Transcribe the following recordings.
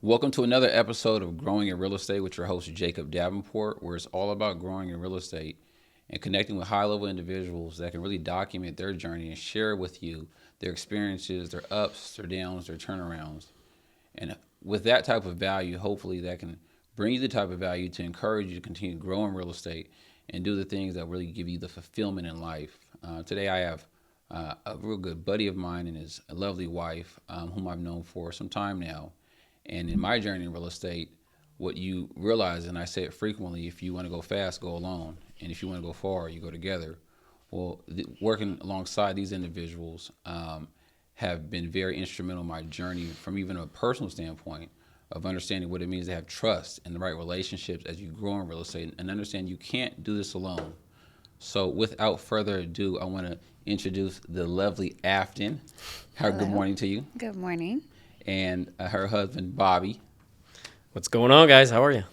Welcome to another episode of Growing in Real Estate with your host, Jacob Davenport, where it's all about growing in real estate and connecting with high-level individuals that can really document their journey and share with you their experiences, their ups, their downs, their turnarounds. And with that type of value, hopefully that can bring you the type of value to encourage you to continue to grow in real estate and do the things that really give you the fulfillment in life. Today I have a real good buddy of mine and his lovely wife, whom I've known for some time now. And in my journey in real estate, what you realize, and I say it frequently, if you want to go fast, go alone. And if you want to go far, you go together. Well, working alongside these individuals have been very instrumental in my journey from even a personal standpoint of understanding what it means to have trust and the right relationships as you grow in real estate and understand you can't do this alone. So without further ado, I want to introduce the lovely Afton. Good morning to you. Good morning. And her husband, Bobby. What's going on, guys? How are you?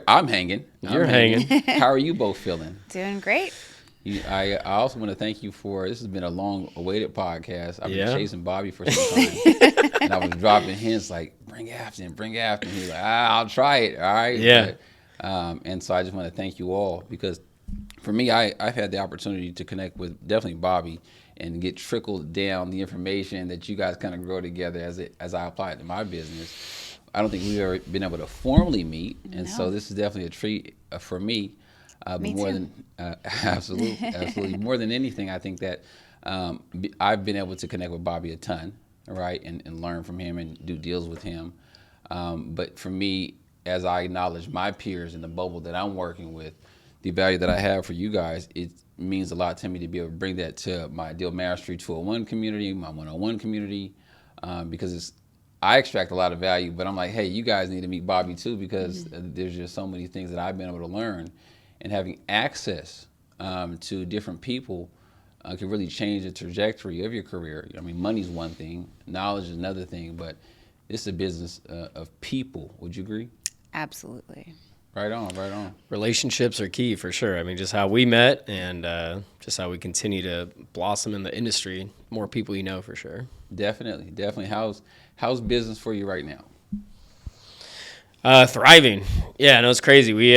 I'm hanging. You're hanging. How are you both feeling? Doing great. I also want to thank you for, this has been a long-awaited podcast. I've been chasing Bobby for some time. And I was dropping hints like, bring Afton. He's like, I'll try it, all right? Yeah. But, and so I just want to thank you all because for me, I've had the opportunity to connect with definitely Bobby and get trickled down the information that you guys kind of grow together as I apply it to my business. I don't think we've ever been able to formally meet, and so this is definitely a treat for me. Me more too. Than absolutely more than anything, I think that I've been able to connect with Bobby a ton, right, and learn from him and do deals with him. But for me, as I acknowledge my peers in the bubble that I'm working with, the value that I have for you guys, it means a lot to me to be able to bring that to my Deal Mastery 201 community, my 101 community, because I extract a lot of value, but I'm like, hey, you guys need to meet Bobby too, because there's just so many things that I've been able to learn, and having access to different people can really change the trajectory of your career. I mean, money's one thing, knowledge is another thing, but it's a business of people. Would you agree? Absolutely. Right on. Relationships are key for sure. I mean, just how we met and just how we continue to blossom in the industry. More people you know for sure. Definitely. How's business for you right now? Thriving. Yeah, no, it's crazy. We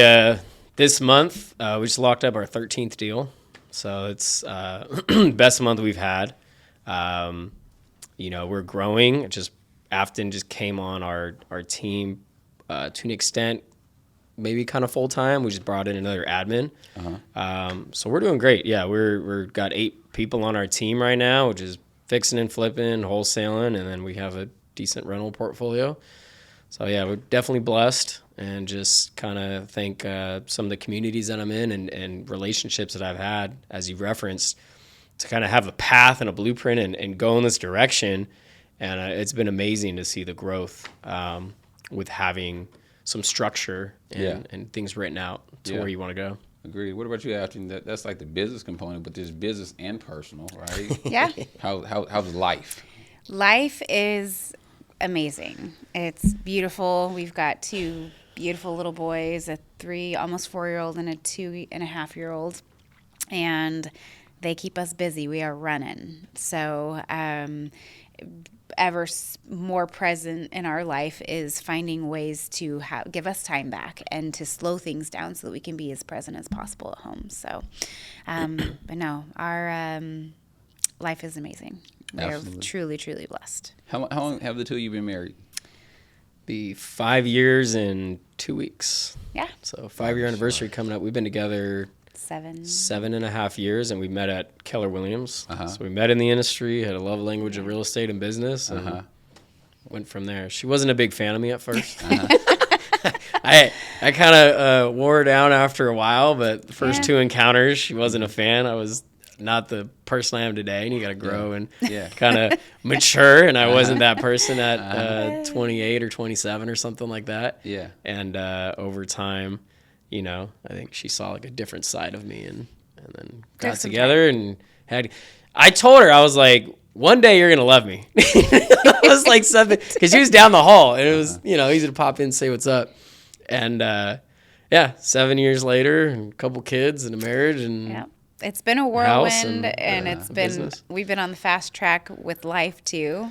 this month we just locked up our 13th deal, so it's best month we've had. We're growing. Afton just came on our team to an extent. Maybe kind of full time. We just brought in another admin, so we're doing great. Yeah, we're got 8 people on our team right now, which is fixing and flipping, wholesaling, and then we have a decent rental portfolio. So yeah, we're definitely blessed, and just kind of thank some of the communities that I'm in and relationships that I've had, as you referenced, to kind of have a path and a blueprint and go in this direction. And it's been amazing to see the growth with having some structure and things written out to where you want to go. Agreed. What about you, Afton? That's like the business component, but there's business and personal, right? Yeah. How's life? Life is amazing. It's beautiful. We've got 2 beautiful little boys, a 3, almost 4-year-old and a 2.5-year-old. And they keep us busy. We are running. So, more present in our life is finding ways to give us time back and to slow things down so that we can be as present as possible at home. So, but no, our life is amazing. We're truly, truly blessed. How long have the two of you been married? Be 5 years and 2 weeks. Yeah. So 5-year anniversary coming up. We've been together 7.5 years, and we met at Keller Williams. So we met in the industry, had a love language of real estate and business, and went from there. She wasn't a big fan of me at first. I kind of wore her down after a while, but the first 2 encounters, she wasn't a fan. I was not the person I am today, and you got to grow and kind of mature, and I wasn't that person at 28 or 27 or something like that. Yeah. And over time, I think she saw like a different side of me, and then got together and I told her, I was like, one day you're going to love me. I was like something, because she was down the hall, and it was, easy to pop in and say what's up. And 7 years later, and a couple kids and a marriage, and it's been a whirlwind, and it's been, we've been on the fast track with life too.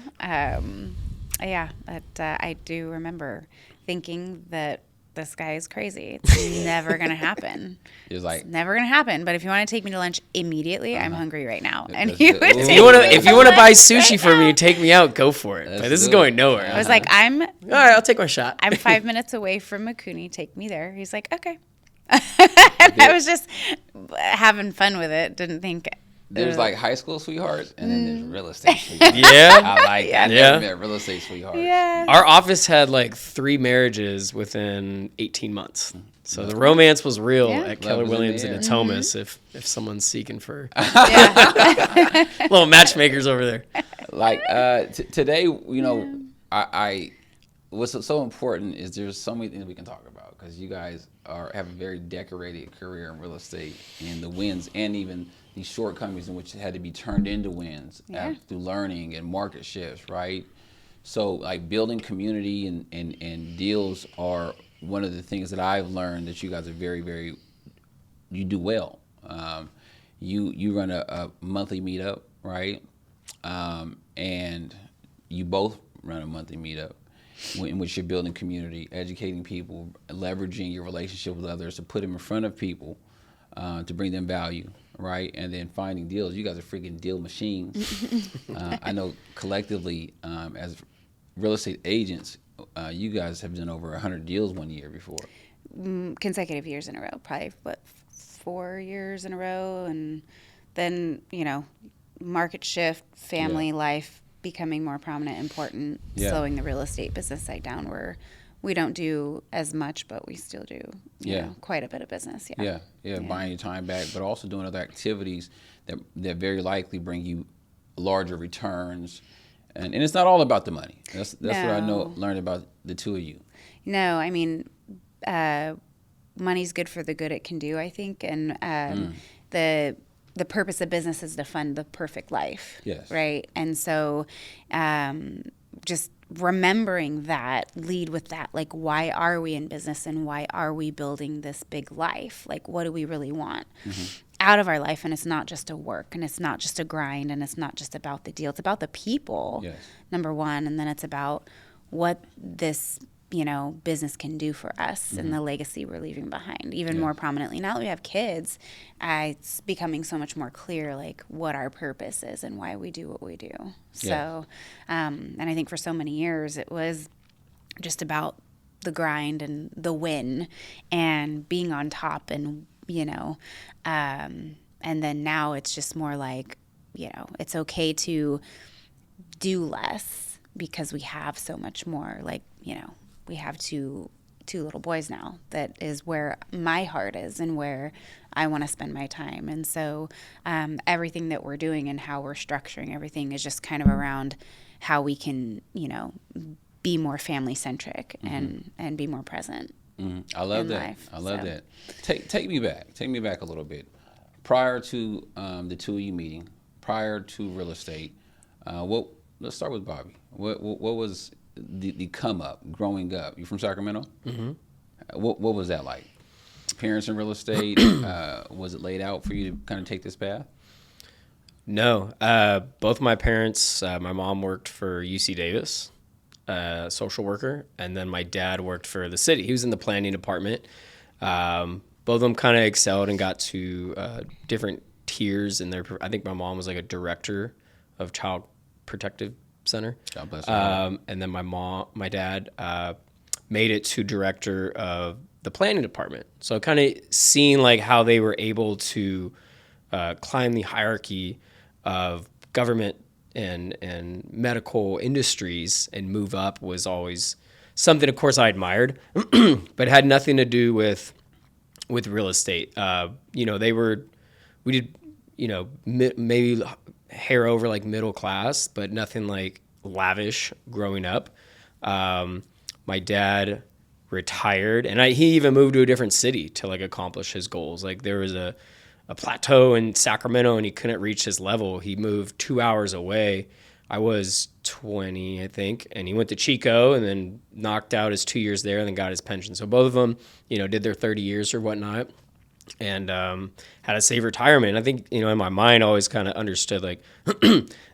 Yeah, I do remember thinking that this guy is crazy. It's never going to happen. It's like, It's never going to happen. But if you want to take me to lunch immediately, I'm hungry right now. And That's he good. would Ooh. take If me you want to to buy lunch sushi right for me, now. take me out, go for it. That's But this is good. going nowhere. I was like, all right, I'll take my shot. I'm 5 minutes away from Makuni. Take me there. He's like, okay. And I was just having fun with it. Didn't think. there's like high school sweethearts, and then there's real estate sweethearts. Yeah. I like that. Yeah. I've met real estate sweethearts. Yeah. Our office had like 3 marriages within 18 months. So the romance was real Yeah. at Keller Love is in Williams the and air. Natomas if someone's seeking for Yeah. little matchmakers over there. Like today, you know, I what's so important is there's so many things we can talk about because you guys have a very decorated career in real estate, and the wins and even these shortcomings in which had to be turned into wins through learning and market shifts, right? So like building community and deals are one of the things that I've learned that you guys are very you do well. You run a monthly meetup, right? And you both run a monthly meetup in which you're building community, educating people, leveraging your relationship with others to put them in front of people to bring them value, right? And then finding deals. You guys are freaking deal machines. I know collectively as real estate agents, you guys have done over 100 deals one year before. Consecutive years in a row, probably 4 years in a row, and then market shift, family life becoming more prominent, important, slowing the real estate business side down where we don't do as much, but we still do quite a bit of business. Yeah, buying your time back, but also doing other activities that very likely bring you larger returns. And it's not all about the money. That's what I learned about the two of you. No, I mean, money's good for the good it can do, I think. And the purpose of business is to fund the perfect life. Yes. Right? And so just remembering that, lead with that. Like, why are we in business and why are we building this big life? Like, what do we really want out of our life? And it's not just a work, and it's not just a grind, and it's not just about the deal. It's about the people, number one. And then it's about what this business can do for us and the legacy we're leaving behind, even more prominently. Now that we have kids, it's becoming so much more clear, like, what our purpose is and why we do what we do. So, and I think for so many years, it was just about the grind and the win and being on top and, and then now it's just more like, it's okay to do less because we have so much more, like, we have two little boys now. That is where my heart is and where I want to spend my time. And so everything that we're doing and how we're structuring everything is just kind of around how we can, be more family centric and be more present. I love that. Life, I love that. Take me back. Take me back a little bit. Prior to the two of you meeting, prior to real estate, let's start with Bobby. What was the come up growing up? You from Sacramento? Mm-hmm. What was that like? Parents in real estate? Was it laid out for you to kind of take this path? No, both my parents. My mom worked for UC Davis, social worker, and then my dad worked for the city. He was in the planning department. Both of them kind of excelled and got to different tiers in their. I think my mom was like a director of Child Protective Center. God bless her. And then my dad made it to director of the planning department. So kind of seeing like how they were able to climb the hierarchy of government and medical industries and move up was always something, of course, I admired, but had nothing to do with real estate. We did, maybe hair over like middle class, but nothing like lavish growing up. My dad retired, and he even moved to a different city to like accomplish his goals. Like there was a plateau in Sacramento and he couldn't reach his level. He moved 2 hours away. I was 20, I think, and he went to Chico and then knocked out his 2 years there and then got his pension. So both of them, did their 30 years or whatnot and had a safe retirement. And I think, in my mind, I always kind of understood like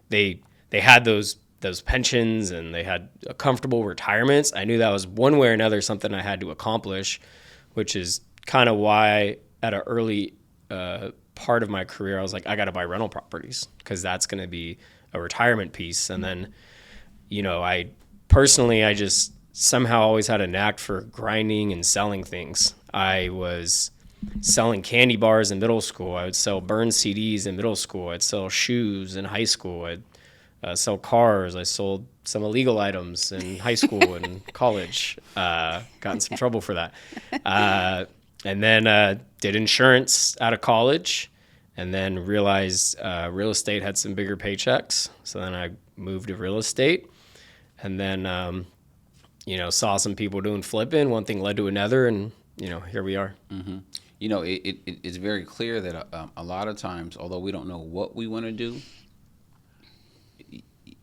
they had those those pensions and they had a comfortable retirements. I knew that was one way or another something I had to accomplish, which is kind of why at an early part of my career, I was like, I got to buy rental properties because that's going to be a retirement piece. And then, I just somehow always had a knack for grinding and selling things. I was selling candy bars in middle school. I would sell burned CDs in middle school. I'd sell shoes in high school. I'd sell cars. I sold some illegal items in high school and college. Got in some trouble for that. And then did insurance out of college, and then realized real estate had some bigger paychecks. So then I moved to real estate, and then saw some people doing flipping. One thing led to another, and here we are. Mm-hmm. It's very clear that a lot of times, although we don't know what we want to do,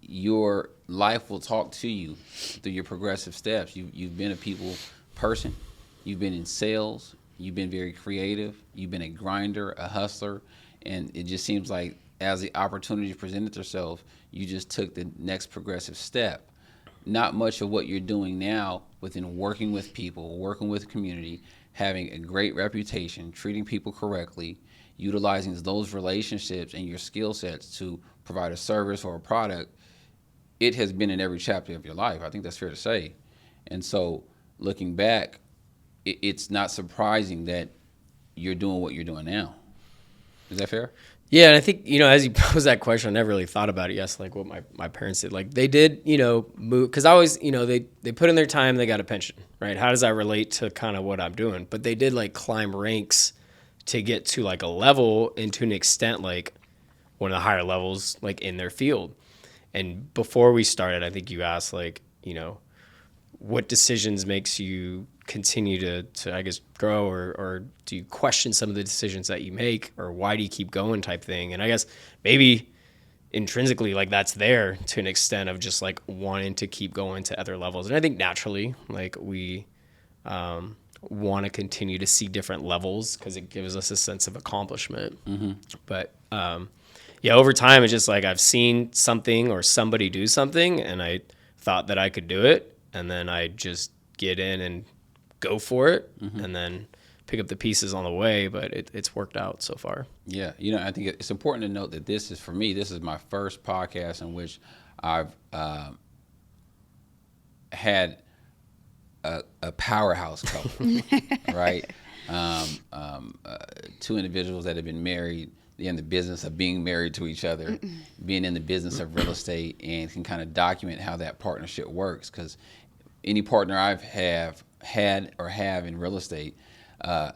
your life will talk to you through your progressive steps. You've been a people person. You've been in sales. You've been very creative. You've been a grinder, a hustler, and it just seems like as the opportunity presented itself, you just took the next progressive step. Not much of what you're doing now within working with people, working with community, having a great reputation, treating people correctly, utilizing those relationships and your skill sets to provide a service or a product. It has been in every chapter of your life. I think that's fair to say. And so looking back, it's not surprising that you're doing what you're doing now. Is that fair? Yeah, and I think, as you posed that question, I never really thought about it. Yes, like what my parents did. Like they did, move, because I always, they put in their time, they got a pension, right? How does that relate to kind of what I'm doing? But they did like climb ranks to get to like a level and to an extent like one of the higher levels like in their field. And before we started, I think you asked like, what decisions makes you continue to I guess grow, or do you question some of the decisions that you make, or why do you keep going type thing? And I guess maybe intrinsically like that's there to an extent of just like wanting to keep going to other levels. And I think naturally like we want to continue to see different levels because it gives us a sense of accomplishment. Mm-hmm. But over time it's just like I've seen something or somebody do something and I thought that I could do it, and then I just get in and go for it, mm-hmm. and then pick up the pieces on the way, but it's worked out so far. Yeah, I think it's important to note that this is my first podcast in which I've had a powerhouse couple, right? Two individuals that have been married, they're in the business of being married to each other, being in the business of real estate, and can kind of document how that partnership works. Because any partner I've had in real estate, I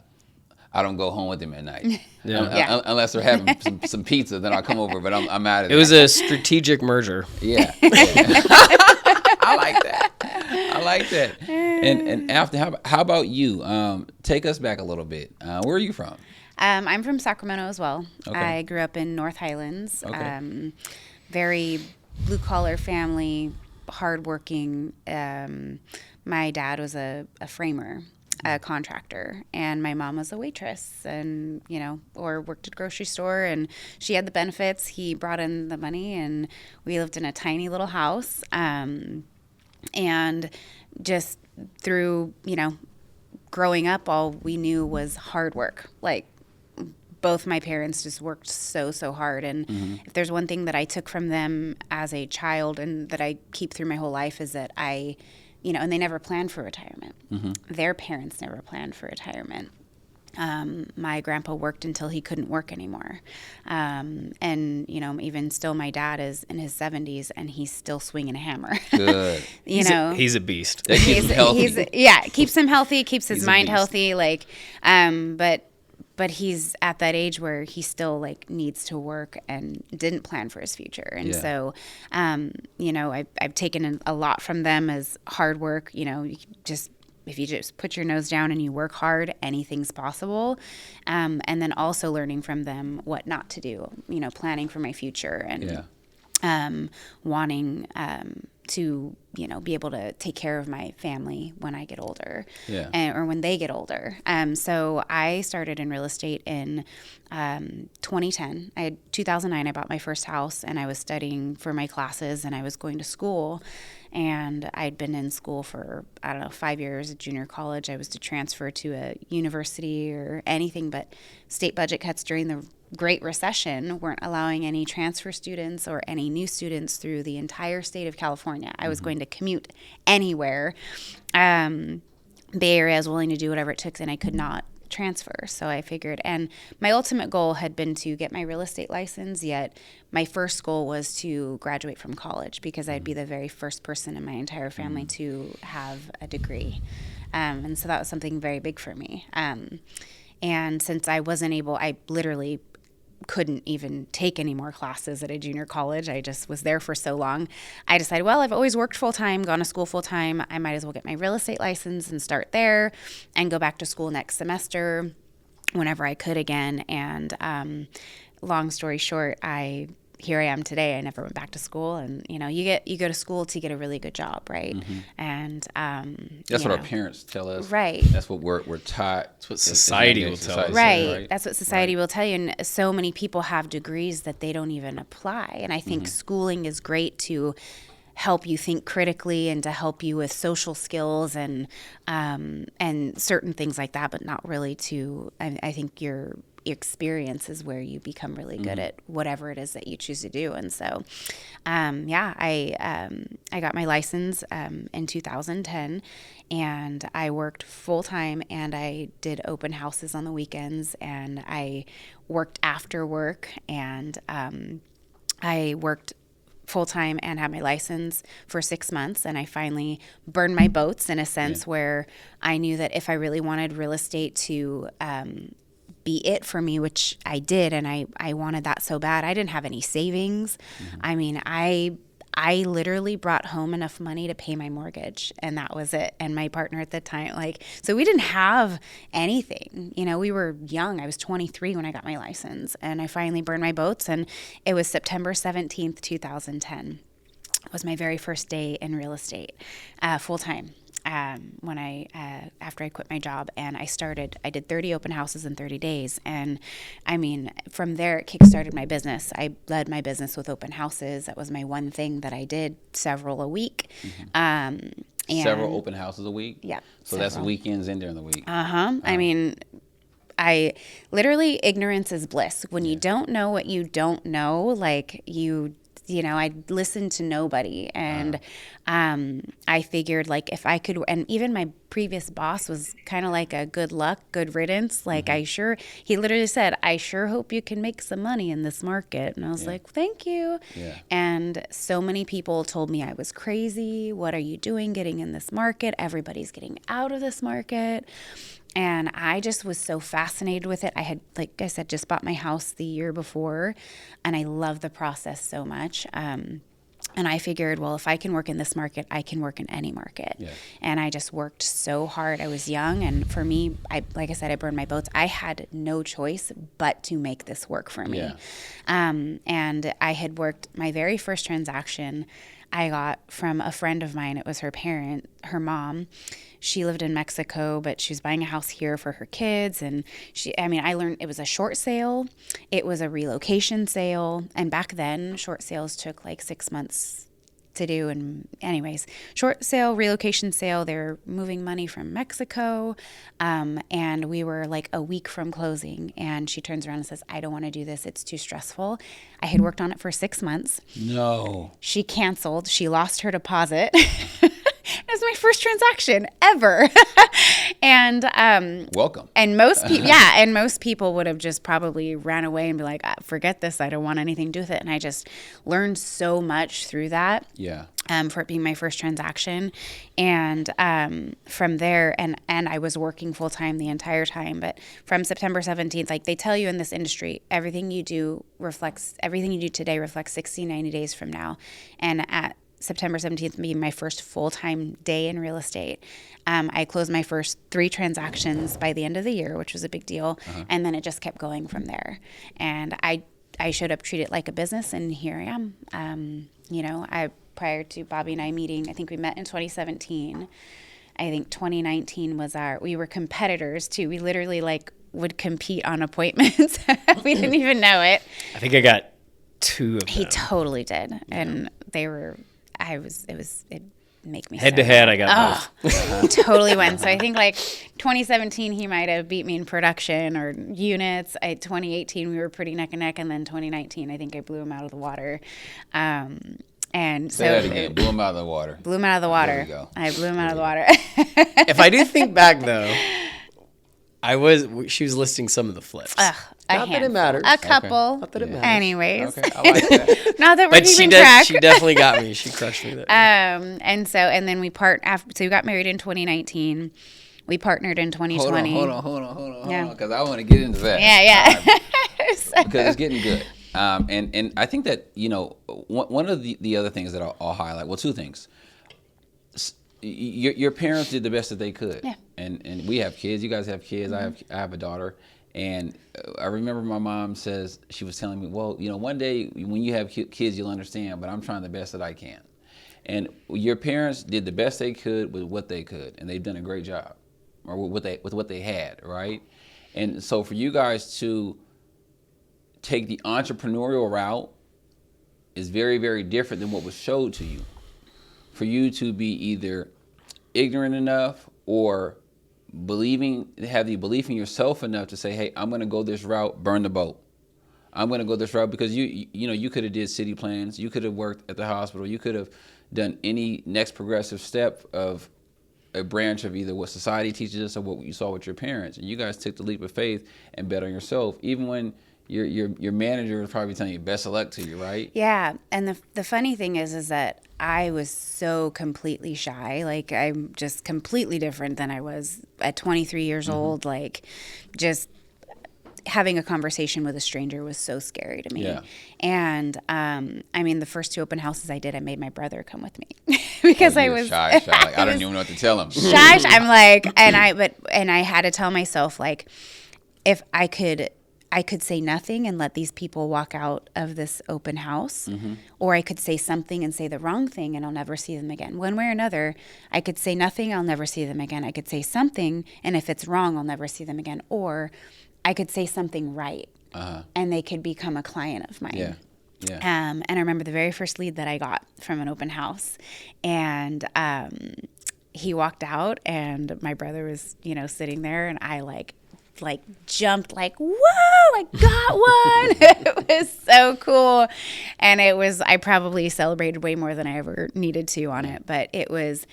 don't go home with them at night. Unless they're having some pizza, then I'll come over, but I'm out of there. It was a strategic merger. Yeah. I like that. And Afton, how about you? Take us back a little bit. Where are you from? I'm from Sacramento as well. Okay. I grew up in North Highlands. Okay. Very blue-collar family, hardworking. My dad was a framer, a contractor, and my mom was a waitress, and or worked at a grocery store. And she had the benefits. He brought in the money, and we lived in a tiny little house. And just through growing up, all we knew was hard work. Like both my parents just worked so hard. And mm-hmm. if there's one thing that I took from them as a child and that I keep through my whole life is that and they never planned for retirement. Mm-hmm. Their parents never planned for retirement. My grandpa worked until he couldn't work anymore. And, even still my dad is in his 70s and he's still swinging a hammer. Good. He's a beast. That keeps him healthy. It keeps him healthy, keeps his mind healthy. But he's at that age where he still needs to work and didn't plan for his future. And so, I've taken a lot from them as hard work. If you just put your nose down and you work hard, anything's possible. And then also learning from them what not to do, planning for my future. And wanting to, be able to take care of my family when I get older, or when they get older. So I started in real estate in 2010. 2009, I bought my first house, and I was studying for my classes, and I was going to school. And I'd been in school for, 5 years at junior college. I was to transfer to a university or anything, but state budget cuts during the Great Recession weren't allowing any transfer students or any new students through the entire state of California. I was going to commute anywhere. Bay Area was willing to do whatever it took, and I could not transfer. So I figured, and my ultimate goal had been to get my real estate license, yet my first goal was to graduate from college, because I'd be the very first person in my entire family to have a degree. And so that was something very big for me. And since I wasn't able, I literally couldn't even take any more classes at a junior college. I just was there for so long. I decided, well, I've always worked full-time, gone to school full-time. I might as well get my real estate license and start there and go back to school next semester whenever I could again. And long story short, here I am today. I never went back to school, and you go to school to get a really good job, right? And that's what our parents tell us, right? That's what we're taught. That's what society will tell us, right? That's what society will tell you. And so many people have degrees that they don't even apply. And I think schooling is great to help you think critically and to help you with social skills and certain things like that, but not really to. I think your experience is where you become really good at whatever it is that you choose to do. And so, I got my license in 2010, and I worked full time, and I did open houses on the weekends, and I worked after work, and I worked full-time and had my license for 6 months, and I finally burned my boats in a sense where I knew that if I really wanted real estate to be it for me, which I did, and I wanted that so bad. I didn't have any savings. I mean, I literally brought home enough money to pay my mortgage, and that was it. And my partner at the time, so we didn't have anything. We were young. I was 23 when I got my license, and I finally burned my boats, and it was September 17th, 2010. It was my very first day in real estate, full time. When after I quit my job, and I did 30 open houses in 30 days. And I mean, from there, it kickstarted my business. I led my business with open houses. That was my one thing that I did, several a week. And several open houses a week? Yeah. So that's weekends and during the week. I mean, ignorance is bliss. When you don't know what you don't know, I listened to nobody, and I figured if I could, and even my previous boss was kind of like a good luck, good riddance. He literally said, I sure hope you can make some money in this market. And I was like, thank you. Yeah. And so many people told me I was crazy. What are you doing getting in this market? Everybody's getting out of this market. And I just was so fascinated with it. I had, like I said, just bought my house the year before, and I love the process so much. And I figured, well, if I can work in this market, I can work in any market. Yeah. And I just worked so hard. I was young, and for me, like I said, I burned my boats. I had no choice but to make this work for me. Yeah. And I had worked my very first transaction I got from a friend of mine. It was her mom. She lived in Mexico, but she was buying a house here for her kids. And I learned it was a short sale. It was a relocation sale. And back then, short sales took 6 months to do. And anyways, short sale, relocation sale, they're moving money from Mexico. And we were a week from closing. And she turns around and says, I don't want to do this. It's too stressful. I had worked on it for 6 months. No. She canceled. She lost her deposit. It was my first transaction ever. And welcome. And most people would have just probably ran away and be like, forget this. I don't want anything to do with it. And I just learned so much through that. Yeah. For it being my first transaction. And from there, and I was working full time the entire time. But from September 17th, they tell you in this industry, everything you do today reflects 60, 90 days from now. And at September 17th being my first full-time day in real estate, I closed my first 3 transactions by the end of the year, which was a big deal. And then it just kept going from there. And I showed up, treated it like a business, and here I am. Prior to Bobby and I meeting, I think we met in 2017. I think 2019 was we were competitors too. We literally would compete on appointments. We didn't even know it. I think I got 2 of them. He totally did. And it make me Head so to head, mad. I got both. Totally won. So I think 2017 he might have beat me in production or units. 2018 we were pretty neck and neck, and then 2019 I think I blew him out of the water. And Say that again. Blew him out of the water. Blew him out of the water. There we go. I blew him out of the water. If I do think back though, she was listing some of the flips. Not that it matters. A couple. Not that it matters. Anyways. Okay, I like that. Not that we're But keeping track. she definitely got me. She crushed me there. And then we we got married in 2019. We partnered in 2020. Hold on, Yeah. because I want to get into that. Yeah. Because it's getting good. And I think that, one of the other things that I'll highlight, well, 2 things. Your parents did the best that they could. Yeah. And we have kids. You guys have kids. Mm-hmm. I have a daughter. And I remember my mom she was telling me, well, one day when you have kids, you'll understand, but I'm trying the best that I can. And your parents did the best they could with what they could, and they've done a great job, or with what they had, right? And so for you guys to take the entrepreneurial route is very, very different than what was showed to you. For you to be either ignorant enough or have the belief in yourself enough to say, hey, I'm going to go this route, burn the boat. I'm going to go this route because you could have did city plans. You could have worked at the hospital. You could have done any next progressive step of a branch of either what society teaches us or what you saw with your parents. And you guys took the leap of faith and bet on yourself, even when your manager was probably telling you best of luck to you, right? Yeah, and the funny thing is that I was so completely shy. I'm just completely different than I was at 23 years old. Just having a conversation with a stranger was so scary to me. Yeah. And the first 2 open houses I did, I made my brother come with me because I was shy. I don't even know what to tell him. Shy. I'm and I had to tell myself if I could say nothing and let these people walk out of this open house, or I could say something and say the wrong thing and I'll never see them again. One way or another, I could say nothing, I'll never see them again. I could say something, and if it's wrong, I'll never see them again. Or I could say something right, and they could become a client of mine. Yeah. Yeah. And I remember the very first lead that I got from an open house, and he walked out, and my brother was, sitting there, and I jumped whoa, I got one. It was so cool. And I probably celebrated way more than I ever needed to on it, but it was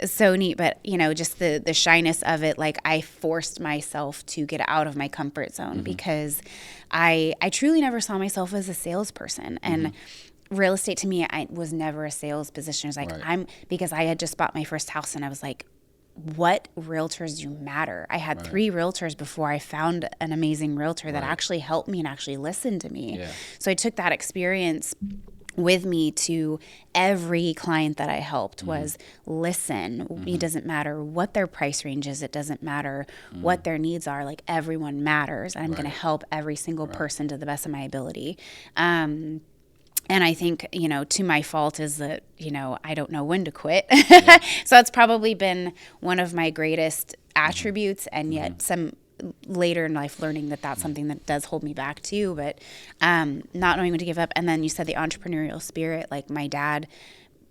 so neat. But just the shyness of it, I forced myself to get out of my comfort zone because I truly never saw myself as a salesperson. And real estate to me, I was never a sales position. It was Right. because I had just bought my first house, and I was like, what realtors do matter? I had 3 realtors before I found an amazing realtor that actually helped me and actually listened to me. Yeah. So I took that experience with me to every client that I helped was listen. It doesn't matter what their price range is. It doesn't matter what their needs are. Everyone matters. And I'm going to help every single person to the best of my ability. And I think, to my fault is that, I don't know when to quit. Yeah. So it's probably been one of my greatest attributes, and yet some later in life learning that that's something that does hold me back too, but not knowing when to give up. And then you said the entrepreneurial spirit, my dad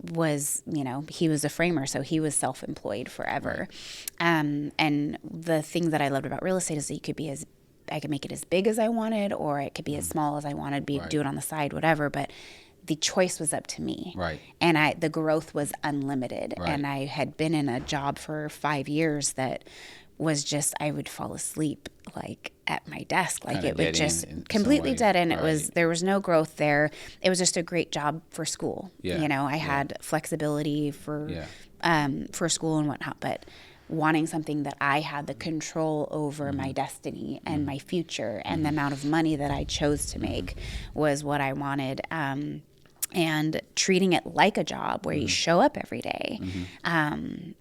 was, he was a framer, so he was self-employed forever. And the thing that I loved about real estate is that I could make it as big as I wanted, or it could be as small as I wanted, do it on the side, whatever. But the choice was up to me. Right. And the growth was unlimited. Right. And I had been in a job for 5 years that was just, I would fall asleep at my desk. Kinda it would dead just end in some completely ways. dead end. Right. There was no growth there. It was just a great job for school. Yeah. I had flexibility for school and whatnot, but wanting something that I had the control over my destiny and my future and the amount of money that I chose to make was what I wanted. and treating it like a job where you show up every day,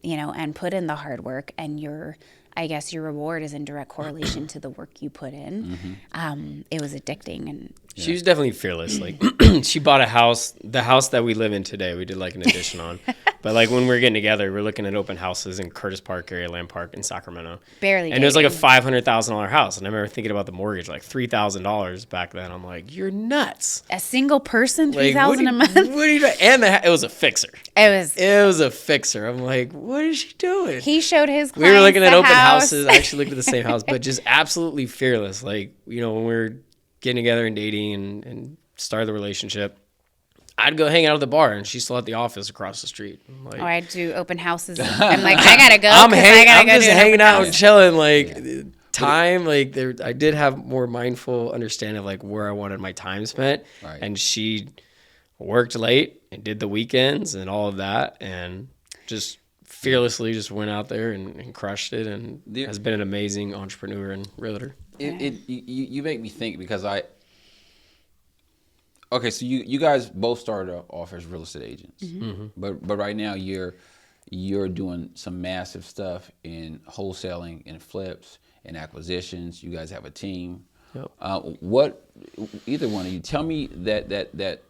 you know, and put in the hard work, and I guess your reward is in direct correlation to the work you put in. It was addicting. And she was definitely fearless. Like she bought a house, the house that we live in today, we did like an addition on. But like when we were getting together, we were looking at open houses in Curtis Park area, Land Park in Sacramento. Barely. And it was like a $500,000 house. And I remember thinking about the mortgage, like $3,000 back then. I'm like, you're nuts. A single person, Like, $3,000 a month. What are you doing? And it was a fixer. It was a fixer. I'm like, what is she doing? He showed his clients We were looking at the open house. houses. I actually looked at the same house, but just absolutely fearless. Like, you know, when we were getting together and dating and started the relationship, I'd go hang out at the bar, and she's still at the office across the street. I'm like, I do open houses. I'm like, I gotta go. I'm go just do an hanging open out house. and chilling. Like time, like I did have more mindful understanding of like where I wanted my time spent. Right. And she worked late and did the weekends and all of that, and just fearlessly just went out there and crushed it, and has been an amazing entrepreneur and realtor. You make me think, because okay, so you guys both started off as real estate agents, but right now you're doing some massive stuff in wholesaling and flips and acquisitions. You guys have a team. Yep. What, either one of you, tell me that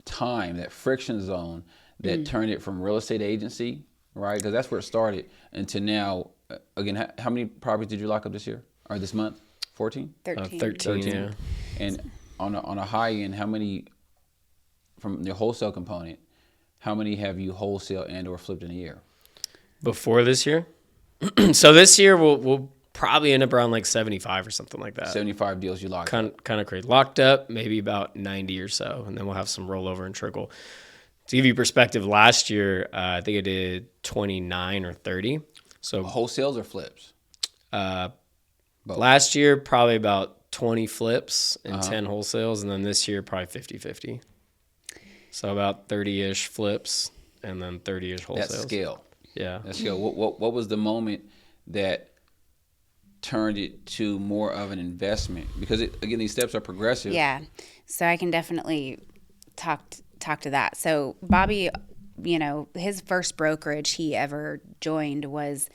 time, that friction zone that turned it from real estate agency, right? Because that's where it started, until now. Again, how many properties did you lock up this year or this month? 14? 13, yeah. And on a high end, how many, from the wholesale component, how many have you wholesale and or flipped in a year? Before this year? So this year we'll probably end up around like 75 or something like that. 75 deals you locked up. Kind of crazy. Locked up, maybe about 90 or so, and then we'll have some rollover and trickle. To give you perspective, last year I think I did 29 or 30. So Wholesales or flips? last year probably about 20 flips and 10 wholesales, and then this year probably 50-50. So about 30-ish flips and then 30-ish wholesales. That's scale. Yeah. That's scale. What was the moment that turned it to more of an investment? Because again, these steps are progressive. Yeah. So I can definitely talk to that. So Bobby, you know, his first brokerage he ever joined was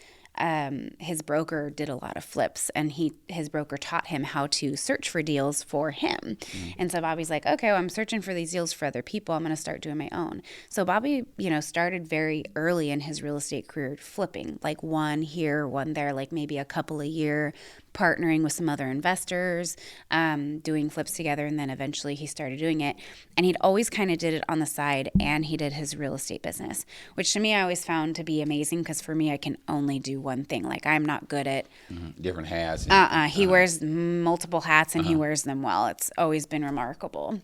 his broker did a lot of flips, and his broker taught him how to search for deals for him. And so Bobby's like, okay, well, I'm searching for these deals for other people. I'm going to start doing my own. So Bobby, you know, started very early in his real estate career flipping, like one here, one there, like maybe a couple a year, partnering with some other investors, doing flips together. And then eventually he started doing it. And he'd always kind of did it on the side, and he did his real estate business, which to me I always found to be amazing, because for me I can only do one thing. Like, I'm not good at Different hats. he wears multiple hats, and he wears them well. It's always been remarkable.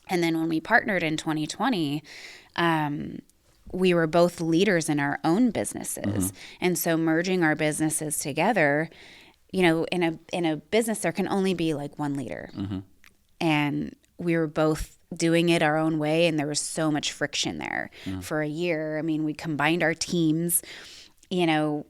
And then when we partnered in 2020, we were both leaders in our own businesses. And so merging our businesses together, you know, in a business there can only be like one leader. And we were both doing it our own way, and there was so much friction there for a year. I mean, we combined our teams, you know,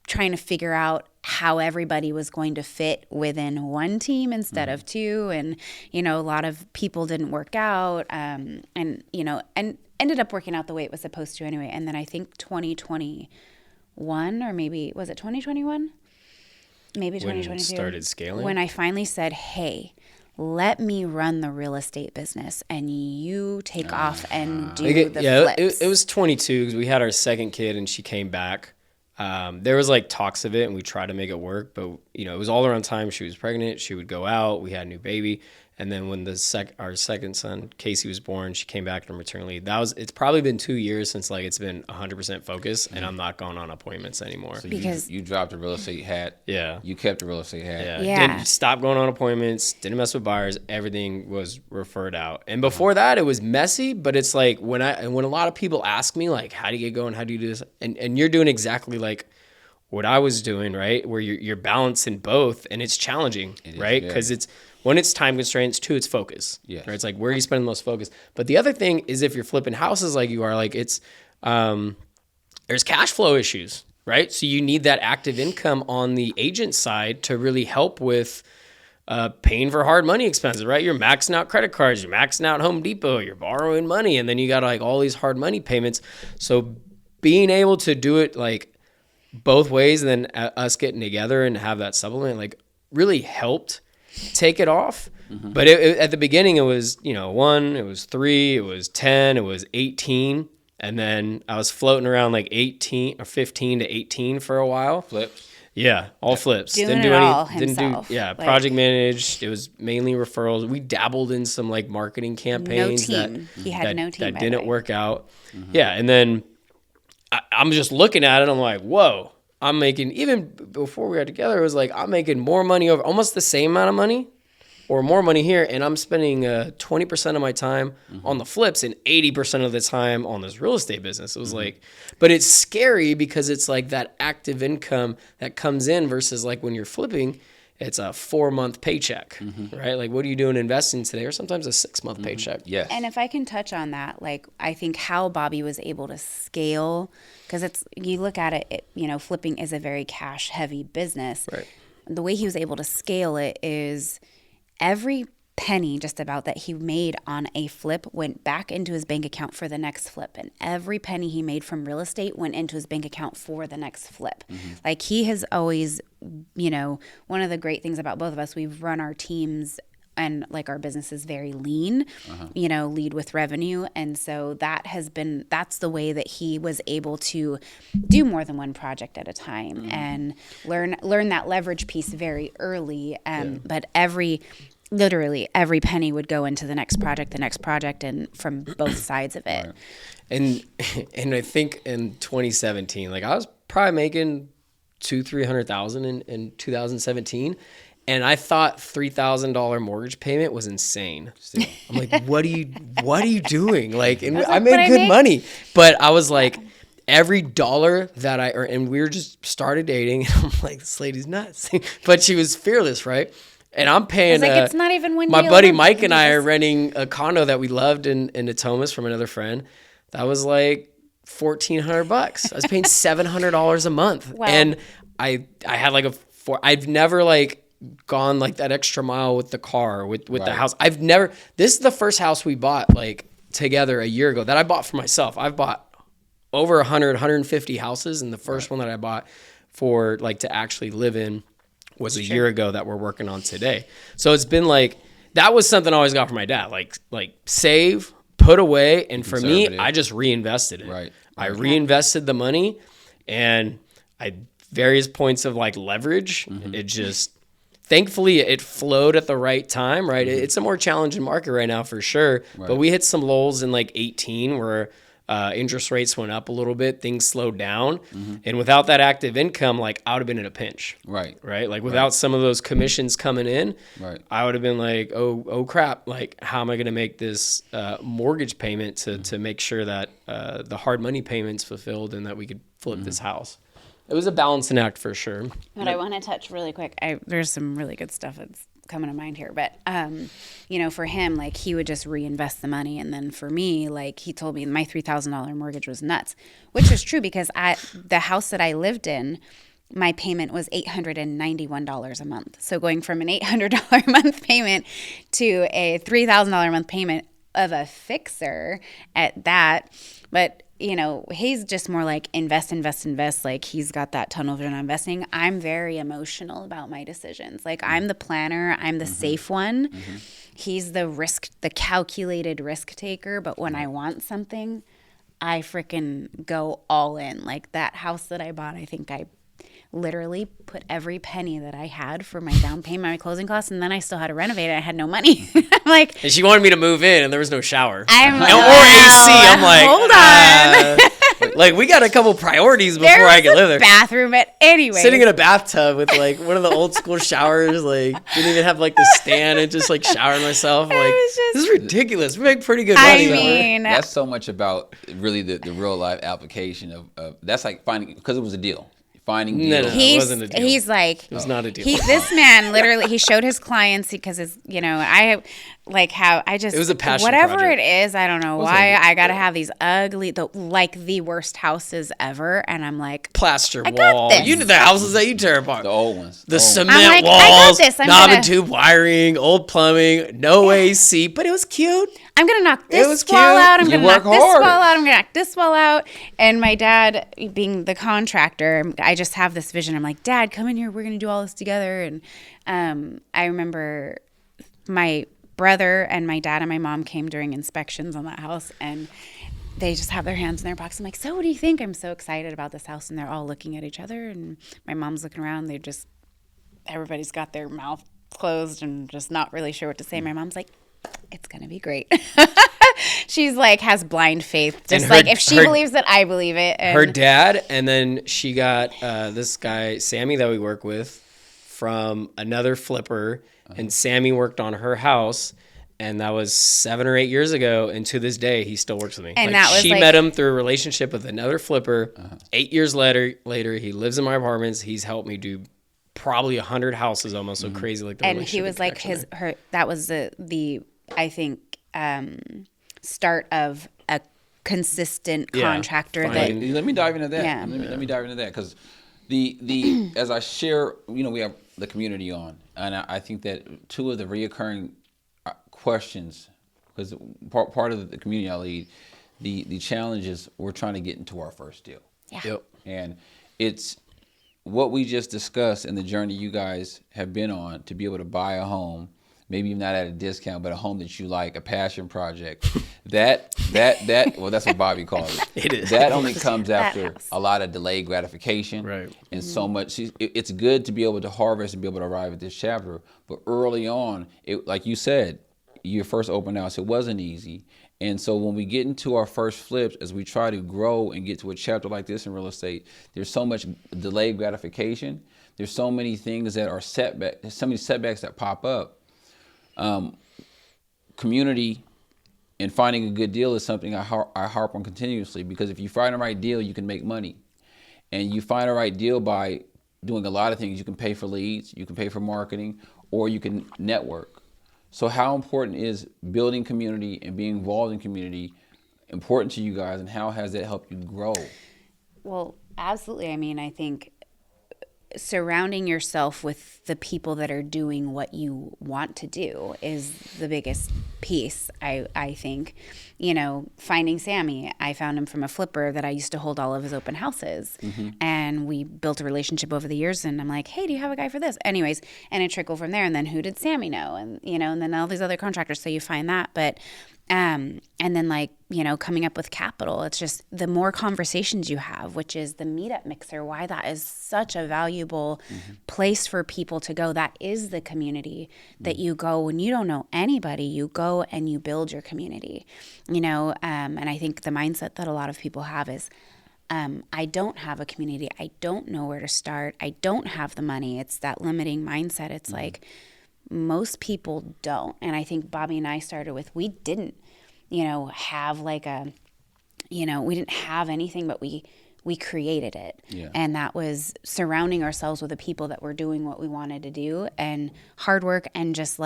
trying to figure out how everybody was going to fit within one team instead of two. And, you know, a lot of people didn't work out, and, you know, and ended up working out the way it was supposed to anyway. And then I think 2021, or maybe, was it 2021? Maybe 2022. When it started scaling? When I finally said, hey, let me run the real estate business, and you take off and do the flips. It was 22 because we had our second kid and she came back. There was like talks of it, and we tried to make it work, but you know, it was all around time she was pregnant. She would go out. We had a new baby. And then when our second son, Casey, was born, she came back from maternity leave. It's probably been 2 years since like it's been 100% focus, and I'm not going on appointments anymore. So Because- you dropped the real estate hat. Yeah. You kept the real estate hat. Yeah. Didn't stop going on appointments, didn't mess with buyers, everything was referred out. And before that it was messy, but it's like when a lot of people ask me like, how do you get going? How do you do this? And you're doing exactly like what I was doing, right? Where you're balancing both, and it's challenging, right? Because it's when it's time constraints, too, it's focus. Yes. Right? It's like, where are you spending the most focus? But the other thing is, if you're flipping houses like you are, like it's there's cash flow issues, right? So you need that active income on the agent side to really help with paying for hard money expenses, right? You're maxing out credit cards, you're maxing out Home Depot, you're borrowing money, and then you got like all these hard money payments. So being able to do it like both ways, and then us getting together and have that supplement like really helped take it off. But at the beginning, it was, 1, it was 3, it was 10, it was 18. And then I was floating around like 18 or 15 to 18 for a while. Flips. Yeah, all flips. Doing Didn't do it any. all Didn't himself. do. Yeah, Like- project managed. It was mainly referrals. We dabbled in some like marketing campaigns team. He had no team, that by the didn't way. work out. Yeah, and then I'm just looking at it. I'm like, whoa. I'm making, even before we got together, it was like I'm making more money over almost the same amount of money or more money here, and I'm spending 20% of my time on the flips and 80% of the time on this real estate business. It was like, but it's scary because it's like that active income that comes in versus like when you're flipping, it's a 4-month paycheck, right? Like, what are you doing investing today? Or sometimes a 6-month paycheck. Yes. And if I can touch on that, like I think how Bobby was able to scale, because you look at it, flipping is a very cash heavy business. Right. The way he was able to scale it is every penny just about that he made on a flip went back into his bank account for the next flip, and every penny he made from real estate went into his bank account for the next flip. Like he has always, one of the great things about both of us, we've run our teams and like our business is very lean, lead with revenue. And so that's the way that he was able to do more than one project at a time and learn that leverage piece very early. But literally every penny would go into the next project and from both sides of it. And I think in 2017, like I was probably making $200,000-300,000 in 2017, and I thought $3,000 mortgage payment was insane. I'm like, what are you doing? Like, and I made good money, but I was like, every dollar that I earned, and we were just started dating, and I'm like, this lady's nuts, but she was fearless, right? And I'm paying. It's like, it's not even windy. My buddy Mike and I are renting a condo that we loved in Natomas from another friend. That was like $1,400. I was paying $700 a month, Wow. and I had like I've never like gone like that extra mile with the car with the house. I've never. This is the first house we bought like together a year ago that I bought for myself. I've bought over 150 houses, and the first one that I bought for like to actually live in was a year ago that we're working on today. So it's been like, that was something I always got from my dad, like save, put away. And for me, I just reinvested it. Right. I reinvested the money, and I various points of like leverage. It just, thankfully it flowed at the right time, right? It's a more challenging market right now for sure. But we hit some lulls in like 18 where interest rates went up a little bit, things slowed down. And without that active income, like I would have been in a pinch. Right. Like without some of those commissions coming in, I would have been like, oh crap. Like, how am I going to make this mortgage payment to make sure that the hard money payments fulfilled and that we could flip this house? It was a balancing act for sure. But I want to touch really quick. There's some really good stuff that's coming to mind here. But, for him, like he would just reinvest the money. And then for me, like he told me my $3,000 mortgage was nuts, which is true because the house that I lived in, my payment was $891 a month. So going from an $800 a month payment to a $3,000 a month payment of a fixer at that. But he's just more like invest. Like he's got that tunnel vision on investing. I'm very emotional about my decisions. Like I'm the planner. I'm the safe one. He's the calculated risk taker. But when I want something, I freaking go all in. Like that house that I bought, I think I literally put every penny that I had for my down payment, my closing costs, and then I still had to renovate it. I had no money. I'm like, and she wanted me to move in, and there was no shower or AC. I'm like, hold on. Like we got a couple priorities before I could live there. Bathroom at anyway. Sitting in a bathtub with like one of the old school showers, like didn't even have like the stand and just like showering myself. I'm like, this is ridiculous. We make pretty good money. I mean, that's so much about really the real life application of that's like finding, because it was a deal. Finding deals. No, it wasn't a deal. He's like, it was not a deal. This man literally, he showed his clients because like how I just It was a passion whatever project. it is, I don't know why I gotta have these ugly, the worst houses ever, and I'm like, Plaster I got wall. this. You know the houses that you tear apart. The old ones. The old ones. cement I'm like, walls, I got this. I'm knob gonna- and tube wiring, old plumbing, no AC, but it was cute. I'm gonna knock It this was wall cute. out. I'm You gonna knock work this hard. wall out. I'm gonna knock this wall out. And my dad, being the contractor, I just have this vision. I'm like, Dad, come in here. We're gonna do all this together. And I remember my brother and my dad and my mom came during inspections on that house, and they just have their hands in their pockets. I'm like, so what do you think? I'm so excited about this house. And they're all looking at each other, and my mom's looking around. Everybody's got their mouth closed and just not really sure what to say. My mom's like, it's gonna be great. She's like, has blind faith, just like if she believes it, I believe it. And Her dad, and then she got this guy Sammy that we work with from another flipper, and Sammy worked on her house, and that was 7 or 8 years ago, and to this day he still works with me. And that was she like- met him through a relationship with another flipper. 8 years later he lives in my apartments. He's helped me do probably 100 houses almost, so crazy like the and relationship he was like connection there. that was the I think start of a consistent Yeah, contractor that finding- Let me dive into that. Yeah. Let me dive into that because the as I share, we have the community on, and I think that two of the reoccurring questions, because part of the community I lead, the challenge is we're trying to get into our first deal. Yeah. Yep. And it's what we just discussed and the journey you guys have been on to be able to buy a home, maybe not at a discount, but a home that you like, a passion project. That well, that's what Bobby calls it. It is. That only comes after house. a lot of delayed gratification. Right. And so much. It's good to be able to harvest and be able to arrive at this chapter, but early on, like you said, your first open house, it wasn't easy. And so when we get into our first flips, as we try to grow and get to a chapter like this in real estate, there's so much delayed gratification. There's so many things that are setbacks. There's so many setbacks that pop up. Community and finding a good deal is something I harp on continuously, because if you find the right deal, you can make money. And you find the right deal by doing a lot of things. You can pay for leads, you can pay for marketing, or you can network. So how important is building community and being involved in community important to you guys, and how has that helped you grow? Well, absolutely. I mean, I think surrounding yourself with the people that are doing what you want to do is the biggest piece. I think, finding Sammy, I found him from a flipper that I used to hold all of his open houses. And we built a relationship over the years, and I'm like, hey, do you have a guy for this? Anyways, and it trickled from there. And then who did Sammy know? And, and then all these other contractors. So you find that. But, and then coming up with capital, it's just the more conversations you have, which is the meetup mixer, why that is such a valuable place for people to go. That is the community that you go when you don't know anybody, you go and you build your community, and I think the mindset that a lot of people have is, I don't have a community. I don't know where to start. I don't have the money. It's that limiting mindset. It's like most people don't. And I think Bobby and I started with, we didn't, have like a, we didn't have anything, but we created it. Yeah. And that was surrounding ourselves with the people that were doing what we wanted to do, and hard work, and just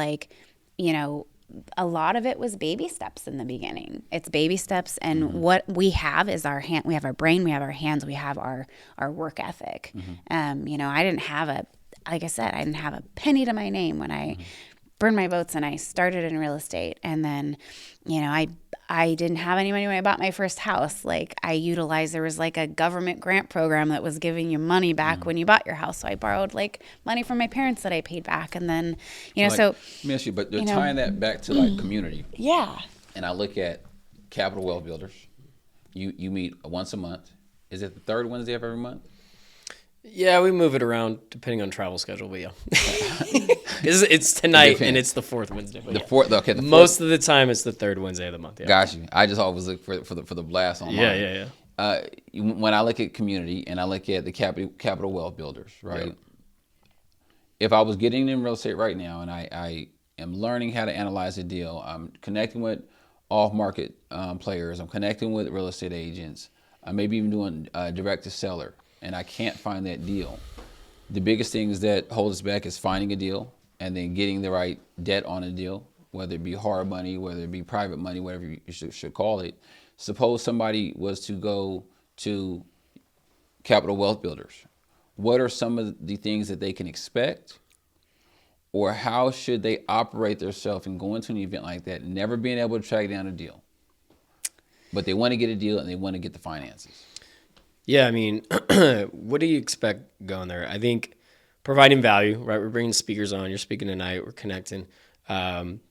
a lot of it was baby steps in the beginning. It's baby steps, and what we have is our hand. We have our brain, we have our hands, we have our work ethic. I didn't have like I said, I didn't have a penny to my name when I burned my boats and I started in real estate. And then, I didn't have any money when I bought my first house. Like there was like a government grant program that was giving you money back when you bought your house. So I borrowed like money from my parents that I paid back. And then, Let me ask you, but tying that back to like community. Yeah. And I look at Capital Wealth Builders. You meet once a month. Is it the third Wednesday of every month? Yeah, we move it around depending on travel schedule, but yeah. it's tonight and it's the fourth Wednesday. The fourth. Okay. The Most of the time it's the third Wednesday of the month. Yeah. Got you. I just always look for the blast online. Yeah. When I look at community and I look at the Capital Wealth Builders, right? Yeah. If I was getting in real estate right now and I am learning how to analyze a deal, I'm connecting with off-market players, I'm connecting with real estate agents, I maybe even doing direct to seller, and I can't find that deal. The biggest things that hold us back is finding a deal and then getting the right debt on a deal, whether it be hard money, whether it be private money, whatever you should call it. Suppose somebody was to go to Capital Wealth Builders. What are some of the things that they can expect? Or how should they operate themselves and go into an event like that, never being able to track down a deal? But they want to get a deal and they want to get the finances. Yeah, I mean, what do you expect going there? I think providing value, right? We're bringing speakers on. You're speaking tonight. We're connecting.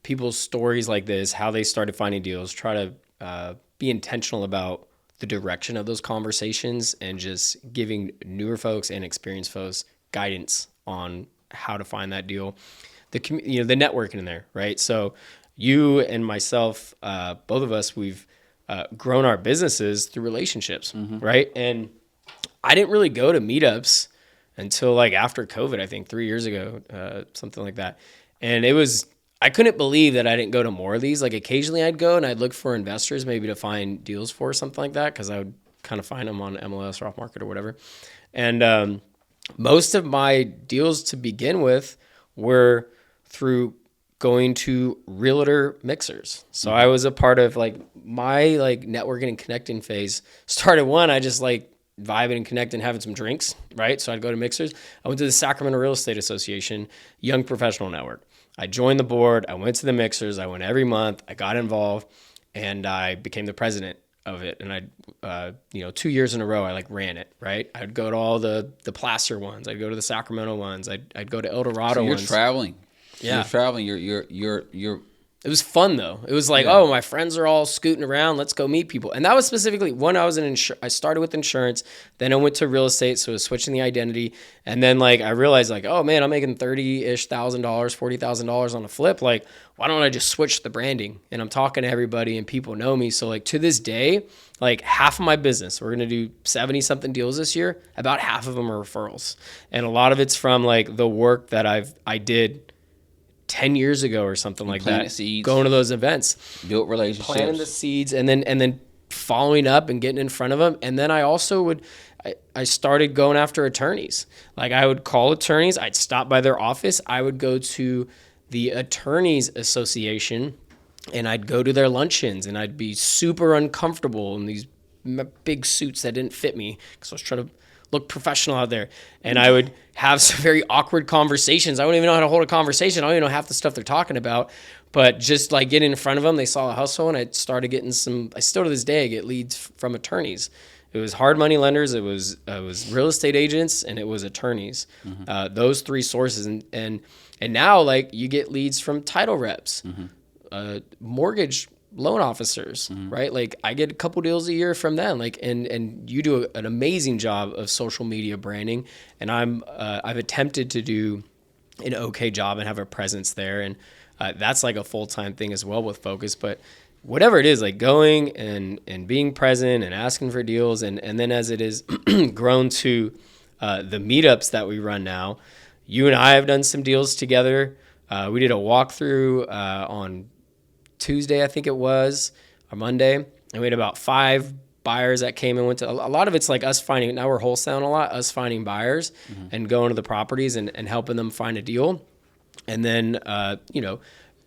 People's stories like this, how they started finding deals, try to be intentional about the direction of those conversations and just giving newer folks and experienced folks guidance on how to find that deal. The networking in there, right? So you and myself, both of us, we've grown our businesses through relationships, right? And I didn't really go to meetups until like after COVID, I think 3 years ago, something like that. And I couldn't believe that I didn't go to more of these. Like occasionally I'd go and I'd look for investors maybe to find deals for something like that, because I would kind of find them on MLS or off market or whatever. And most of my deals to begin with were through going to realtor mixers. So I was a part of like my like networking and connecting phase. Started one, I just like vibing and connecting, having some drinks, right? So I'd go to mixers. I went to the Sacramento Real Estate Association Young Professional Network. I joined the board. I went to the mixers. I went every month. I got involved, and I became the president of it. And I, 2 years in a row, I like ran it, right? I'd go to all the Placer ones. I'd go to the Sacramento ones. I'd go to El Dorado So you're ones. traveling. Yeah. You're traveling. You're It was fun though. It was like, oh, my friends are all scooting around. Let's go meet people. And that was specifically when I was I started with insurance. Then I went to real estate. So I was switching the identity. And then like, I realized like, oh man, I'm making $30,000-ish, $40,000 on a flip. Like, why don't I just switch the branding? And I'm talking to everybody and people know me. So like to this day, like half of my business, we're going to do 70 something deals this year. About half of them are referrals. And a lot of it's from like the work that I did 10 years ago or something like that, seeds, going to those events, built relationships, planting the seeds, and then following up and getting in front of them. And then I also I started going after attorneys. Like I would call attorneys, I'd stop by their office, I would go to the Attorneys Association and I'd go to their luncheons and I'd be super uncomfortable in these big suits that didn't fit me because I was trying to look professional out there. And I would have some very awkward conversations. I wouldn't even know how to hold a conversation. I don't even know half the stuff they're talking about. But just like getting in front of them, they saw a hustle, and I started getting I still to this day get leads from attorneys. It was hard money lenders, it was real estate agents, and it was attorneys. Those three sources. And now like you get leads from title reps, mortgage loan officers, right? Like I get a couple deals a year from them. Like, and you do an amazing job of social media branding. And I've attempted to do an okay job and have a presence there. And that's like a full-time thing as well with Focus. But whatever it is, like going and being present and asking for deals. And then as it is grown to the meetups that we run now, you and I have done some deals together. We did a walkthrough on Tuesday, I think it was, or Monday, and we had about 5 buyers that came and went to. A lot of it's like us finding. Now we're wholesaling a lot, us finding buyers and going to the properties and helping them find a deal. And then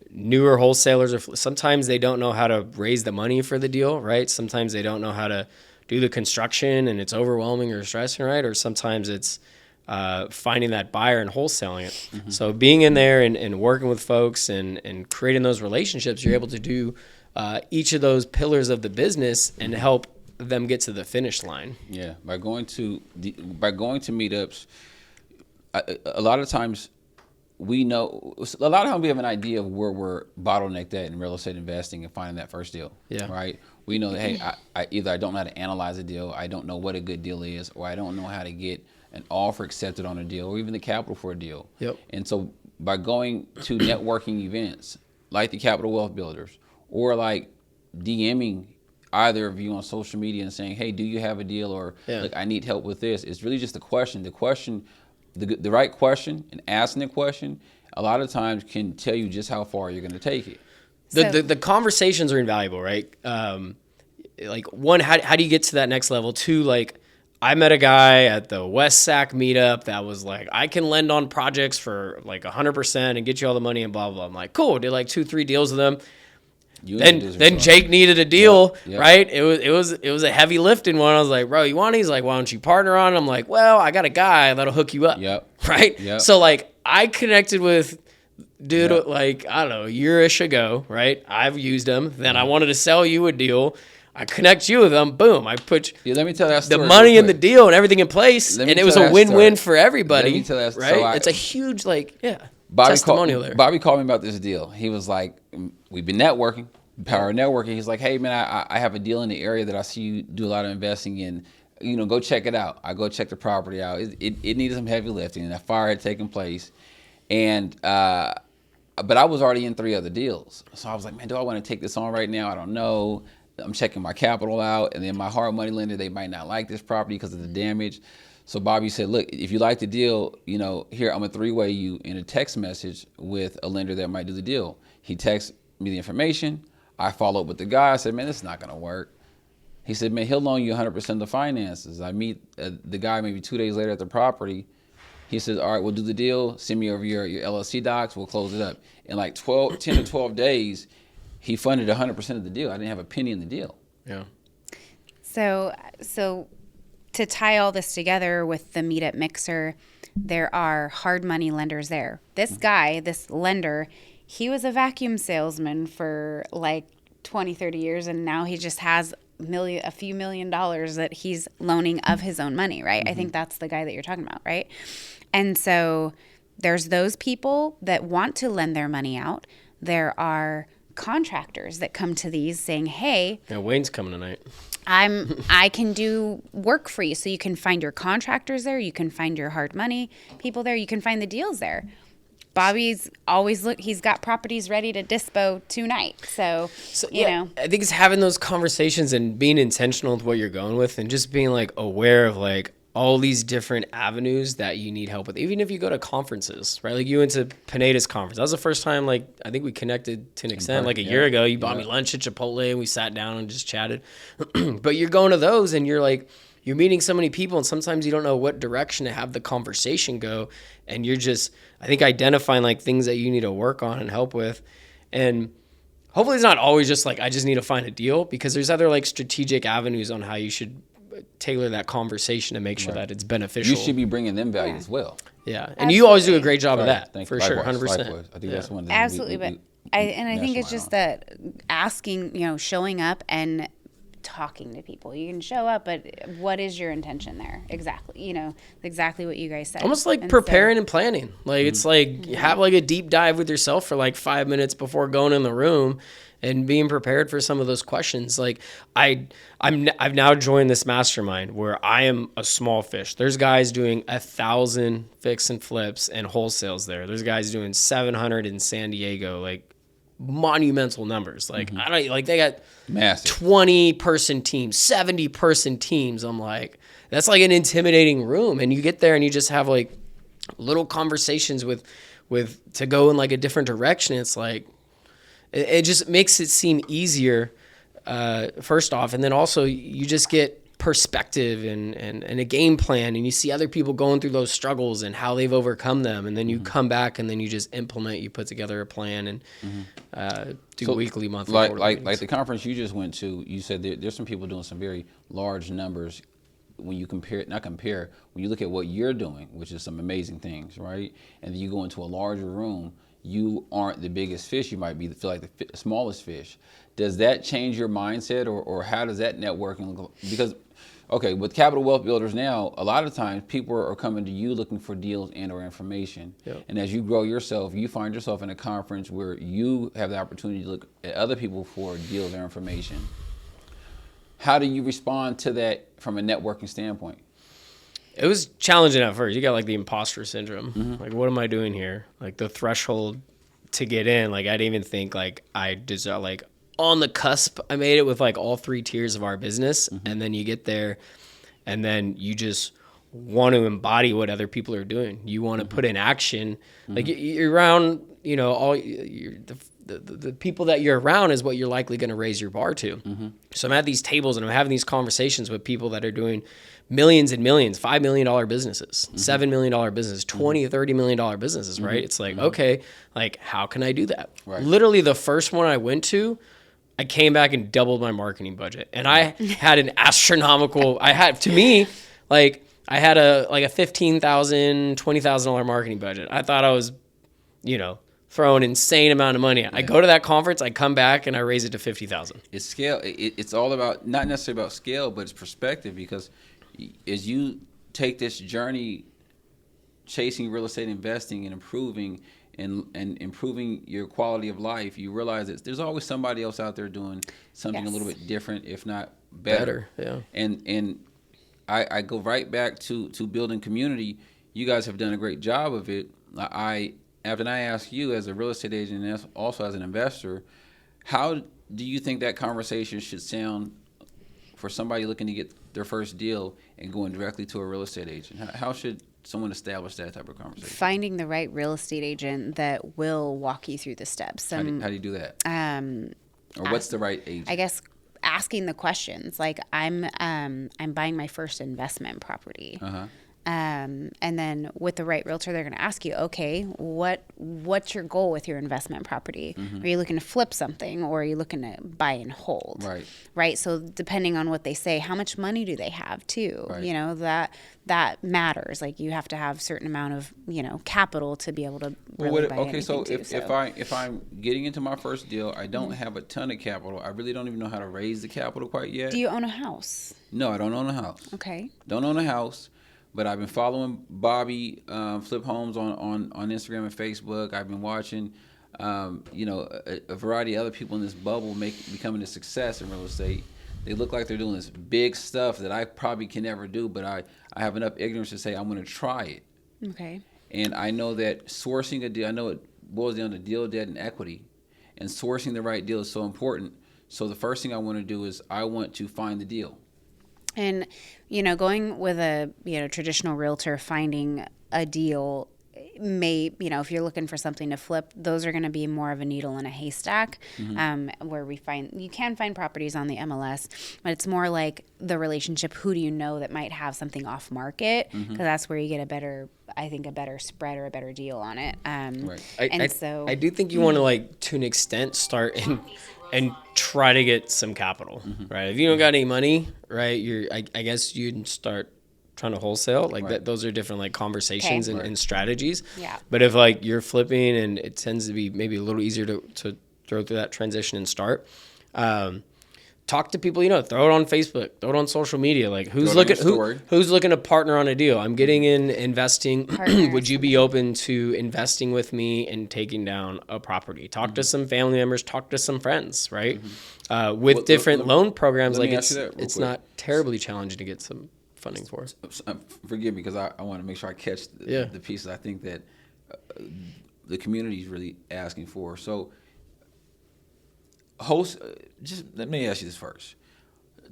newer wholesalers are sometimes they don't know how to raise the money for the deal, right? Sometimes they don't know how to do the construction and it's overwhelming or stressing, right? Or sometimes it's finding that buyer and wholesaling it. So being in there and working with folks and creating those relationships, you're able to do each of those pillars of the business and help them get to the finish line. Yeah, by going to meetups, a lot of times we know. A lot of times we have an idea of where we're bottlenecked at in real estate investing and finding that first deal. Yeah. Right. We know that hey, I either I don't know how to analyze a deal, I don't know what a good deal is, or I don't know how to get an offer accepted on a deal, or even the capital for a deal. Yep. And so by going to networking events like the Capital Wealth Builders, or like DMing either of you on social media and saying, hey, do you have a deal? Or like, I need help with this. It's really just the question. The right question and asking the question a lot of times can tell you just how far you're going to take it. The conversations are invaluable, right? Like one, how do you get to that next level? Two, like I met a guy at the West Sac meetup that was like, I can lend on projects for like 100% and get you all the money and blah, blah. I'm like, cool. Did like 2-3 deals with them. Then Jake needed a deal, Yep. right? It was a heavy lifting one. I was like, bro, you want it? He's like, why don't you partner on it? I'm like, well, I got a guy that'll hook you up. Yep. Right? Yep. So like I connected with dude Yep. like, I don't know, a year-ish ago, right? I've used him. Then I wanted to sell you a deal. I connect you with them. Boom. I put Let me tell that the story. money real in the quick. deal and everything in place. Let me And it was tell a that win-win story. for everybody. Let me tell that- right? so It's a huge Bobby testimonial there. Bobby called me about this deal. He was like, we've been networking, power networking. He's like, hey man, I have a deal in the area that I see you do a lot of investing in. Go check it out. I go check the property out. It needed some heavy lifting, and a fire had taken place. And but I was already in 3 other deals. So I was like, man, do I want to take this on right now? I don't know. I'm checking my capital out, and then my hard money lender, they might not like this property because of the damage. So Bobby said, look, if you like the deal, here, I'm gonna 3-way you in a text message with a lender that might do the deal. He texts me the information. I follow up with the guy. I said, man, this is not gonna work. He said, man, he'll loan you 100% of the finances. I meet the guy maybe 2 days later at the property. He says, all right, we'll do the deal. Send me over your LLC docs. We'll close it up. In like 10 to 12 days, he funded 100% of the deal. I didn't have a penny in the deal. Yeah. So to tie all this together with the meetup mixer, there are hard money lenders there. This guy, this lender, he was a vacuum salesman for like 20, 30 years, and now he just has a few $1 million that he's loaning of his own money, right? I think that's the guy that you're talking about, right? And so there's those people that want to lend their money out. There are contractors that come to these saying, hey, Yeah, Wayne's coming tonight. I can do work for you. So you can find your contractors there. You can find your hard money people there. You can find the deals there. Bobby's always he's got properties ready to dispo tonight. So you know, I think it's having those conversations and being intentional with what you're going with, and just being like aware of like all these different avenues that you need help with. Even if you go to conferences, right? Like you went to Pineda's conference. That was the first time, like, I think we connected to an extent, like a year ago. You bought me lunch at Chipotle and we sat down and just chatted. But you're going to those and you're like, you're meeting so many people, and sometimes you don't know what direction to have the conversation go. And you're just, I think, identifying like things that you need to work on and help with. And hopefully it's not always just like, I just need to find a deal, because there's other like strategic avenues on how you should tailor that conversation to make sure that it's beneficial. You should be bringing them value as well. Yeah. And you always do a great job of that. Thank For you. sure. Likewise, 100%. likewise. I think that's one of the absolutely. But I think it's just that asking, showing up and talking to people. You can show up, but what is your intention there? Exactly. Exactly what you guys said. Almost like And preparing and planning. Like it's like have like a deep dive with yourself for like 5 minutes before going in the room and being prepared for some of those questions. Like I've now joined this mastermind where I am a small fish. There's guys doing 1,000 fix and flips and wholesales there. There's guys doing 700 in San Diego, like monumental numbers. Like I don't like, they got massive 20-person teams, 70-person teams. I'm like, that's like an intimidating room. And you get there and you just have like little conversations with to go in like a different direction. It's like, it just makes it seem easier, first off. And then also you just get perspective and a game plan, and you see other people going through those struggles and how they've overcome them. And then you come back and then you just implement, you put together a plan and do weekly, monthly, like the conference you just went to. You said there's some people doing some very large numbers. When you when you look at what you're doing, which is some amazing things, right? And then you go into a larger room, you aren't the biggest fish. You might feel like the smallest fish. Does that change your mindset, or how does that networking look? Because, okay, with Capital Wealth Builders now, a lot of times people are coming to you looking for deals and or information. Yep. And as you grow yourself, you find yourself in a conference where you have the opportunity to look at other people for deals or information. How do you respond to that from a networking standpoint? It was challenging at first. You got like the imposter syndrome. Like, what am I doing here? Like the threshold to get in. Like I didn't even think like I deserve, like on the cusp. I made it with like all 3 tiers of our business. And then you get there and then you just want to embody what other people are doing. You want to put in action. Like you're around, all the people that you're around is what you're likely going to raise your bar to. So I'm at these tables and I'm having these conversations with people that are doing millions and millions, $5 million businesses, $7 million businesses, $20, $30 million businesses, right? It's like, okay, like how can I do that? Right. Literally the first one I went to, I came back and doubled my marketing budget. And I had an astronomical, I had a $15,000, $20,000 marketing budget. I thought I was, throw an insane amount of money. I go to that conference, I come back, and I raise it to 50,000. It's scale. It's all about, not necessarily about scale, but it's perspective, because as you take this journey chasing real estate investing and improving and improving your quality of life, you realize that there's always somebody else out there doing something a little bit different, if not better. Yeah. And I go right back to building community. You guys have done a great job of it. After I ask you as a real estate agent and also as an investor, how do you think that conversation should sound for somebody looking to get their first deal and going directly to a real estate agent? How should someone establish that type of conversation? Finding the right real estate agent that will walk you through the steps. How do you do that? Or what's the right agent? I guess asking the questions. Like I'm buying my first investment property. And then with the right realtor, they're going to ask you, okay, what's your goal with your investment property? Are you looking to flip something, or are you looking to buy and hold? Right. So depending on what they say, how much money do they have too? Right. That matters. Like you have to have a certain amount of, capital to be able to really buy anything so too. if I'm getting into my first deal, I don't have a ton of capital. I really don't even know how to raise the capital quite yet. Do you own a house? No, I don't own a house. Okay. Don't own a house. But I've been following Bobby Flip Homes on Instagram and Facebook. I've been watching, a variety of other people in this bubble becoming a success in real estate. They look like they're doing this big stuff that I probably can never do, but I have enough ignorance to say I'm going to try it. Okay. And I know that sourcing a deal, I know it boils down to deal, debt, and equity. And sourcing the right deal is so important. So the first thing I want to do is I want to find the deal. And, going with a, traditional realtor, finding a deal may, if you're looking for something to flip, those are going to be more of a needle in a haystack, where you can find properties on the MLS, but it's more like the relationship. Who do you know that might have something off market? Because that's where you get a better spread or a better deal on it. Right. I do think you want to, to an extent, start and try to get some capital, right? If you don't got any money, right, I guess you'd start trying to wholesale. That, those are different conversations and strategies. Yeah. But if you're flipping, and it tends to be maybe a little easier to throw through that transition and start. Talk to people, throw it on Facebook, throw it on social media. Who's looking to partner on a deal? I'm getting in investing. Would you be open to investing with me and taking down a property? Talk to some family members, talk to some friends, right? With different loan programs, it's not terribly challenging to get some funding for. Forgive me, because I want to make sure I catch the pieces I think that the community is really asking for. So, just let me ask you this first.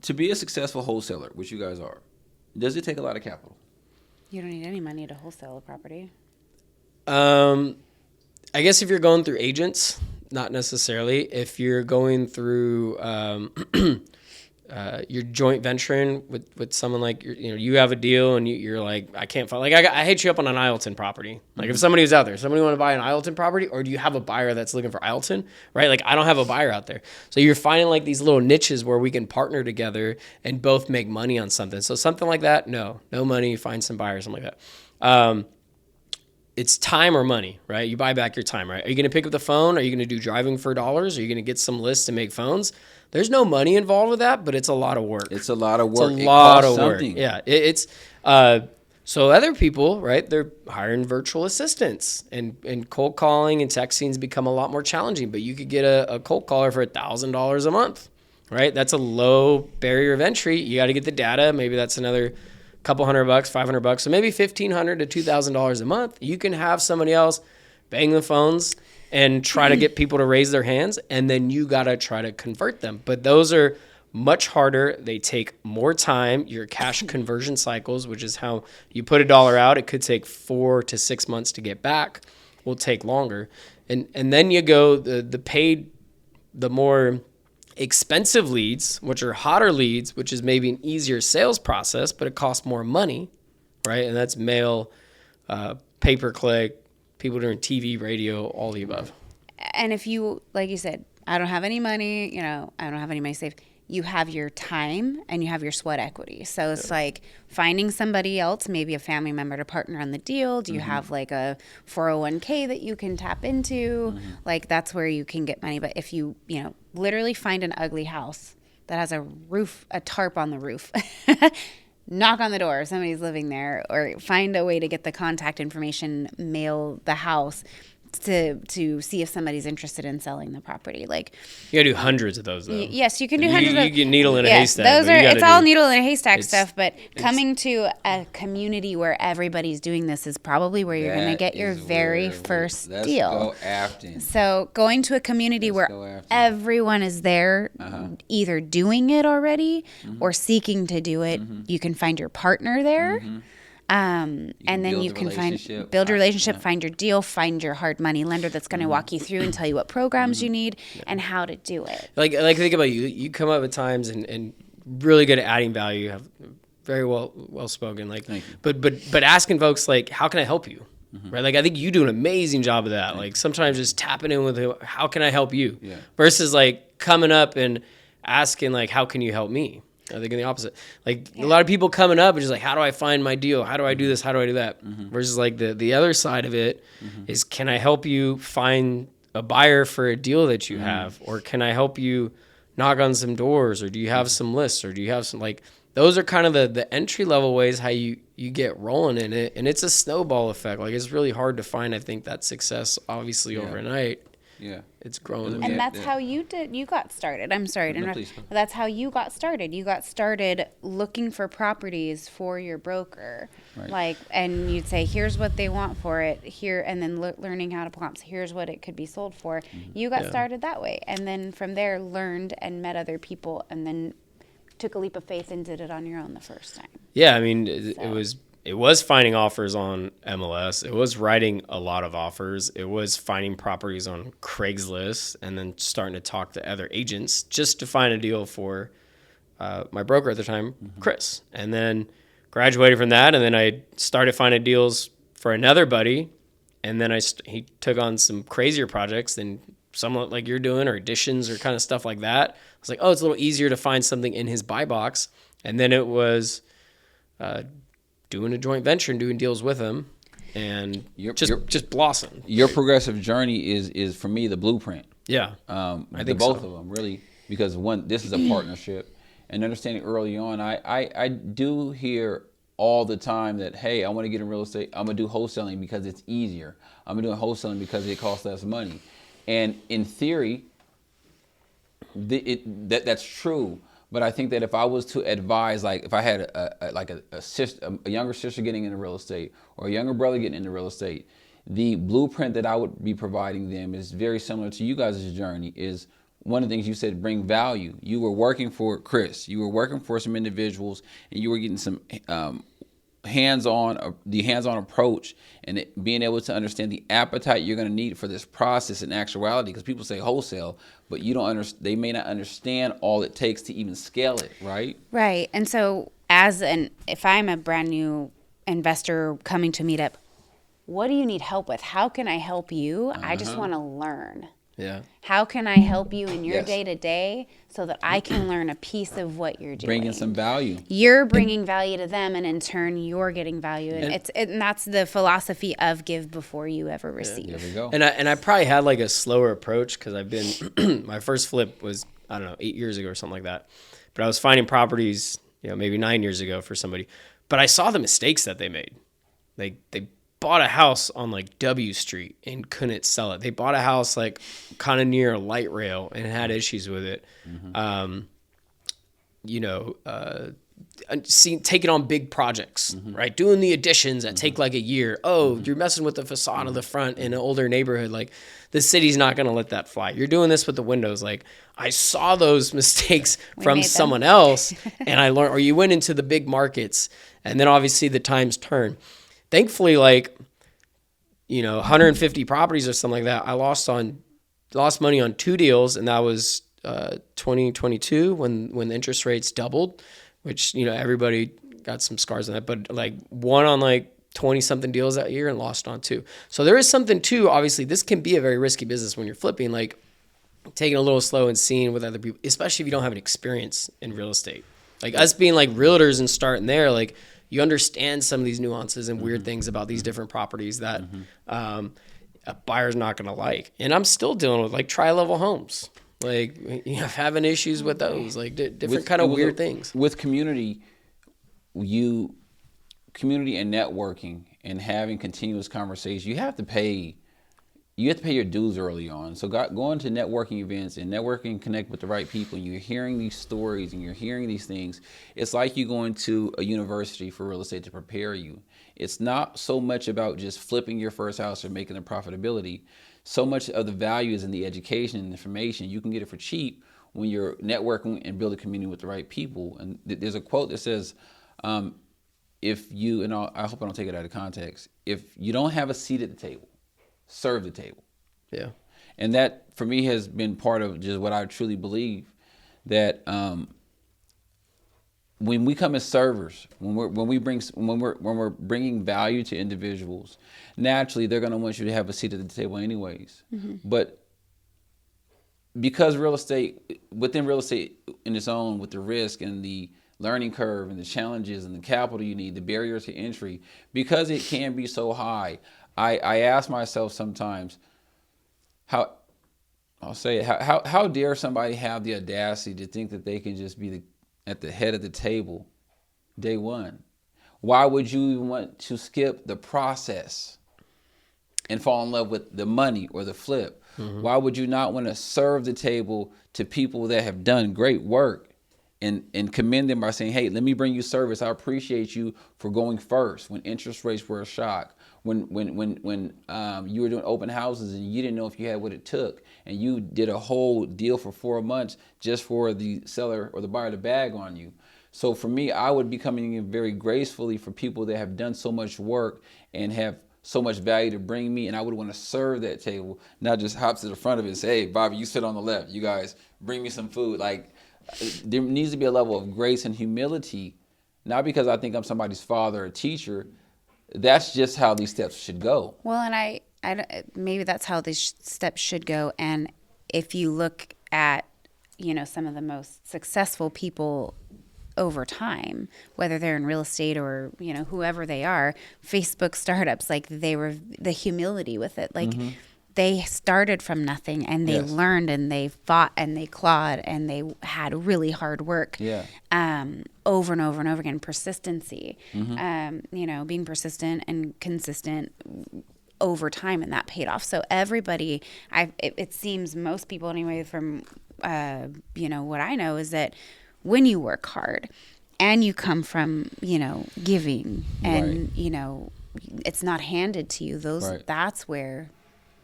To be a successful wholesaler, which you guys are, does it take a lot of capital? You don't need any money to wholesale a property. I guess if you're going through agents, not necessarily. If you're going through you're joint venturing with someone, you have a deal and you're like, I can't find, I hit you up on an Ileton property. If somebody was out there, somebody want to buy an Ileton property, or do you have a buyer that's looking for Ileton, right? I don't have a buyer out there. So you're finding these little niches where we can partner together and both make money on something. So something like that, no money, find some buyers, something like that. It's time or money, right? You buy back your time, right? Are you going to pick up the phone? Are you going to do driving for dollars? Are you going to get some lists to make phones? There's no money involved with that, but it's a lot of work. It's a lot of work. It's a lot of work. Yeah. So other people, right, they're hiring virtual assistants, and cold calling and texting's become a lot more challenging, but you could get a cold caller for $1,000 a month, right? That's a low barrier of entry. You got to get the data. Maybe that's another couple $100, $500. So maybe $1,500 to $2,000 a month. You can have somebody else bang the phones and try to get people to raise their hands, and then you got to try to convert them. But those are much harder. They take more time. Your cash conversion cycles, which is how you put $1 out, it could take 4 to 6 months to get back, will take longer. And then you go the paid, the more expensive leads, which are hotter leads, which is maybe an easier sales process, but it costs more money, right? And that's mail, pay-per-click, people doing TV, radio, all the above. And if you, like you said, I don't have any money, you know, I don't have any money saved, you have your time and you have your sweat equity. So it's like finding somebody else, maybe a family member to partner on the deal. Do you have like a 401k that you can tap into? Like that's where you can get money. But if you, you know, literally find an ugly house that has a roof, a tarp on the roof, knock on the door, somebody's living there, or find a way to get the contact information, mail the house to see if somebody's interested in selling the property. Like You gotta do hundreds of those though. yes, you can do hundreds of You get needle in a haystack. Those but you are gotta it's all do- needle in a haystack stuff, but coming to a community where everybody's doing this is probably where you're going to get your very first deal. Let's go Afton. So going to a community Let's where go Afton. everyone is there either doing it already or seeking to do it, you can find your partner there. And then build you a can relationship. build a relationship, find your deal, find your hard money lender that's going to walk you through and tell you what programs you need and how to do it. Like think about you. You come up at times and really good at adding value. You have very well spoken. Like, Thank you. but asking folks like, how can I help you? Right. Like I think you do an amazing job of that. Like sometimes just tapping in with how can I help you? Yeah. Versus like coming up and asking like, how can you help me? I think in the opposite. Like a lot of people coming up and just like, how do I find my deal? How do I do this? How do I do that? Versus like the other side of it is, can I help you find a buyer for a deal that you have? Or can I help you knock on some doors? Or do you have some lists? Or do you have some, like, those are kind of the entry level ways how you get rolling in it. And it's a snowball effect. Like it's really hard to find, I think, that success obviously overnight. Yeah. It's growing. And that's how you got started. I'm sorry to interrupt. please. But that's how you got started. You got started looking for properties for your broker. Right. Like, and you'd say, here's what they want for it here. And then learning how to comps, here's what it could be sold for. You got started that way. And then from there learned and met other people and then took a leap of faith and did it on your own the first time. Yeah. I mean, it was finding offers on MLS. It was writing a lot of offers. It was finding properties on Craigslist and then starting to talk to other agents just to find a deal for my broker at the time, Chris. And then graduated from that, and then I started finding deals for another buddy. And then he took on some crazier projects than somewhat like you're doing, or additions or kind of stuff like that. I was like, oh, it's a little easier to find something in his buy box. And then it was doing a joint venture and doing deals with him, and just blossomed. Your progressive journey is for me the blueprint. Yeah, I think both of them really, because this is a partnership, and understanding early on, I do hear all the time that, hey, I want to get in real estate. I'm gonna do wholesaling because it's easier. I'm doing wholesaling because it costs less money, and in theory, that's true. But I think that if I was to advise, like if I had a younger sister getting into real estate or a younger brother getting into real estate, the blueprint that I would be providing them is very similar to you guys' journey. Is one of the things you said, bring value. You were working for Chris. You were working for some individuals, and you were getting some hands-on approach, and being able to understand the appetite you're going to need for this process in actuality, because people say wholesale, but they may not understand all it takes to even scale it, right? Right. And so if I'm a brand new investor coming to meet up, what do you need help with? How can I help you? I just want to learn. Yeah. How can I help you in your Yes. day-to-day so that I can learn a piece of what you're doing? Bringing some value. You're bringing value to them, and in turn, you're getting value. And that's the philosophy of give before you ever receive. There we go. And I probably had like a slower approach because I've been my first flip was, I don't know, 8 years ago or something like that. But I was finding properties, maybe 9 years ago for somebody. But I saw the mistakes that they made. They bought a house on like W Street and couldn't sell it. They bought a house like kind of near a light rail and had issues with it. Taking on big projects, right? Doing the additions that take like a year. Oh, you're messing with the facade of the front in an older neighborhood. Like the city's not going to let that fly. You're doing this with the windows. Like I saw those mistakes from someone else and I learned, or you went into the big markets and then obviously the times turn. Thankfully, 150 properties or something like that, I lost money on 2 deals, and that was 2022 when the interest rates doubled, which, everybody got some scars on that, but like won on like 20 something deals that year and lost on 2. So there is something too. Obviously, this can be a very risky business when you're flipping, like taking a little slow and seeing with other people, especially if you don't have an experience in real estate. Like us being like realtors and starting there, like you understand some of these nuances and weird things about these different properties that a buyer's not going to like. And I'm still dealing with like tri-level homes, like having issues with those, like different kind of weird things. With community and networking and having continuous conversations, you have to pay your dues early on. So going to networking events and connect with the right people, and you're hearing these stories and you're hearing these things, it's like you going to a university for real estate to prepare you. It's not so much about just flipping your first house or making the profitability. So much of the value is in the education and information. You can get it for cheap when you're networking and build a community with the right people. And there's a quote that says, if you, and I hope I don't take it out of context, if you don't have a seat at the table, serve the table. Yeah. And that for me has been part of just what I truly believe, that when we come as servers, when we're bringing value to individuals, naturally they're going to want you to have a seat at the table anyways. But because within real estate in its own, with the risk and the learning curve and the challenges and the capital you need, the barriers to entry, because it can be so high, I ask myself sometimes, how dare somebody have the audacity to think that they can just be at the head of the table day one? Why would you even want to skip the process and fall in love with the money or the flip? Why would you not want to serve the table to people that have done great work and commend them by saying, hey, let me bring you service. I appreciate you for going first when interest rates were a shock. When you were doing open houses and you didn't know if you had what it took, and you did a whole deal for 4 months just for the seller or the buyer to bag on you. So for me, I would be coming in very gracefully for people that have done so much work and have so much value to bring me, and I would want to serve that table, not just hop to the front of it and say, hey, Bobby, you sit on the left. You guys bring me some food. Like, there needs to be a level of grace and humility, not because I think I'm somebody's father or teacher. That's just how these steps should go. Well, and I maybe that's how these steps should go. And if you look at, some of the most successful people over time, whether they're in real estate or, whoever they are, Facebook startups, like they were the humility with it. Like they started from nothing and they learned and they fought and they clawed and they had really hard work. Over and over and over again, persistency, being persistent and consistent over time, and that paid off. So everybody, it seems most people anyway, from, what I know is that when you work hard and you come from, giving and, it's not handed to you, that's where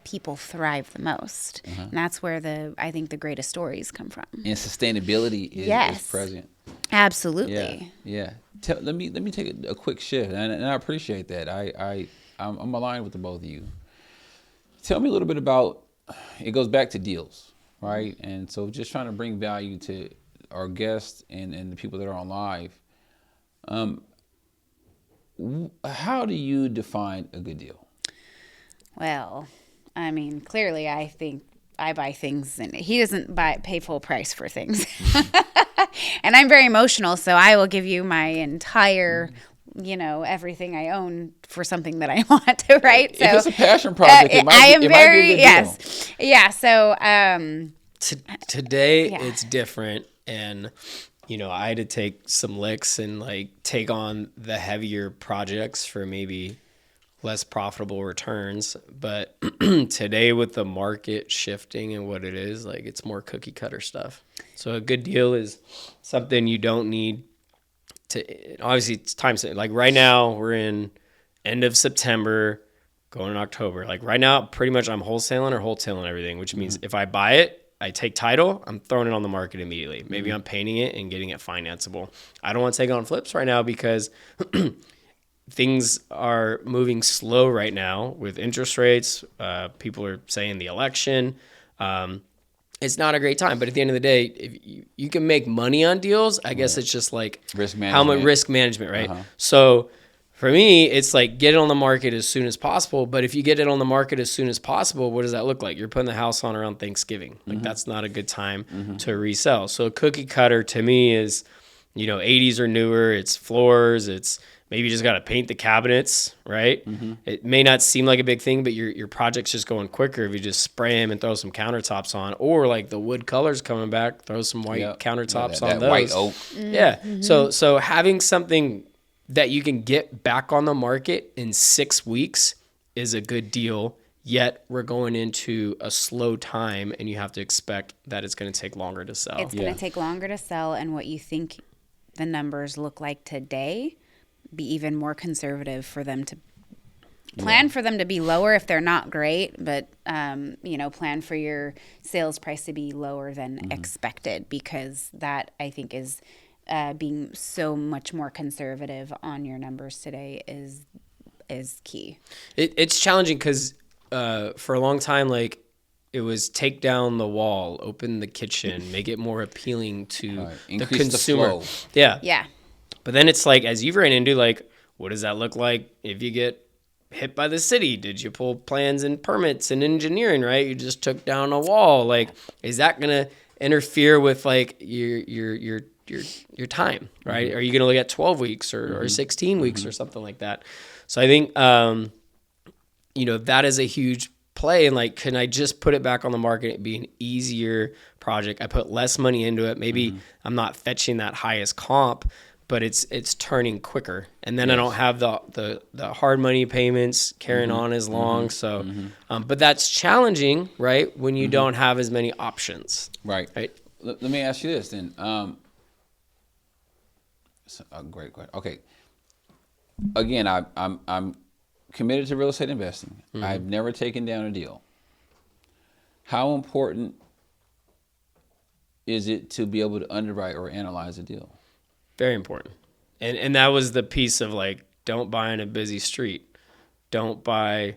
people thrive the most. And that's where I think the greatest stories come from. And sustainability is present. Absolutely. Yeah. Let me take a quick shift, and I appreciate that. I'm aligned with the both of you. Tell me a little bit about. It goes back to deals, right? And so, just trying to bring value to our guests and the people that are on live. How do you define a good deal? Well, I mean, clearly, I think I buy things, and he doesn't pay full price for things. And I'm very emotional, so I will give you my entire, everything I own for something that I want to, right? So if it's a passion project, it might be a good deal. Yeah. So today it's different, and I had to take some licks and like take on the heavier projects for maybe less profitable returns. But today, with the market shifting and what it is, like it's more cookie cutter stuff. So a good deal is something you don't need to, obviously it's time. Like right now we're in end of September, going in October. Like right now, pretty much I'm wholesaling everything, which means if I buy it, I take title, I'm throwing it on the market immediately. Maybe I'm painting it and getting it financeable. I don't want to take on flips right now because things are moving slow right now with interest rates. People are saying the election. it's not a great time. But at the end of the day, if you can make money on deals, I guess it's just like Risk how much management. risk management, right? So for me, it's like get it on the market as soon as possible. But if you get it on the market as soon as possible, what does that look like? You're putting the house on around Thanksgiving. Like that's not a good time to resell. So a cookie cutter to me is, 80s or newer. It's floors. It's maybe you just got to paint the cabinets, right? It may not seem like a big thing, but your project's just going quicker if you just spray them and throw some countertops on, or like the wood colors coming back, throw some white countertops on that those. white oak. Yeah. So having something that you can get back on the market in 6 weeks is a good deal. Yet we're going into a slow time, and you have to expect that it's going to take longer to sell. It's going to take longer to sell, and what you think the numbers look like today, be even more conservative for them to plan for them to be lower if they're not great, but plan for your sales price to be lower than expected, because that I think is being so much more conservative on your numbers today is key. It's challenging because for a long time, like it was take down the wall, open the kitchen, make it more appealing to the Increase consumer. the flow. Yeah. But then it's like, as you've ran into, like, what does that look like if you get hit by the city? Did you pull plans and permits and engineering, right? You just took down a wall. Like, is that going to interfere with like your time, right? Are you going to look at 12 weeks or 16 weeks or something like that? So I think, that is a huge play. And like, can I just put it back on the market and be an easier project? I put less money into it. Maybe I'm not fetching that highest comp, but it's turning quicker. And then I don't have the hard money payments carrying on as long. So, but that's challenging, right? When you don't have as many options. Right. Let me ask you this then. It's a great question. Okay. Again, I'm committed to real estate investing. I've never taken down a deal. How important is it to be able to underwrite or analyze a deal? Very important. And that was the piece of like, don't buy in a busy street. Don't buy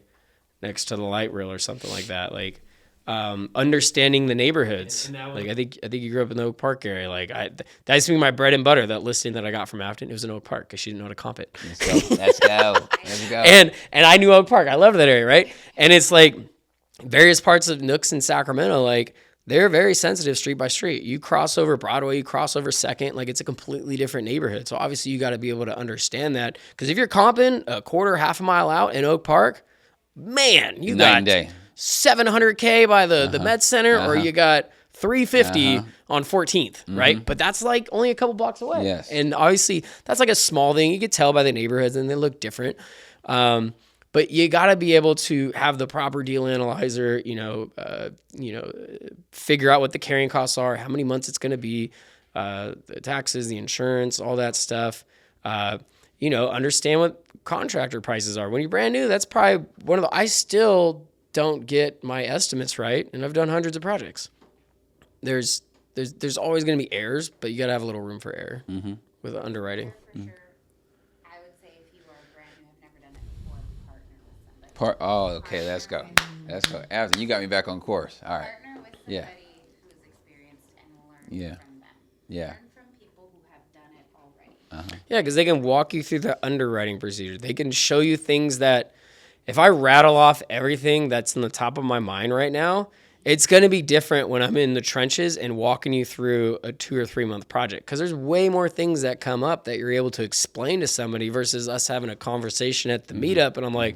next to the light rail or something like that. Like, understanding the neighborhoods. Like I think you grew up in the Oak Park area. Like that used to be my bread and butter. That listing that I got from Afton, it was in Oak Park because she didn't know how to comp it. Let's go. And I knew Oak Park. I loved that area, right? And it's like various parts of Nooks in Sacramento, like they're very sensitive street by street. You cross over Broadway, you cross over Second, like it's a completely different neighborhood. So obviously you got to be able to understand that, because if you're comping a quarter, half a mile out in Oak Park, man, you Night got and day. 700K by the Med Center, or you got 350 on 14th, right? But that's like only a couple blocks away. Yes. And obviously that's like a small thing. You could tell by the neighborhoods and they look different. But you got to be able to have the proper deal analyzer, figure out what the carrying costs are, how many months it's going to be, the taxes, the insurance, all that stuff. Understand what contractor prices are. When you're brand new, that's probably I still don't get my estimates right, and I've done hundreds of projects. There's always going to be errors, but you got to have a little room for error with underwriting. For sure. I would say if you are brand new, have never done it before, partner with somebody. Okay, let's go. Afton, you got me back on course. All right. Partner with somebody who is experienced and will learn from them. Yeah. Learn from people who have done it already. Yeah, because they can walk you through the underwriting procedure. They can show you things that, if I rattle off everything that's in the top of my mind right now, it's going to be different when I'm in the trenches and walking you through a 2 or 3 month project, because there's way more things that come up that you're able to explain to somebody versus us having a conversation at the meetup. And I'm like,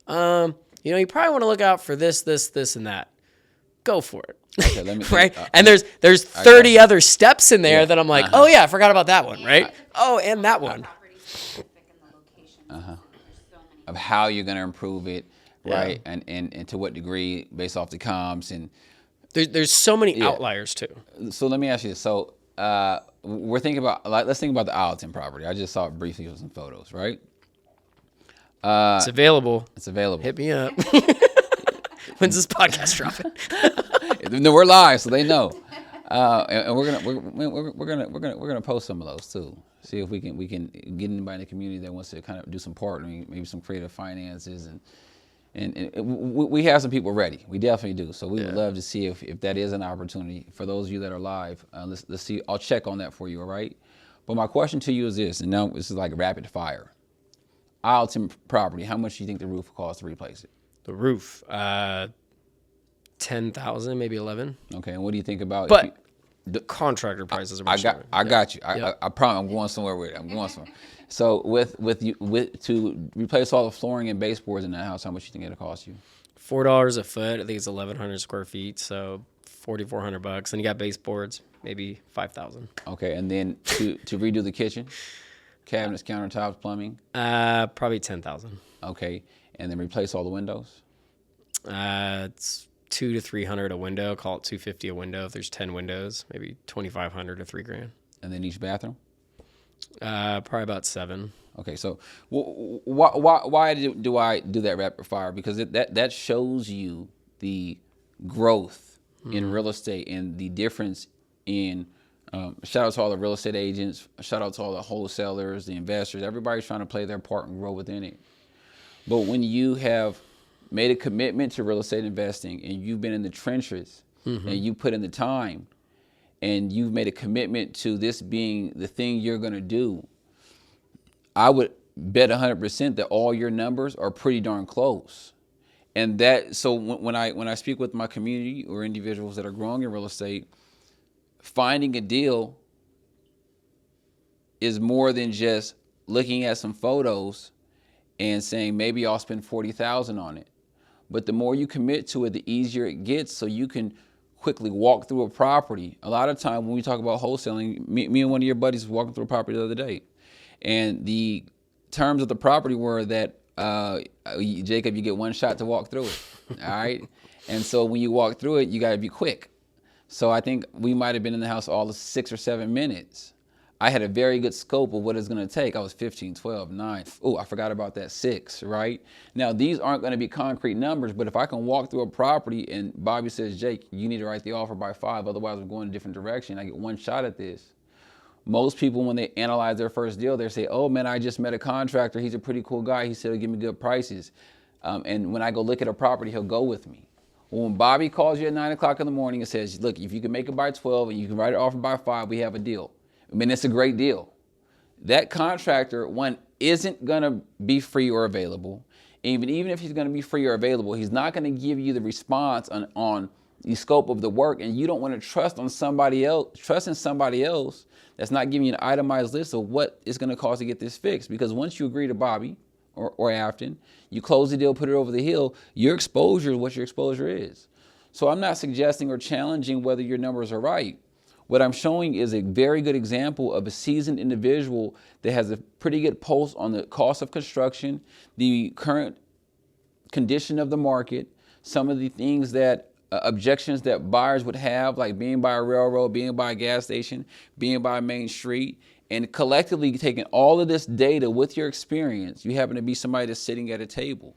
you probably want to look out for this, and that. Go for it. Okay, let me right? And there's 30 other steps in there that I'm like, oh yeah, I forgot about that one, right? And that one. Of how you're going to improve it, right? And to what degree based off the comps. And there's so many outliers too. So let me ask you this. So let's think about the Alton property. I just saw it briefly with some photos, right? It's available. Hit me up. When's this podcast dropping? No, we're live, so they know. And we're gonna post some of those too. See if we can get anybody in the community that wants to kind of do some partnering, maybe some creative finances, And we have some people ready. We definitely do. So we would Yeah. love to see if that is an opportunity for those of you that are live. Let's see. I'll check on that for you. All right. But my question to you is this, and now this is like rapid fire. Alton property. How much do you think the roof costs to replace it? The roof, 10,000, maybe 11. Okay. And what do you think about? But the contractor prices are I much got, lower. I got you. Yep. I promise I'm going somewhere with it. I'm going somewhere. So to replace all the flooring and baseboards in that house, how much do you think it'll cost you? $4 a foot. I think it's 1,100 square feet, so $4,400. And you got baseboards, maybe 5,000. Okay, and then to redo the kitchen, cabinets, countertops, plumbing. Probably 10,000. Okay, and then replace all the windows. It's 200 to 300 a window. Call it 250 a window. If there's 10 windows, maybe 2,500 to $3,000. And then each bathroom. Probably about 7. Okay, so why do I do that rapid fire? Because that shows you the growth in real estate and the difference in. Shout out to all the real estate agents. Shout out to all the wholesalers, the investors. Everybody's trying to play their part and grow within it. But when you have made a commitment to real estate investing and you've been in the trenches and you put in the time and you've made a commitment to this being the thing you're going to do, I would bet 100% that all your numbers are pretty darn close. And that, so when I speak with my community or individuals that are growing in real estate, finding a deal is more than just looking at some photos and saying maybe I'll spend $40,000 on it. But the more you commit to it, the easier it gets, so you can quickly walk through a property. A lot of time when we talk about wholesaling, me and one of your buddies was walking through a property the other day, and the terms of the property were that Jacob, you get one shot to walk through it. All right, and so when you walk through it, you got to be quick. So I think we might have been in the house all of 6 or 7 minutes. I had a very good scope of what it's going to take. I was 15, 12, 9. Oh, I forgot about that 6, right? Now, these aren't going to be concrete numbers, but if I can walk through a property and Bobby says, Jake, you need to write the offer by 5, otherwise we're going a different direction. I get one shot at this. Most people, when they analyze their first deal, they say, oh, man, I just met a contractor. He's a pretty cool guy. He said he'll give me good prices. And when I go look at a property, he'll go with me. When Bobby calls you at 9 o'clock in the morning and says, look, if you can make it by 12 and you can write it offer by 5, we have a deal. I mean, it's a great deal. That contractor, one, isn't going to be free or available. Even if he's going to be free or available, he's not going to give you the response on the scope of the work. And you don't want to trust in somebody else that's not giving you an itemized list of what it's going to cost to get this fixed. Because once you agree to Bobby or Afton, you close the deal, put it over the hill, your exposure is what your exposure is. So I'm not suggesting or challenging whether your numbers are right. What I'm showing is a very good example of a seasoned individual that has a pretty good pulse on the cost of construction, the current condition of the market, some of the things that objections that buyers would have, like being by a railroad, being by a gas station, being by a main street, and collectively taking all of this data with your experience. You happen to be somebody that's sitting at a table.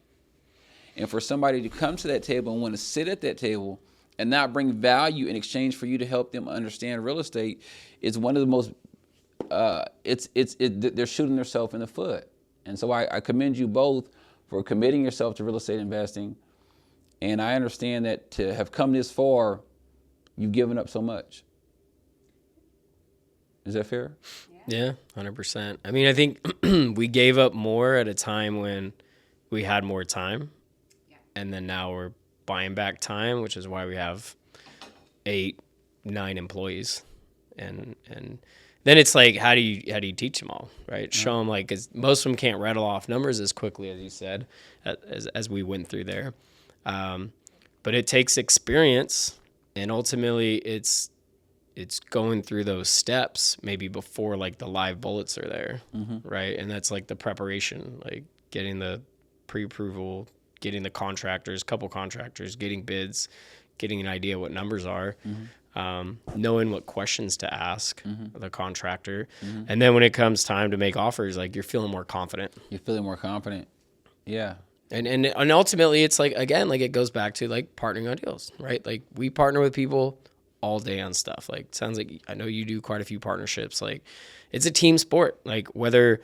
And for somebody to come to that table and want to sit at that table and not bring value in exchange for you to help them understand real estate, is one of the most, they're shooting themselves in the foot. And so I commend you both for committing yourself to real estate investing. And I understand that to have come this far, you've given up so much. Is that fair? Yeah, 100%. I mean, I think we gave up more at a time when we had more time. Yeah. And then now we're buying back time, which is why we have 8, 9 employees. And then it's like, how do you teach them all, right? Mm-hmm. Show them, like, 'cause most of them can't rattle off numbers as quickly as you said, as we went through there. But it takes experience, and ultimately it's going through those steps maybe before like the live bullets are there, right? And that's like the preparation, like getting the pre-approval, getting the contractors, couple contractors, getting bids, getting an idea what numbers are, knowing what questions to ask the contractor. And then when it comes time to make offers, like you're feeling more confident. You're feeling more confident. Yeah. And ultimately it's like, again, like it goes back to like partnering on deals, right? Like we partner with people all day on stuff. Like sounds like I know you do quite a few partnerships. Like it's a team sport. Like whether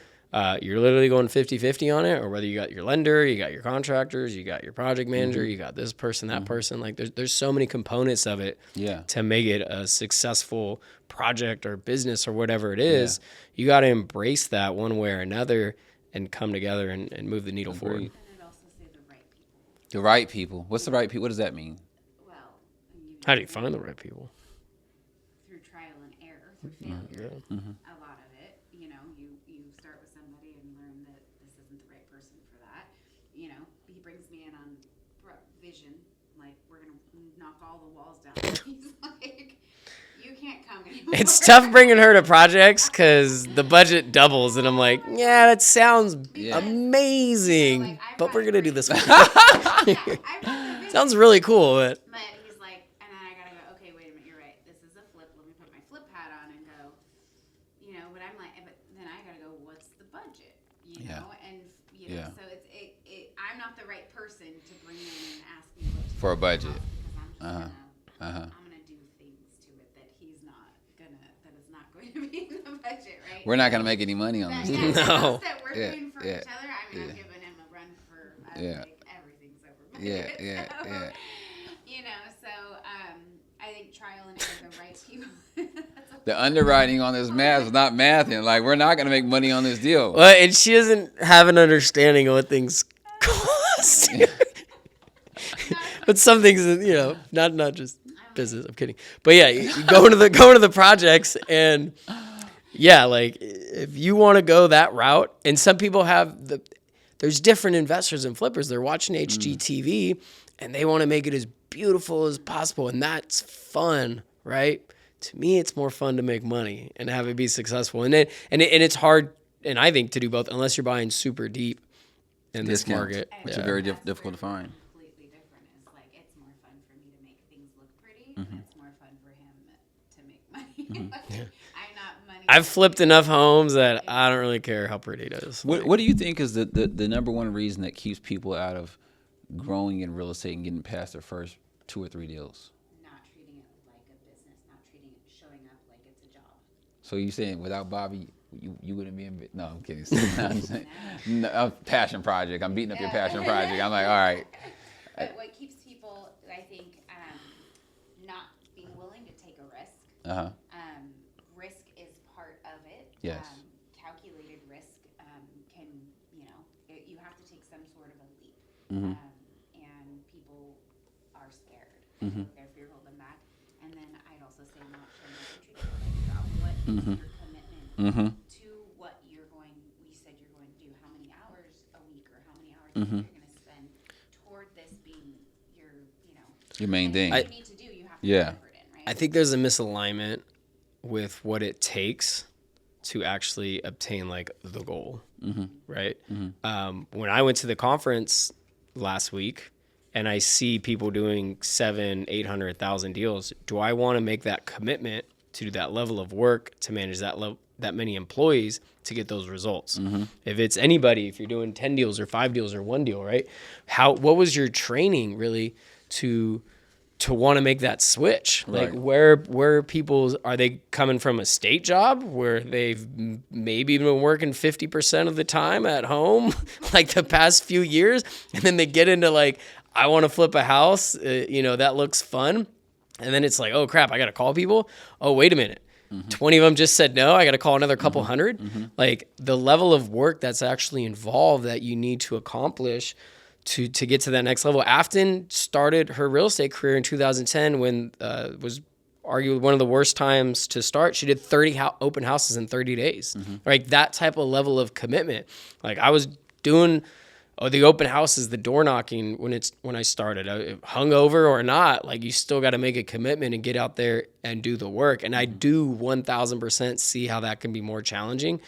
you're literally going 50-50 on it, or whether you got your lender, you got your contractors, you got your project manager, you got this person, that person. Like there's so many components of it to make it a successful project or business or whatever it is. You got to embrace that one way or another and come together and move the needle forward. And it also say the right people. The right people. What's the right people? What does that mean? Well, How do you find the right people? through trial and error, through failure. A lot of it, you start with somebody and learn that this isn't the right person for that. He brings me in on vision, like we're gonna knock all the walls down. He's like, you can't come anymore. It's tough bringing her to projects because the budget doubles, and I'm like, yeah, that sounds amazing, but we're gonna do this one. Sounds really cool, but But he's like, and then I gotta go, okay, wait a minute, you're right. This is a flip. Let me put my flip hat on and go, but I'm like, but then I gotta go, what's the budget? So I'm not the right person to bring in and ask me what's For a budget. because I'm gonna do things to it that that is not going to be in the budget, right? We're not going to make any money on this. No. That we're doing for each other. I'm giving him a run for like everything's over budget. I think trial and error, the right people. The underwriting on this math is not mathing. Like, we're not going to make money on this deal. well, and she doesn't have an understanding of what things cost. But some things, not just business. I'm kidding. But yeah, you go into the projects, and yeah, like if you want to go that route, and some people there's different investors and flippers. They're watching HGTV, and they want to make it as beautiful as possible, and that's fun, right? To me, it's more fun to make money and have it be successful, and it's hard, and I think to do both unless you're buying super deep in this Discount, market, which is very difficult to find. Completely different. It's like it's more fun for me to make things look pretty, and it's more fun for him to make money. I'm not money. I've flipped enough homes that I don't really care how pretty it is. What do you think is the number one reason that keeps people out of growing in real estate and getting past their first 2 or 3 deals? Not treating it like a business, not treating it, showing up like it's a job. So you saying without Bobby, you wouldn't be in? No, I'm kidding. I'm saying, no, passion project. I'm beating up your passion project. I'm like, all right. But what keeps people, I think, not being willing to take a risk. Risk is part of it. Yes. Calculated risk can, you have to take some sort of a leap. And people are scared. They're fearful of them back. And then I'd also say not showing up and treating it like a job. What is your commitment to what you said you're going to do? How many hours a week or how many hours a week you're going to spend toward this being Your main thing. What you need to do, you have to put effort in, right? I think there's a misalignment with what it takes to actually obtain like the goal, right? When I went to the conference last week and I see people doing 700,000-800,000 deals, do I want to make that commitment to do that level of work to manage that many employees to get those results? If it's anybody, if you're doing 10 deals or 5 deals or 1 deal, right? What was your training really to want to make that switch? Like where people, are they coming from a state job where they've maybe been working 50% of the time at home, like the past few years, and then they get into like, I want to flip a house, that looks fun. And then it's like, oh crap, I got to call people. Oh, wait a minute. 20 of them just said no. I got to call another couple hundred. Like the level of work that's actually involved that you need to accomplish to get to that next level. Afton started her real estate career in 2010 when was arguably one of the worst times to start. She did 30 open houses in 30 days. Like that type of level of commitment. Like I was doing the open houses, the door knocking when I started, hungover or not, like you still got to make a commitment and get out there and do the work. And I do 1000% see how that can be more challenging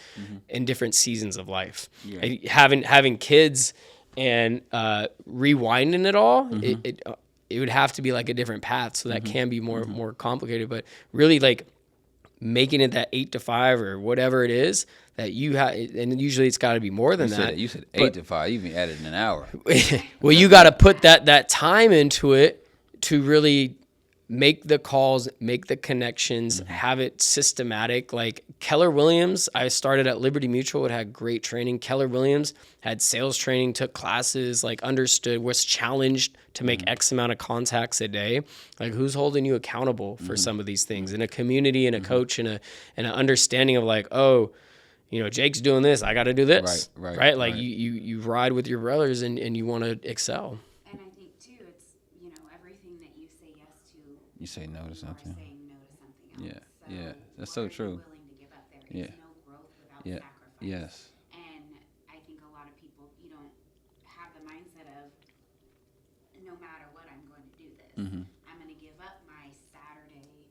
in different seasons of life. Yeah. Having kids and rewinding it all, it would have to be like a different path. So that can be more complicated, but really like making it that 8 to 5 or whatever it is that you have, and usually it's got to be more than that. You said 8 to 5. You even added an hour. Well, you got to put that time into it to really make the calls, make the connections, have it systematic. Like Keller Williams, I started at Liberty Mutual. It had great training. Keller Williams had sales training, took classes, like understood, was challenged to make X amount of contacts a day. Like who's holding you accountable for some of these things? In a community and a coach and an understanding of like, oh, you know, Jake's doing this, I got to do this. Right. Like you ride with your brothers and you want to excel. And I think too, it's, you know, everything that you say yes to, You say no to you are something. saying no to something else. Yeah. That's what so are you true. willing to give up there? Yeah. There's no growth without Yeah. sacrifice. Yes. And I think a lot of people, you don't have the mindset of, no matter what, I'm going to do this. Mm-hmm. I'm going to give up my Saturday,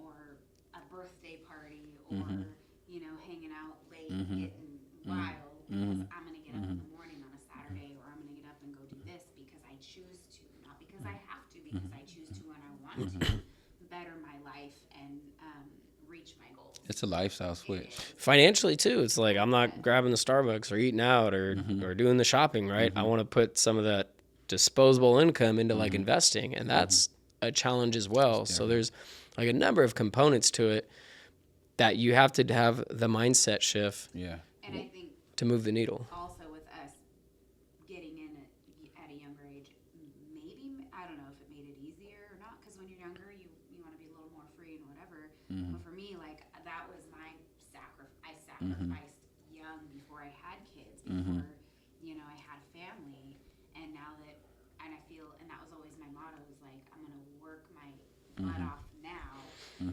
or a birthday party, or you know, hanging out late, getting wild, because I'm going to get up in the morning on a Saturday, or I'm going to get up and go do this because I choose to, not because I have to, because I choose to and I want to better my life and reach my goals. It's a lifestyle switch. Financially too, it's like I'm not grabbing the Starbucks or eating out or doing the shopping, right? I want to put some of that disposable income into like investing, and that's a challenge as well. So there's like a number of components to it that you have to have the mindset shift Yeah. And I think to move the needle. also with us getting in at a younger age, maybe, I don't know if it made it easier or not, because when you're younger, you want to be a little more free and whatever. But for me, like, that was my I sacrificed young before I had kids, before, you know, I had family. And now that, and I feel, and that was always my motto, was like, I'm going to work my butt off now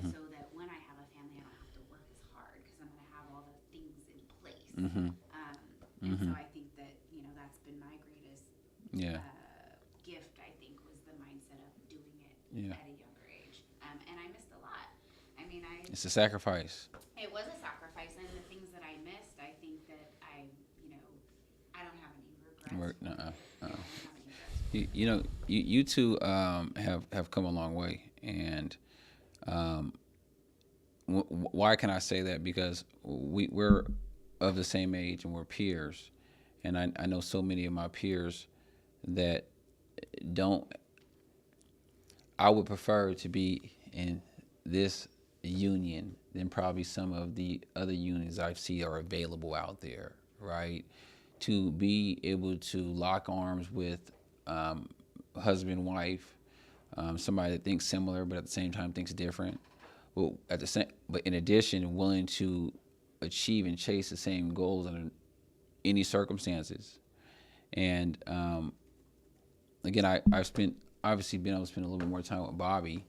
so that when I have a family, I don't have to work as hard, because I'm going to have all the things in place. And so I think that, you know, that's been my greatest gift, I think, was the mindset of doing it at a younger age. And I missed a lot. I mean, It's a sacrifice. it was a sacrifice, and the things that I missed, I think that you know, I don't have any regrets. I don't have any regrets. You know, you two have come a long way, and why can I say that? Because we're of the same age and we're peers, and I know so many of my peers that don't. I would prefer to be in this union than probably some of the other unions I see are available out there, right? To be able to lock arms with husband, wife, somebody that thinks similar but at the same time thinks different. Well, but in addition, willing to achieve and chase the same goals under any circumstances. And again, I've obviously been able to spend a little bit more time with Bobby,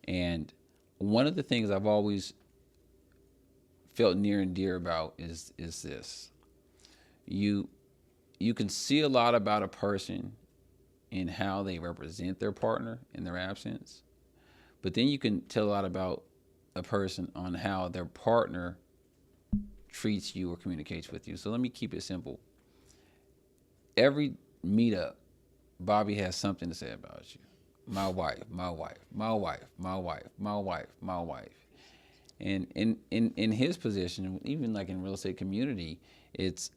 and one of the things I've always felt near and dear about is this: you can see a lot about a person in how they represent their partner in their absence, but then you can tell a lot about a person on how their partner treats you or communicates with you. So let me keep it simple. Every meetup, Bobby has something to say about you. My wife, my wife, my wife, my wife, my wife, my wife. And in his position, even like in real estate community, it's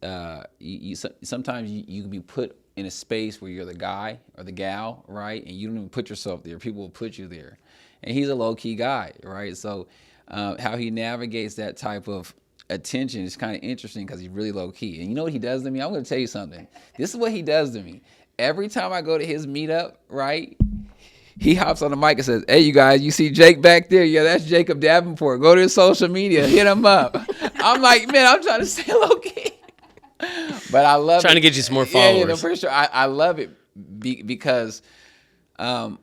sometimes you can be put in a space where you're the guy or the gal, right? And you don't even put yourself there. People will put you there. And he's a low-key guy, right? So how he navigates that type of attention is kind of interesting because he's really low-key. And you know what he does to me? I'm going to tell you something. This is what he does to me. Every time I go to his meetup, right, he hops on the mic and says, "Hey, you guys, you see Jake back there? Yeah, that's Jacob Davenport. Go to his social media. Hit him up." I'm like, man, I'm trying to stay low-key. But I love Trying to get you some more followers. Yeah, no, for sure. I love it because you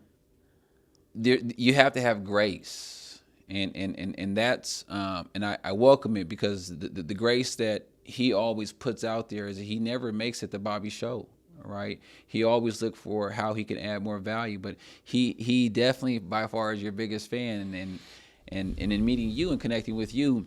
have to have grace, and that's and I welcome it, because the grace that he always puts out there is that he never makes it the Bobby show, right? He always look for how he can add more value, but he definitely by far is your biggest fan, and in meeting you and connecting with you,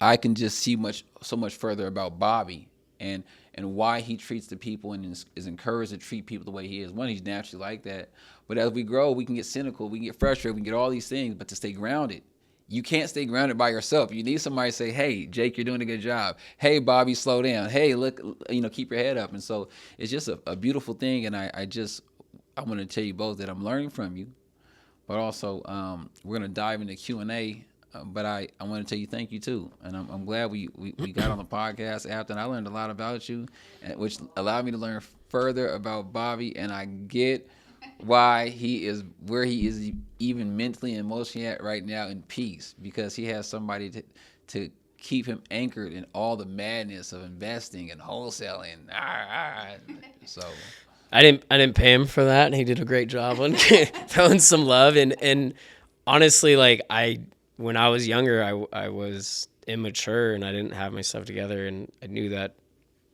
I can just see so much further about Bobby and why he treats the people and is encouraged to treat people the way he is. One, he's naturally like that. But as we grow, we can get cynical, we can get frustrated, we can get all these things. But to stay grounded, you can't stay grounded by yourself. You need somebody to say, "Hey, Jake, you're doing a good job. Hey, Bobby, slow down. Hey, look, keep your head up." And so it's just a beautiful thing. And I want to tell you both that I'm learning from you. but also we're gonna dive into Q&A. But I want to tell you thank you too, and I'm glad we got on the podcast after, and I learned a lot about you, which allowed me to learn further about Bobby, and I get why he is where he is even mentally and emotionally at right now in peace, because he has somebody to keep him anchored in all the madness of investing and wholesaling. So I didn't pay him for that, and he did a great job on throwing some love. And honestly, like when I was younger, I was immature and I didn't have my stuff together, and I knew that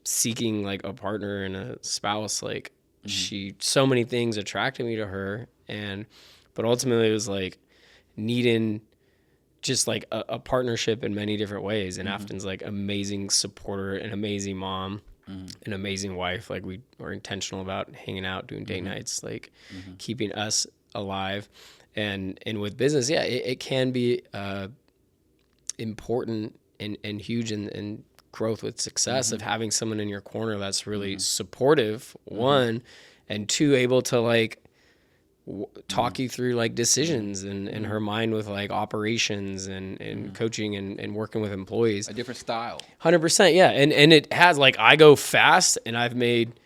seeking like a partner and a spouse, like so many things attracted me to her, but ultimately it was like needing just like a partnership in many different ways. And Afton's like amazing supporter, an amazing mom, an amazing wife. Like we are intentional about hanging out, doing date nights, like keeping us alive. And with business, yeah, it can be important and huge in growth with success of having someone in your corner that's really supportive, one, and two, able to like talk you through like decisions and in her mind with like operations and coaching and working with employees. A different style. 100%, yeah. And it has like, I go fast and I've made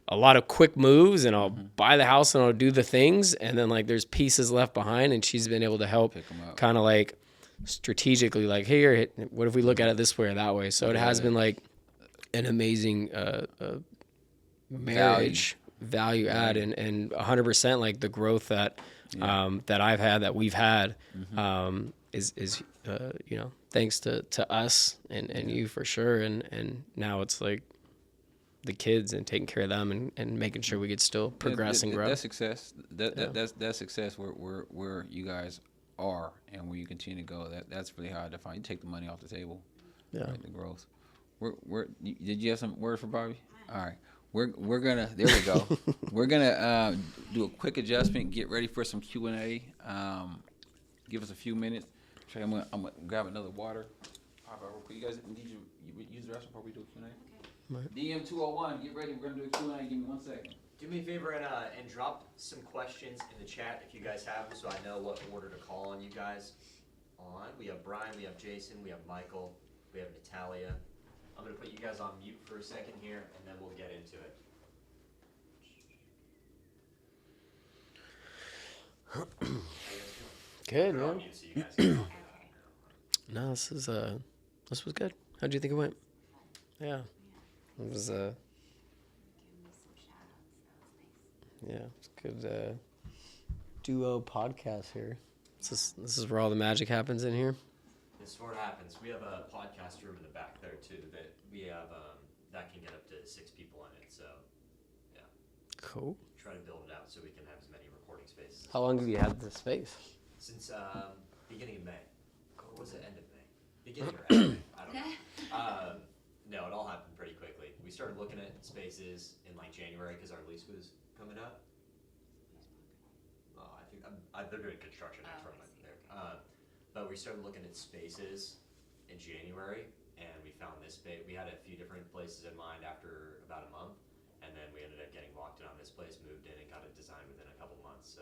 a lot of quick moves, and I'll buy the house and I'll do the things, and then like there's pieces left behind, and she's been able to help kind of like strategically, like, hey, here, what if we look at it this way or that way? So it has been like an amazing marriage value add, and 100% like the growth that that I've had, that we've had, is thanks to us and you for sure, and now it's like the kids and taking care of them and making sure we could still progress and grow. That's success. That's success where you guys are and where you continue to go. That's really how I define. You take the money off the table. Yeah. Right, the growth. Did you have some words for Bobby? All right. We're gonna, there we go. We're gonna do a quick adjustment. Get ready for some Q&A. Give us a few minutes. I'm gonna grab another water. You guys need you use the restroom before we do a Q&A. Right. DM 201, get ready. We're gonna do a Q&A. Give me 1 second. Do me a favor and drop some questions in the chat if you guys have them, so I know what order to call on you guys. We have Brian, we have Jason, we have Michael, we have Natalia. I'm gonna put you guys on mute for a second here, and then we'll get into it. Good, We're on man. mute, so you guys can No, this was good. How'd you think it went? Yeah, it was yeah, it's good duo podcast here. This is where all the magic happens in here. This is where it happens. We have a podcast room in the back there too that we have that can get up to 6 people in it. So, yeah. Cool. Try to build it out so we can have as many recording spaces. How long have you had this space? Since beginning of May. Or was it end of May? Beginning or end of May? I don't know. No, it all happened pretty quickly. We started looking at spaces in like January because our lease was coming up. I think they're doing construction next door there. But we started looking at spaces in January, and we found this space. We had a few different places in mind after about a month, and then we ended up getting locked in on this place, moved in, and got it designed within a couple months. So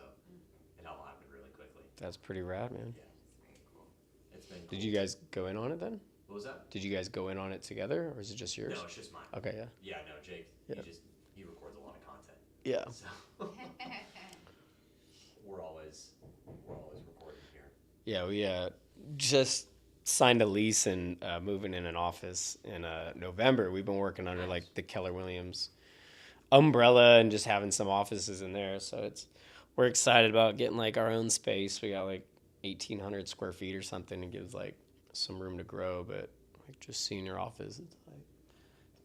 it all happened really quickly. That's pretty rad, man. Yeah, it's very cool. It's been cool. Did you guys go in on it then? What was that? Did you guys go in on it together, or is it just yours? No, it's just mine. Okay, yeah. Yeah, no, Jake. Yeah. He records a lot of content. Yeah. So we're always recording here. Yeah, we just signed a lease and moving in an office in November. We've been working under like the Keller Williams umbrella and just having some offices in there. So we're excited about getting like our own space. We got like 1,800 square feet or something. It gives like some room to grow, but like just senior office, it's like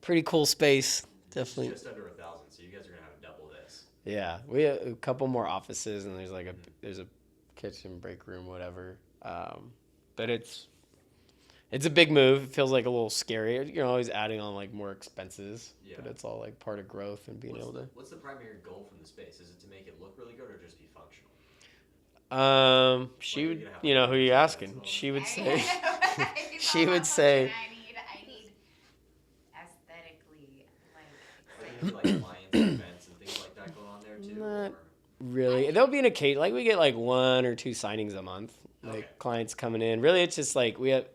pretty cool space. Definitely. It's just under 1,000, so you guys are gonna have double this. Yeah, we have a couple more offices, and there's a kitchen, break room, whatever. But it's a big move. It feels like a little scary. You're always adding on like more expenses, but it's all like part of growth and being able to. What's the primary goal from the space? Is it to make it look really good or just be functional? She would, who are you asking? She would say, she would say. I need aesthetically Like clients, events, and things like that going on there too. Not really. There'll be an occasion, like we get like 1 or 2 signings a month, like Okay. clients coming in. Really, it's just like we have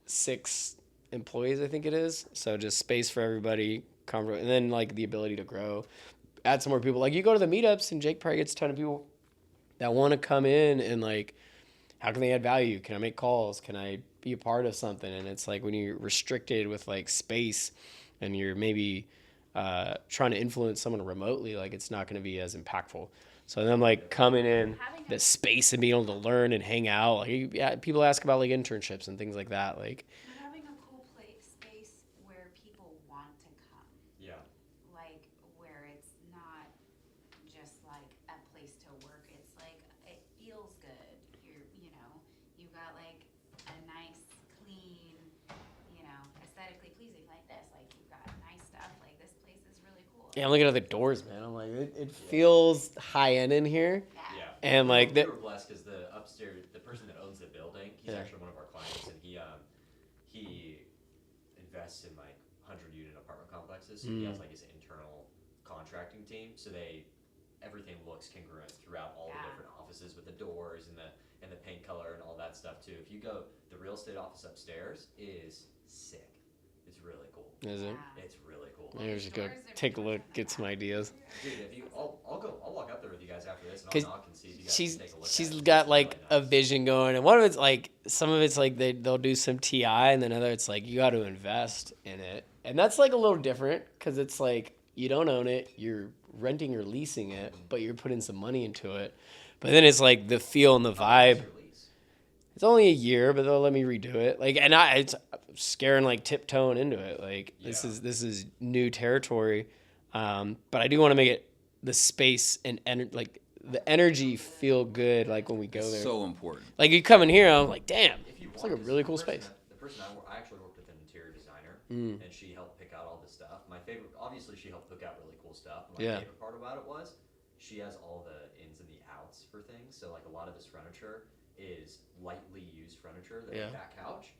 6 employees, I think it is. So just space for everybody, and then like the ability to grow, add some more people. Like you go to the meetups, and Jake probably gets a ton of people that want to come in and like, how can they add value? Can I make calls? Can I be a part of something? And it's like when you're restricted with like space, and you're maybe trying to influence someone remotely, like it's not going to be as impactful. So then like coming in the space and being able to learn and hang out. Like, yeah, people ask about like internships and things like that. Like, Having a cool space where people want to come, Yeah. like where it's not just like a place to work. It's like it feels good. You've got like a nice, clean, aesthetically pleasing like this. Like you've got nice stuff. Like this place is really cool. yeah, I'm looking at the doors, man. I'm like, it feels high end in here. Yeah. And like we the, were blessed because the upstairs, the person that owns the building, he's Yeah. actually one of our clients, and he invests in like 100-unit apartment complexes. So he has like his internal contracting team. So everything looks congruent throughout all the different offices with the doors and the paint color and all that stuff too. If you go, the real estate office upstairs is sick. It's really cool. is it? It's really cool. Maybe we should go take a look, get some ideas. Dude, I'll walk up there with you guys after this, and 'Cause I'll knock and see if you guys can take a look. She's at it. got It's like really a nice. vision going, and one of it's like, some of it's like they'll do some TI, and then other it's like you got to invest in it, and that's like a little different because it's like you don't own it, you're renting or leasing it, but you're putting some money into it. But then it's like the feel and the vibe. What's your lease? It's only a year, but they'll let me redo it. Like, and it's scaring like tiptoeing into it. Like this Yeah. is new territory, but I do want to make it the space and like the energy feel good. Like when we go there, So important. like you come in here, I'm like, damn, If you it's like a want, really the cool person space. The person I actually worked with an interior designer, Mm. and she helped pick out all the stuff. My favorite, obviously, she helped pick out really cool stuff. My Yeah. favorite part about it was she has all the ins and the outs for things. So like a lot of this furniture is lightly used furniture. Yeah. That couch,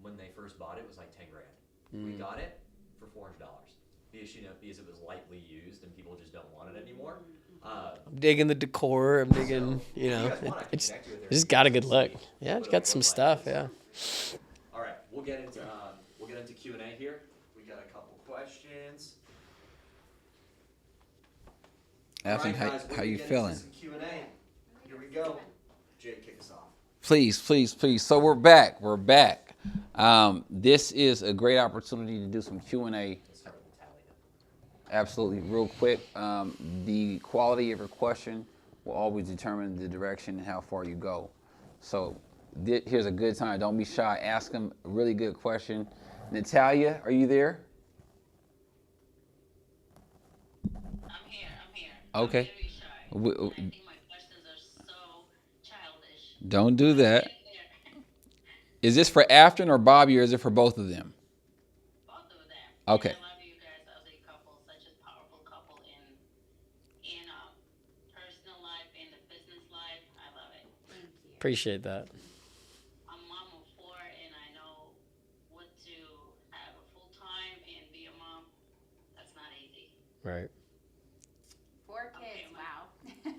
when they first bought it, was like 10 grand. We Mm. got it for $400 because it was lightly used and people just don't want it anymore. I'm digging the decor. I'm digging, So, if you guys want, I can it's connect you with her. just You got a can good see look. what Yeah, it it's would got some look like. stuff. Yeah. All right, we'll get into Q&A here. We got a couple questions. Afton, All right, guys, we're how you gonna get feeling? into some Q&A. Here we go. Jake, kick us off. Please, please, please. So we're back. We're back. This is a great opportunity to do some Q&A. Let's start with Natalia. Absolutely, real quick. The quality of your question will always determine the direction and how far you go. So here's a good time. Don't be shy. Ask them a really good question. Natalia, are you there? I'm here. Okay. I'm very shy. We- I think my questions are so childish. Don't do that. There. Is this for Afton or Bobby, or is it for both of them? Both of them. Okay. And I love you guys as a couple, such a powerful couple in personal life, in the business life. I love it. Appreciate that. I'm mom of 4, and I know what to have a full time and be a mom. That's not easy. Right. 4 kids, wow.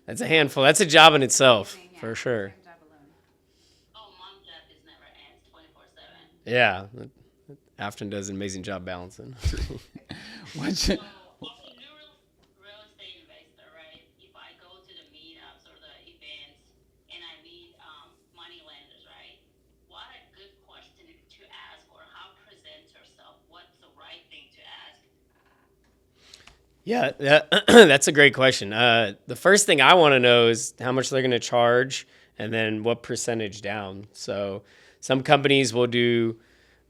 That's a handful. That's a job in itself, Amazing, yeah. for sure. Same job alone. Oh, mom job is never ends, 24/7. Yeah. Afton does an amazing job balancing. What's your- So, as a new real estate investor, right? If I go to the meetups or the events and I meet money lenders, right? What a good question to ask, or how present yourself? What's the right thing to ask? Yeah, that's a great question. The first thing I want to know is how much they're going to charge, and then what percentage down. So some companies will do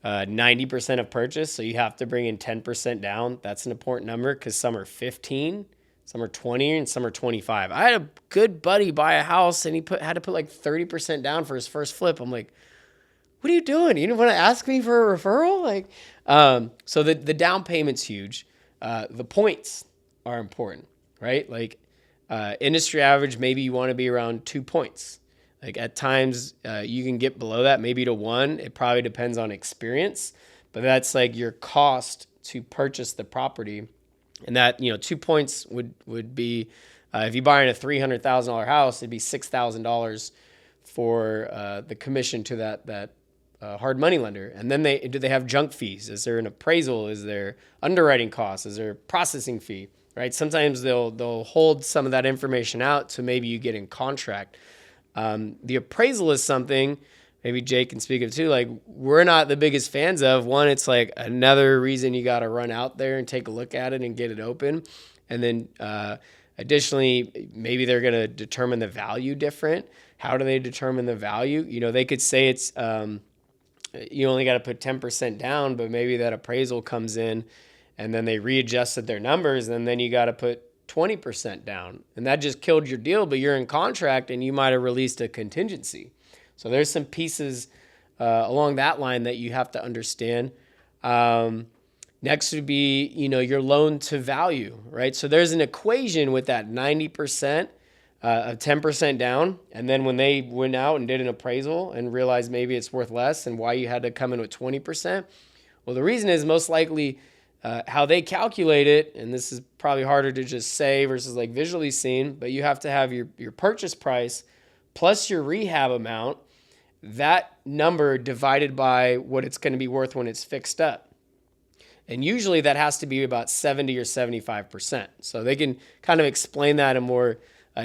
90% of purchase, so you have to bring in 10% down. That's an important number because some are 15, some are 20, and some are 25. I had a good buddy buy a house, and he had to put like 30% down for his first flip. I'm like, what are you doing? You don't want to ask me for a referral? Like, so the down payment's huge. The points are important, right? Like, industry average, maybe you want to be around 2 points. Like at times you can get below that, maybe to 1. It probably depends on experience, but that's like your cost to purchase the property. And that, 2 points would be, if you buy in a $300,000 house, it'd be $6,000 for the commission to that hard money lender. And then do they have junk fees? Is there an appraisal? Is there underwriting costs? Is there a processing fee? Right? Sometimes they'll hold some of that information out so maybe you get in contract. The appraisal is something maybe Jake can speak of too. Like, we're not the biggest fans of. One, it's like another reason you got to run out there and take a look at it and get it open. And then additionally, maybe they're going to determine the value different. How do they determine the value? They could say it's you only got to put 10% down, but maybe that appraisal comes in and then they readjusted their numbers, and then you got to put 20% down. And that just killed your deal, but you're in contract and you might have released a contingency. So there's some pieces along that line that you have to understand. Next would be, your loan to value, right? So there's an equation with that 90% of 10% down. And then when they went out and did an appraisal and realized maybe it's worth less and why you had to come in with 20%. Well, the reason is most likely how they calculate it, and this is probably harder to just say versus like visually seen, but you have to have your purchase price plus your rehab amount, that number divided by what it's going to be worth when it's fixed up. And usually that has to be about 70 or 75%. So they can kind of explain that in more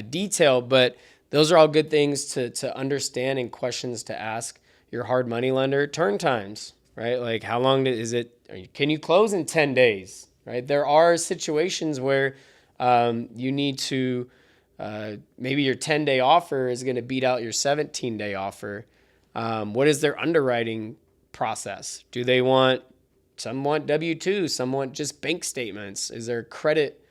detail, but those are all good things to understand and questions to ask your hard money lender. Turn times, right? Like, how long is it? Can you close in 10 days, right? There are situations where you need to, maybe your 10-day offer is going to beat out your 17-day offer. What is their underwriting process? Do they want, some want W-2, some want just bank statements. Is there a credit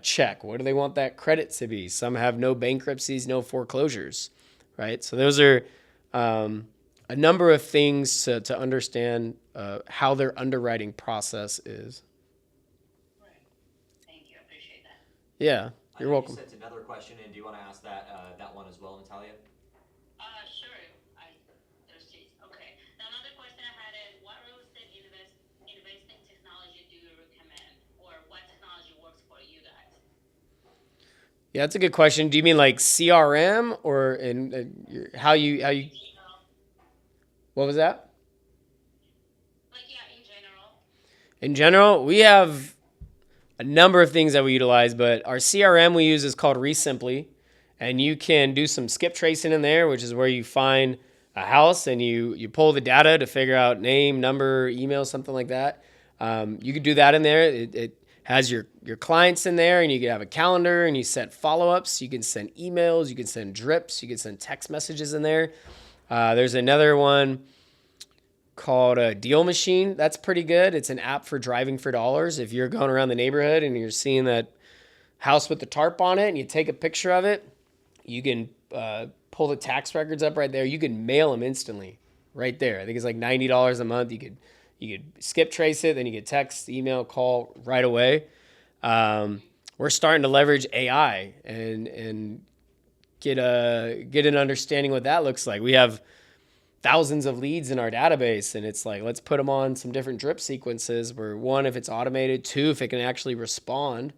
check? What do they want that credit to be? Some have no bankruptcies, no foreclosures, right? So those are a number of things to understand how their underwriting process is. Right. Thank you. I appreciate that. Yeah, you're welcome. You sent another question in. Do you want to ask that one as well, Natalia? Sure. Okay. Now, another question I had is, what real estate investing technology do you recommend, or what technology works for you guys? Yeah, that's a good question. Do you mean like CRM or how you? What was that? Like, yeah, in general. In general, we have a number of things that we utilize, but our CRM we use is called Resimply, and you can do some skip tracing in there, which is where you find a house and you pull the data to figure out name, number, email, something like that. You could do that in there. It has your clients in there, and you can have a calendar, and you set follow-ups. You can send emails. You can send drips. You can send text messages in there. There's another one called a Deal Machine. That's pretty good. It's an app for driving for dollars. If you're going around the neighborhood and you're seeing that house with the tarp on it and you take a picture of it, you can pull the tax records up right there. You can mail them instantly right there. I think it's like $90 a month. You could skip trace it, then you get text, email, call right away. We're starting to leverage AI and get an understanding what that looks like. We have thousands of leads in our database, and it's like, let's put them on some different drip sequences where, one, if it's automated, two, if it can actually respond.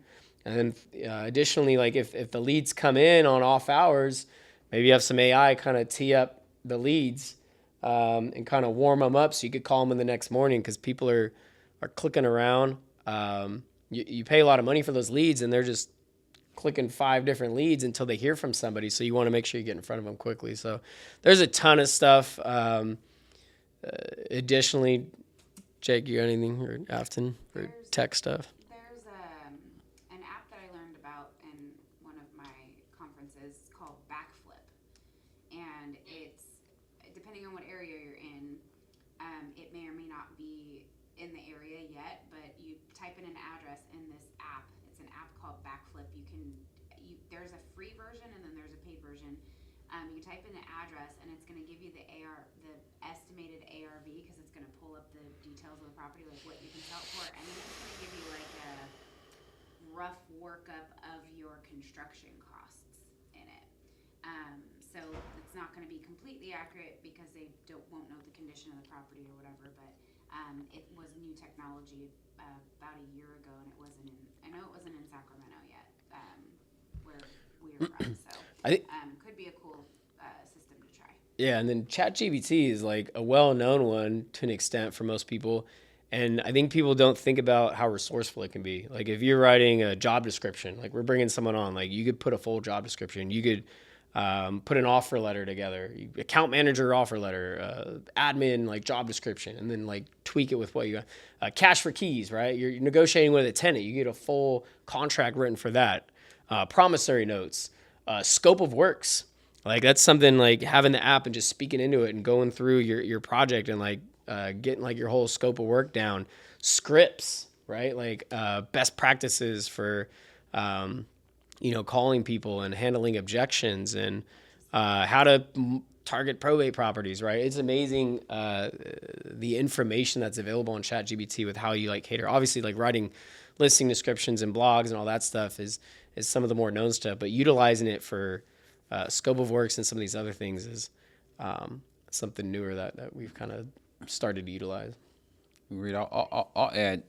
And then additionally, like if the leads come in on off hours, maybe you have some AI kind of tee up the leads and kind of warm them up so you could call them in the next morning, because people are clicking around. You pay a lot of money for those leads, and they're just clicking 5 different leads until they hear from somebody. So you want to make sure you get in front of them quickly. So there's a ton of stuff. Additionally, Jake, you got anything, or Afton, or tech stuff? There's an app that I learned about in one of my conferences called Backflip, and it's, depending on what area you're in, it may or may not be in the area yet, but you type in an address in this app. It's an app called Backflip. There's a free version and then there's a paid version. You type in the address and it's going to give you the estimated ARV, because it's going to pull up the details of the property, like what you can sell it for, and then it's going to give you like a rough workup of your construction costs in it. So it's not going to be completely accurate because they won't know the condition of the property or whatever, but It was new technology about a year ago, and it wasn't in. I know it wasn't in Sacramento yet, where we are from. So I could be a cool system to try. Yeah, and then ChatGPT is like a well-known one to an extent for most people. And I think people don't think about how resourceful it can be. Like if you're writing a job description, like we're bringing someone on, like you could put a full job description. You could put an offer letter together, account manager offer letter, admin like job description, and then like tweak it with what you got. Cash for keys, right? You're negotiating with a tenant. You get a full contract written for that. Promissory notes, scope of works. Like that's something like having the app and just speaking into it and going through your project and like getting like your whole scope of work down. Scripts, right? Like best practices for calling people and handling objections and how to target probate properties, right? It's amazing the information that's available on ChatGPT with how you like cater. Obviously, like writing listing descriptions and blogs and all that stuff is some of the more known stuff, but utilizing it for scope of works and some of these other things is something newer that we've kind of started to utilize. Reed, I'll add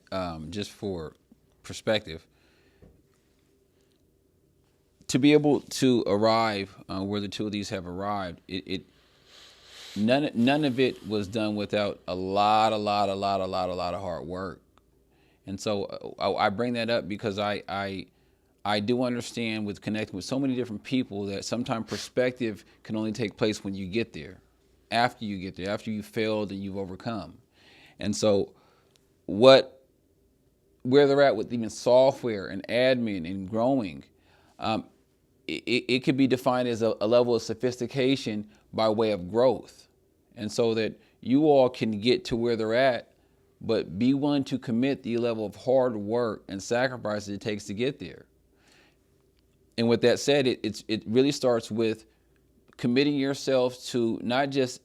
just for perspective. To be able to arrive where the two of these have arrived, none of it was done without a lot of hard work. And so I bring that up because I do understand with connecting with so many different people that sometimes perspective can only take place when you get there, after you've failed and you've overcome. And so where they're at with even software and admin and growing, it could be defined as a level of sophistication by way of growth. And so that you all can get to where they're at, but be willing to commit the level of hard work and sacrifice it takes to get there. And with that said, it really starts with committing yourself to not just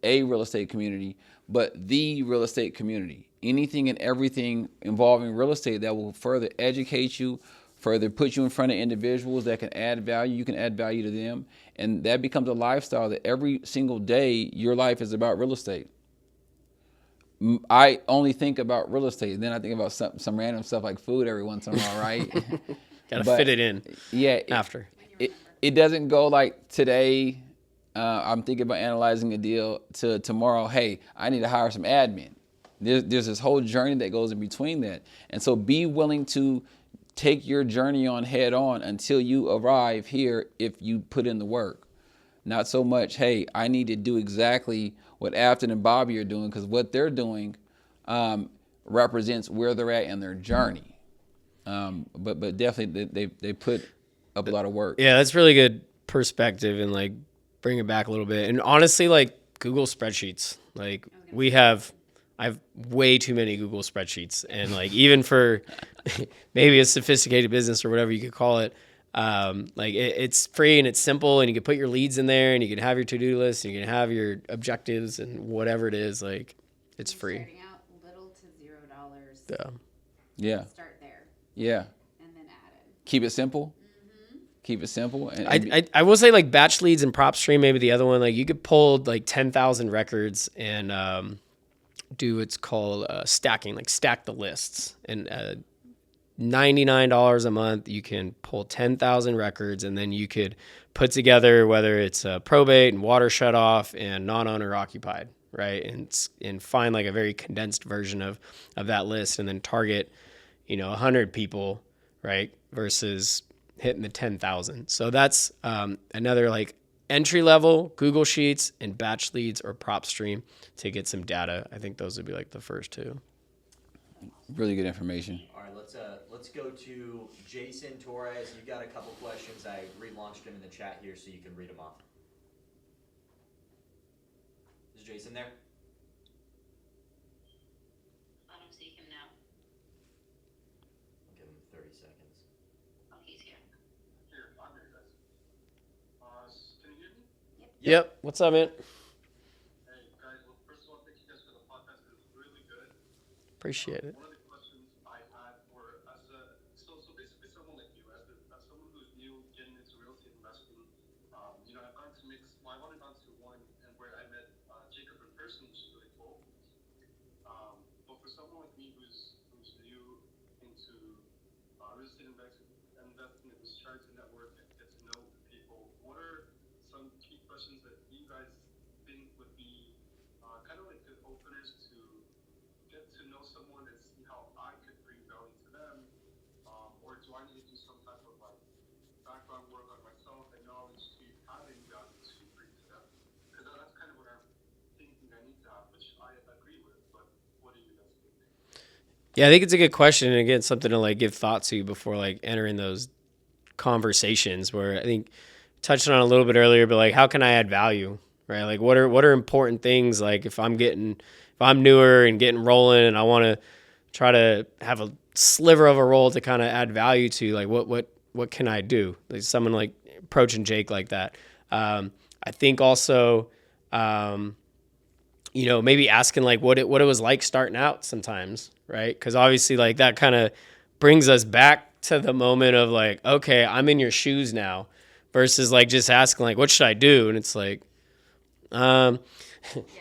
a real estate community, but the real estate community. Anything and everything involving real estate that will further educate you, further put you in front of individuals that can add value. You can add value to them. And that becomes a lifestyle that every single day your life is about real estate. I only think about real estate. And then I think about some random stuff like food every once in a while, right? Got to fit it in. Yeah. After. It doesn't go like today, I'm thinking about analyzing a deal, to tomorrow, hey, I need to hire some admin. There's this whole journey that goes in between that. And so be willing to take your journey on head on until you arrive here if you put in the work. Not so much, hey, I need to do exactly what Afton and Bobby are doing, because what they're doing represents where they're at in their journey. But definitely they put up a lot of work. Yeah, that's really good perspective and like bring it back a little bit. And honestly, like Google spreadsheets, like I have way too many Google spreadsheets, and like even for maybe a sophisticated business or whatever you could call it, like it's free and it's simple, and you can put your leads in there, and you can have your to-do list, and you can have your objectives and whatever it is. Like it's free. Starting out little to $0. Yeah. Start there. Yeah. And then add in. Keep it simple. Keep it simple. And I will say like batch leads and PropStream, maybe the other one, like you could pull like 10,000 records and do what's called stacking, like stack the lists. And $99 a month, you can pull 10,000 records, and then you could put together whether it's probate and water shut off and non-owner occupied, right? And find like a very condensed version of that list, and then target, 100 people, right? Versus hitting the 10,000. So that's another like entry level Google Sheets and batch leads or PropStream to get some data. I think those would be like the first two. really good information. All right, let's go to Jason Torres. You've got a couple questions. I relaunched them in the chat here so you can read them off. Is Jason there? I don't see him now. I'll give him 30 seconds. Oh, he's here. Here, I'm here, guys. Can you hear me? Yep. What's up, man? Hey, guys. Well, first of all, thank you guys for the podcast. It was really good. Appreciate it. One of the questions I had for so basically someone like you, as someone who's new getting into real estate investing, I've gone to I've only gone to one, and where I met Jacob in person, which is really cool. someone like me who's new into real estate investing and who's trying to network and get to know people, what are some key questions that you guys think would be kind of like good openers to get to know someone and see how I could bring value to them? Or do I need to do some type of like background work on myself and knowledge to have any value to bring to them? Because that's kind of what I'm thinking I need to have, which I agree with. But what do you guys think? Yeah, I think it's a good question, and again, something to like give thought to before like entering those conversations. Where I think touched on it a little bit earlier, but like, how can I add value, right? Like, what are important things? Like, if I'm newer and getting rolling, and I want to try to have a sliver of a role to kind of add value to, like, what can I do? Like someone like approaching Jake like that. I think also, maybe asking like what it was like starting out sometimes, right? Because obviously like that kind of brings us back to the moment of like, okay, I'm in your shoes now, versus like just asking like, what should I do? And it's like,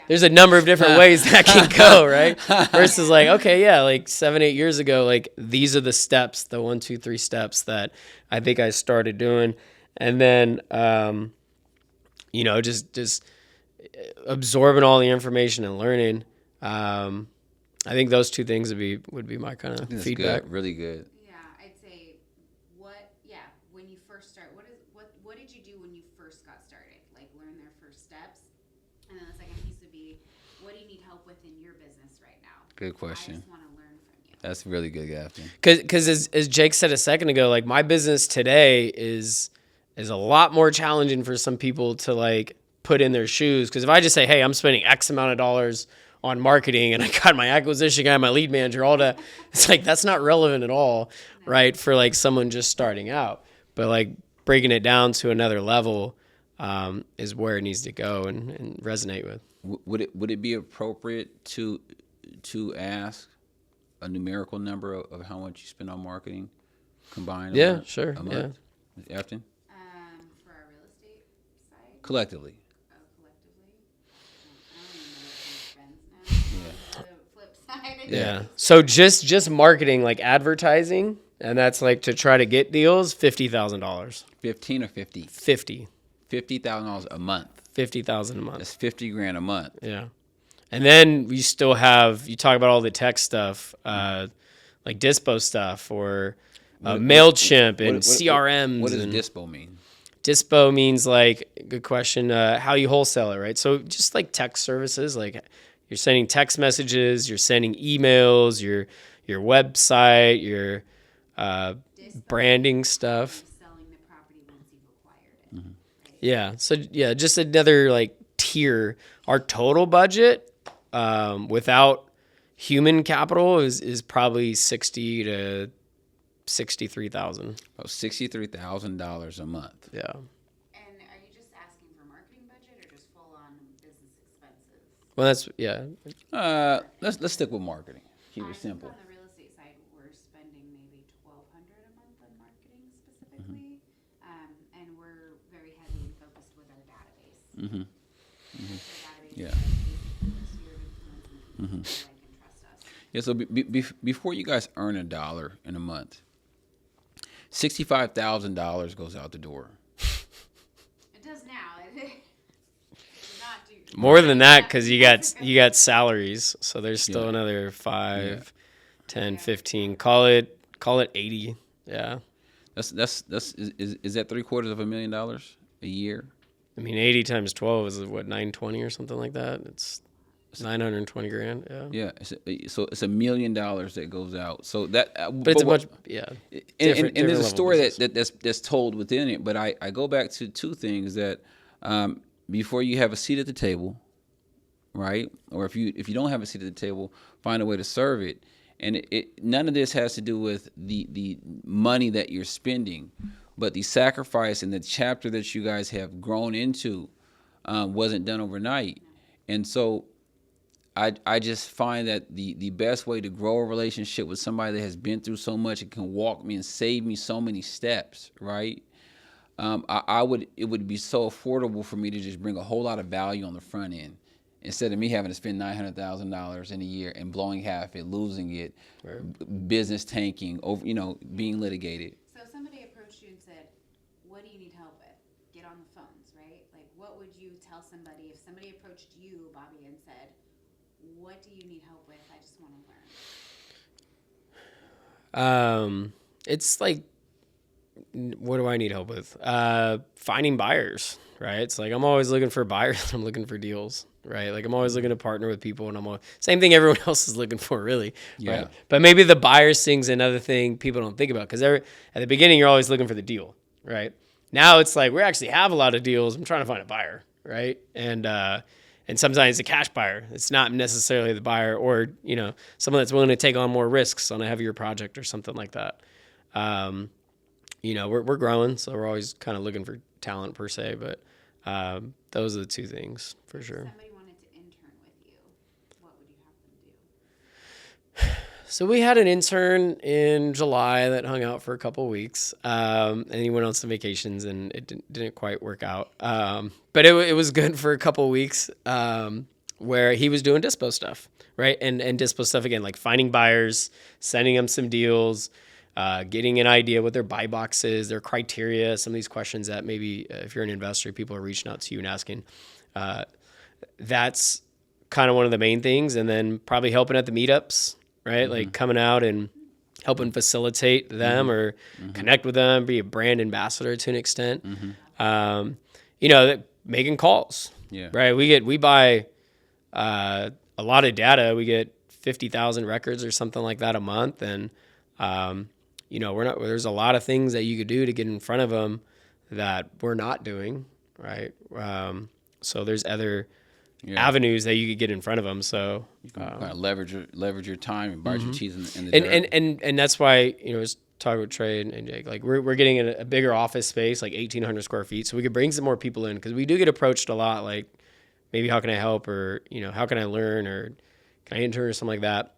there's a number of different ways that can go, right? Versus like, okay, yeah, like 7-8 years ago, like these are the steps, the 1, 2, 3 steps that I think I started doing. And then, just absorbing all the information and learning. I think those two things would be my kind of feedback. Good, really good. Yeah, I'd say when you first start, what did you do when you first got started? Like learn their first steps. And then the second piece would be, what do you need help with in your business right now? Good question. I just want to learn from you. That's really good, Afton. Because as Jake said a second ago, like my business today is a lot more challenging for some people to like put in their shoes. Because if I just say, hey, I'm spending X amount of dollars on marketing and I got my acquisition guy, my lead manager, all that, it's like that's not relevant at all, right? For like someone just starting out. But like breaking it down to another level is where it needs to go and resonate with. Would it be appropriate to ask a numerical number of how much you spend on marketing combined? Yeah, sure. A month? Yeah. Afton? For our real estate side, Collectively. collectively, I don't even know what he spends now. The flip side. Yeah. So just marketing, like advertising, and that's like to try to get deals, $50,000. 15 or 50? 50. $50,000 a month. 50,000 a month. That's $50,000 a month. Yeah. And then you still have, you talk about all the tech stuff, like Dispo stuff or MailChimp and CRMs. What does and Dispo mean? Dispo means like, good question, how you wholesale it, right? So just like text services, like you're sending text messages, you're sending emails, your website, your branding stuff. Selling the property once you've acquired it. Right? Yeah. So yeah, just another like tier. Our total budget without human capital is probably $60,000 to $63,000. About $63,000 a month. Yeah. And are you just asking for marketing budget or just full on business expenses? Well, that's yeah. Let's stick with marketing. Keep it simple. On the real estate side, we're spending maybe $1,200 a month on marketing specifically, and we're very heavily focused with our database. Mm-hmm. Yeah. Mm-hmm. Yeah. So before you guys earn $1 in a month, $65,000 goes out the door. It does now. It does not do. More than that because you got salaries, so there's still another 5, 10, 15. Call it 80. Yeah. Is that $750,000 a year? I mean, 80 times 12 is what, 920 or something like that. It's $920,000. Yeah. Yeah. So it's $1 million that goes out. So that, but it's and there's a story that's told within it. But I go back to two things that before you have a seat at the table, right? Or if you don't have a seat at the table, find a way to serve it. And none of this has to do with the money that you're spending, but the sacrifice and the chapter that you guys have grown into wasn't done overnight. And so I just find that the best way to grow a relationship with somebody that has been through so much and can walk me and save me so many steps, right? It would be so affordable for me to just bring a whole lot of value on the front end instead of me having to spend $900,000 in a year and blowing half it, losing it, business tanking, over, being litigated. So if somebody approached you and said, "What do you need help with?" Get on the phones, right? Like, what would you tell somebody if somebody approached you, Bobby, and said, "What do you need help with? I just want to learn." It's like, what do I need help with? Finding buyers, right? It's like I'm always looking for buyers. I'm looking for deals, right? Like I'm always looking to partner with people, and same thing everyone else is looking for, really. Yeah. Right? But maybe the buyers thing's another thing people don't think about, because at the beginning you're always looking for the deal, right? Now it's like we actually have a lot of deals. I'm trying to find a buyer, right? And sometimes it's a cash buyer. It's not necessarily the buyer, or someone that's willing to take on more risks on a heavier project or something like that. We're growing, so we're always kind of looking for talent per se, but those are the two things for sure. If somebody wanted to intern with you, what would you have them do? So we had an intern in July that hung out for a couple of weeks, and he went on some vacations, and it didn't quite work out. But it was good for a couple of weeks, where he was doing dispo stuff, right? And dispo stuff, again, like finding buyers, sending them some deals, getting an idea what their buy box is, their criteria, some of these questions that maybe if you're an investor, people are reaching out to you and asking. That's kind of one of the main things. And then probably helping at the meetups, right? Mm-hmm. Like coming out and helping facilitate them, mm-hmm. or mm-hmm. connect with them, be a brand ambassador to an extent. Mm-hmm. Making calls, right? We buy a lot of data. We get 50,000 records or something like that a month. And, there's a lot of things that you could do to get in front of them that we're not doing, right? So there's other avenues that you could get in front of them. So you can kind of leverage your time and bite mm-hmm. your cheese in the dirt. And that's why, I was talking with Trey and Jake, like we're getting a bigger office space, like 1,800 square feet. So we could bring some more people in, because we do get approached a lot, like maybe how can I help, or, how can I learn, or can I intern or something like that.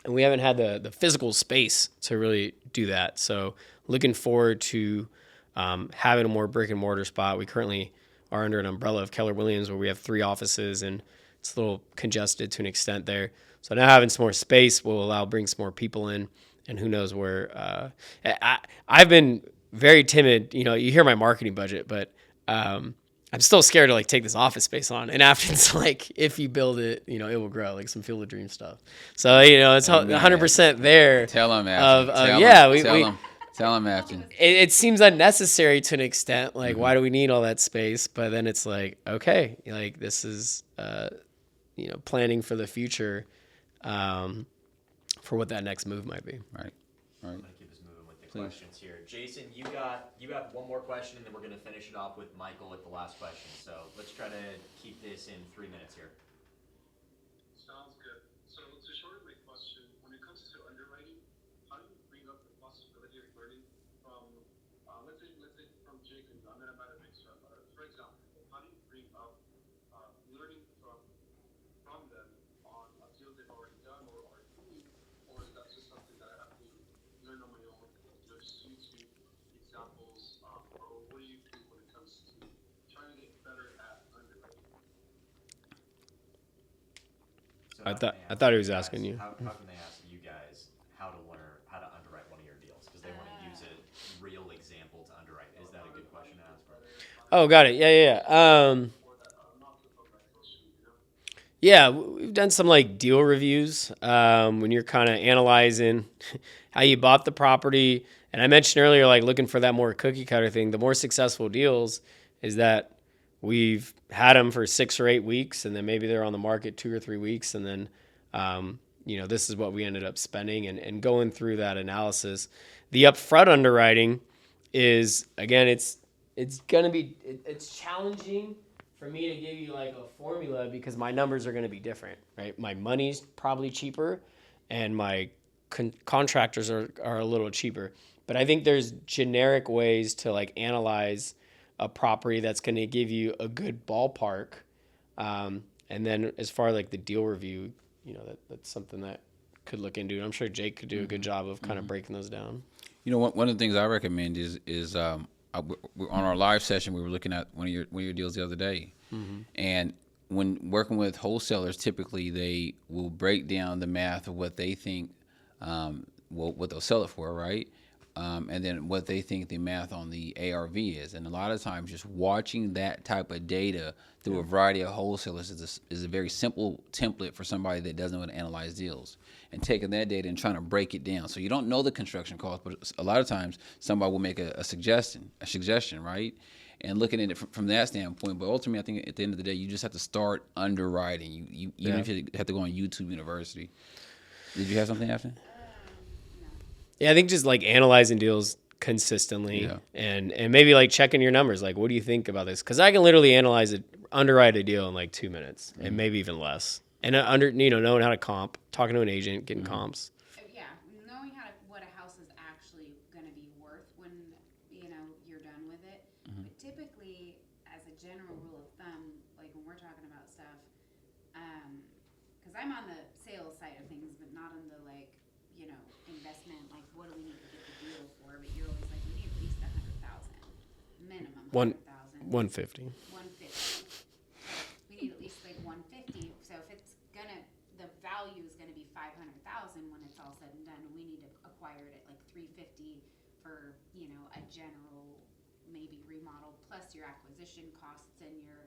And we haven't had the physical space to really do that. So looking forward to having a more brick and mortar spot. We currently are under an umbrella of Keller Williams, where we have 3 offices, and it's a little congested to an extent there. So now having some more space will bring some more people in, and who knows where. I've been very timid. You hear my marketing budget, but I'm still scared to take this office space on. And Afton's like, if you build it, it will grow, like some Field of Dreams stuff. So, it's 100% there. Tell them, Afton. Tell them, Afton. It seems unnecessary to an extent. Like, mm-hmm. why do we need all that space? But then it's like, okay, this is, planning for the future, for what that next move might be. Right. I'm gonna keep us moving with the questions here. Jason, you have one more question, and then we're gonna finish it off with Michael with the last question. So let's try to keep this in 3 minutes here. Sounds good. So to shorten my question, when it comes to underwriting, how do you bring up the possibility of learning from, let's say from Jake and John, that I'm at a big start. For example, how do you bring up learning from them on a deal they've already done or are doing, or is that just something that I have to learn on my own? Just YouTube examples, or what do you do when it comes to trying to get better at underwriting? So I thought he was asking you. How can they ask you guys how to learn how to underwrite one of your deals? Because they want to use a real example to underwrite. Is that a good question to ask? Oh, got it. Yeah. Yeah, we've done some deal reviews when you're kind of analyzing how you bought the property. And I mentioned earlier, looking for that more cookie cutter thing. The more successful deals is that we've had them for 6 or 8 weeks, and then maybe they're on the market 2 or 3 weeks. And then, this is what we ended up spending, and going through that analysis. The upfront underwriting is, again, it's going to be, it's challenging for me to give you a formula, because my numbers are going to be different, right? My money's probably cheaper, and my contractors are a little cheaper. But I think there's generic ways to analyze a property that's going to give you a good ballpark. And then as far as the deal review, that's something that could look into. I'm sure Jake could do a good job of kind of breaking those down. One of the things I recommend is on our live session, we were looking at one of your deals the other day, mm-hmm. and when working with wholesalers, typically they will break down the math of what they think, what they'll sell it for, right? And then what they think the math on the ARV is. And a lot of times, just watching that type of data through a variety of wholesalers is a very simple template for somebody that doesn't know how to analyze deals. And taking that data and trying to break it down. So you don't know the construction cost, but a lot of times somebody will make a suggestion, right? And looking at it from that standpoint. But ultimately, I think at the end of the day, you just have to start underwriting. You even if you have to go on YouTube University. Did you have something, Afton? Yeah, I think just like analyzing deals consistently Yeah. and maybe like checking your numbers. Like, what do you think about this? Because I can literally underwrite a deal in like 2 minutes and maybe even less. And knowing how to comp, talking to an agent, getting comps. Yeah, knowing what a house is actually going to be worth when you're done with it. But typically, as a general rule of thumb, like when we're talking about stuff, because I'm on the sales side of things, but not on the investment. Like, what do we need to get the deal for? But you're always like, we need at least 100,000 minimum. 100,000. 150. 150. We need at least like 150. So if it's the value is gonna be 500,000 when it's all said and done. We need to acquire it at like 350 for a general maybe remodel plus your acquisition costs and your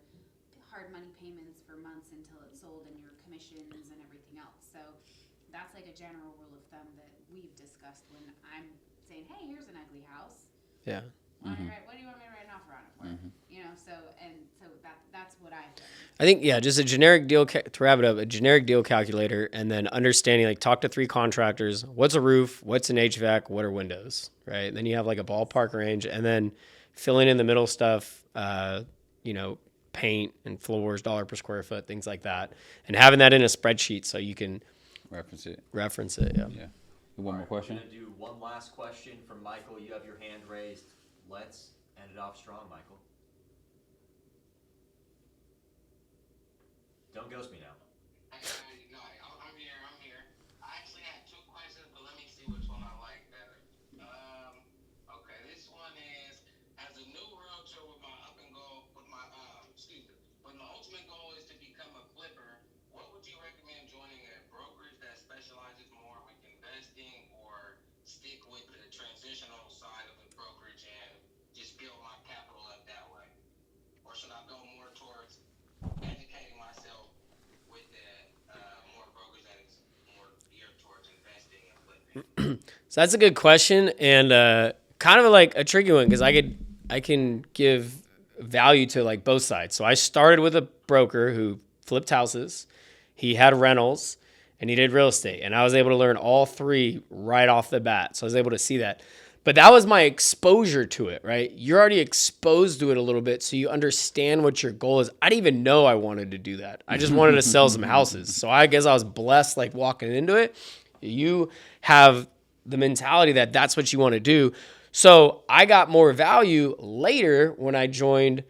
hard money payments for months until it's sold and your commissions and everything else. So that's like a general rule of thumb that we've discussed when I'm saying, hey, here's an ugly house. Yeah. What do you want me to write an offer on it for? So that's what I've done. I think, yeah, just a generic deal, to wrap it up, a generic deal calculator, and then understanding, like, talk to 3 contractors. What's a roof? What's an HVAC? What are windows? Right? Then you have, like, a ballpark range, and then filling in the middle stuff, paint and floors, dollar per square foot, things like that. And having that in a spreadsheet so you can Reference it. yeah. Yeah. One more question? We're going to do one last question from Michael. You have your hand raised. Let's end it off strong, Michael. Don't ghost me now. No, I'm here. I actually had 2 questions, but let me see which one I like better. Okay, this one is, as a new realtor with my when the ultimate goal is to become a flipper, what would you recommend joining a brokerage that specializes more with investing or stick with the transitional side of the brokerage and just build my capital up that way? Or should I go more towards educating myself with the more brokers that is more geared towards investing and flipping? So that's a good question and kind of like a tricky one because I can give value to like both sides. So I started with a broker who flipped houses, he had rentals, and he did real estate. And I was able to learn all 3 right off the bat. So I was able to see that. But that was my exposure to it, right? You're already exposed to it a little bit, so you understand what your goal is. I didn't even know I wanted to do that. I just wanted to sell some houses. So I guess I was blessed like walking into it. You have the mentality that that's what you want to do. So I got more value later when I joined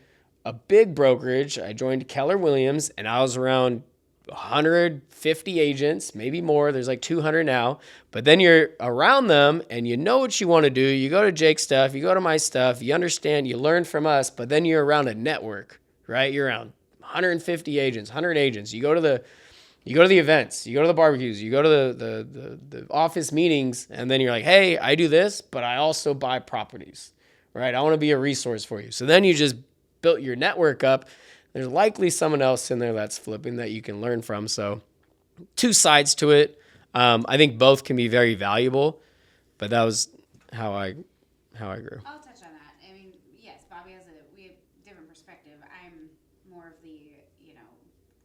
a big brokerage. I joined Keller Williams, and I was around 150 agents, maybe more. There's like 200 now. But then you're around them, and you know what you want to do. You go to Jake's stuff. You go to my stuff. You understand. You learn from us. But then you're around a network, right? You're around 150 agents, 100 agents. You go to the events, you go to the barbecues, you go to the office meetings, and then you're like, hey, I do this, but I also buy properties, right? I want to be a resource for you. So then you just built your network up. There's likely someone else in there that's flipping that you can learn from. So 2 sides to it. I think both can be very valuable, but that was how I grew. I'll touch on that. I mean, yes, Bobby we have different perspective. I'm more of the,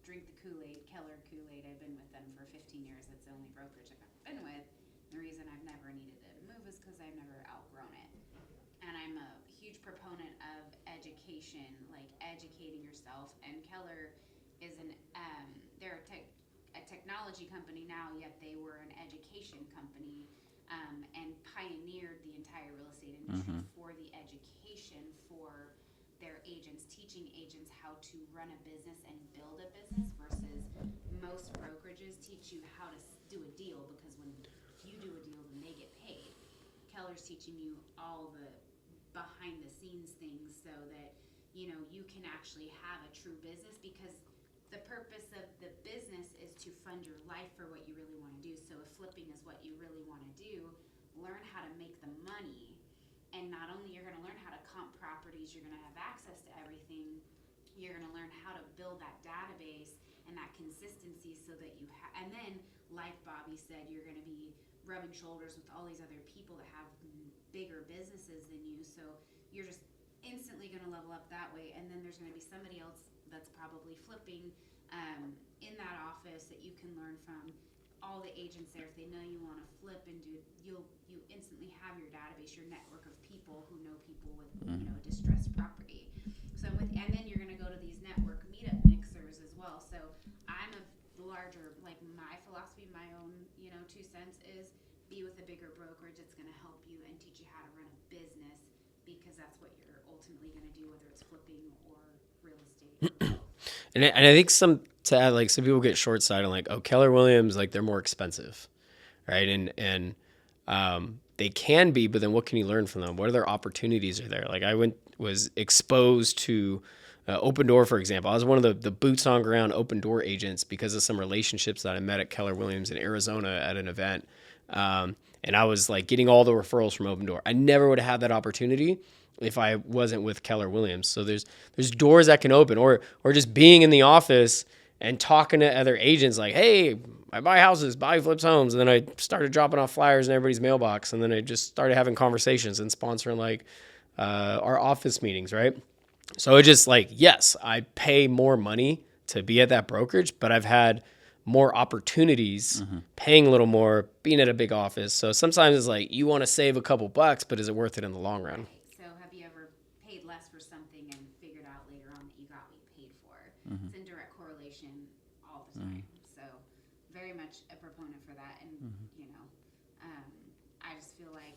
drink the Kool-Aid, Keller Kool-Aid. I've been with them for 15 years. It's the only brokerage I've been with. The reason I've never needed to move is because I've never outgrown it. And I'm a huge proponent of education, like educating yourself. And Keller is they're a technology company now, yet they were an education company and pioneered the entire real estate industry for the education for their agents, teaching agents how to run a business and build a business versus most brokerages teach you how to do a deal because when you do a deal, then they get paid. Keller's teaching you all the behind the scenes things so that you can actually have a true business because the purpose of the business is to fund your life for what you really want to do. So if flipping is what you really want to do, learn how to make the money. And not only you're going to learn how to comp properties, you're going to have access to everything. You're going to learn how to build that database and that consistency so that you and then, like Bobby said, you're going to be rubbing shoulders with all these other people that have bigger businesses than you. So you're just instantly going to level up that way. And then there's going to be somebody else that's probably flipping in that office that you can learn from. All the agents there, if they know you want to flip and do, you instantly have your database, your network of people who know people with distressed property. So and then you're going to go to these network meetup mixers as well. So I'm a larger, like my philosophy, my own 2 cents is be with a bigger brokerage that's going to help you and teach you how to run a business, because that's what you're ultimately going to do, whether it's flipping or real estate. And I think some people get short sighted, like, oh, Keller Williams, like they're more expensive, right? And they can be, but then what can you learn from them? What other opportunities are there? Like was exposed to Open Door, for example. I was one of the boots on ground Open Door agents because of some relationships that I met at Keller Williams in Arizona at an event. And I was like getting all the referrals from Open Door. I never would have had that opportunity if I wasn't with Keller Williams. So there's doors that can open, or just being in the office and talking to other agents like, hey, I buy houses, buy flips homes. And then I started dropping off flyers in everybody's mailbox. And then I just started having conversations and sponsoring like our office meetings, right? So it just like, yes, I pay more money to be at that brokerage, but I've had more opportunities paying a little more, being at a big office. So sometimes it's like you want to save a couple bucks, but is it worth it in the long run? So have you ever paid less for something and figured out later on that you got what you paid for? It's in direct correlation all the time. So very much a proponent for that. And, I just feel like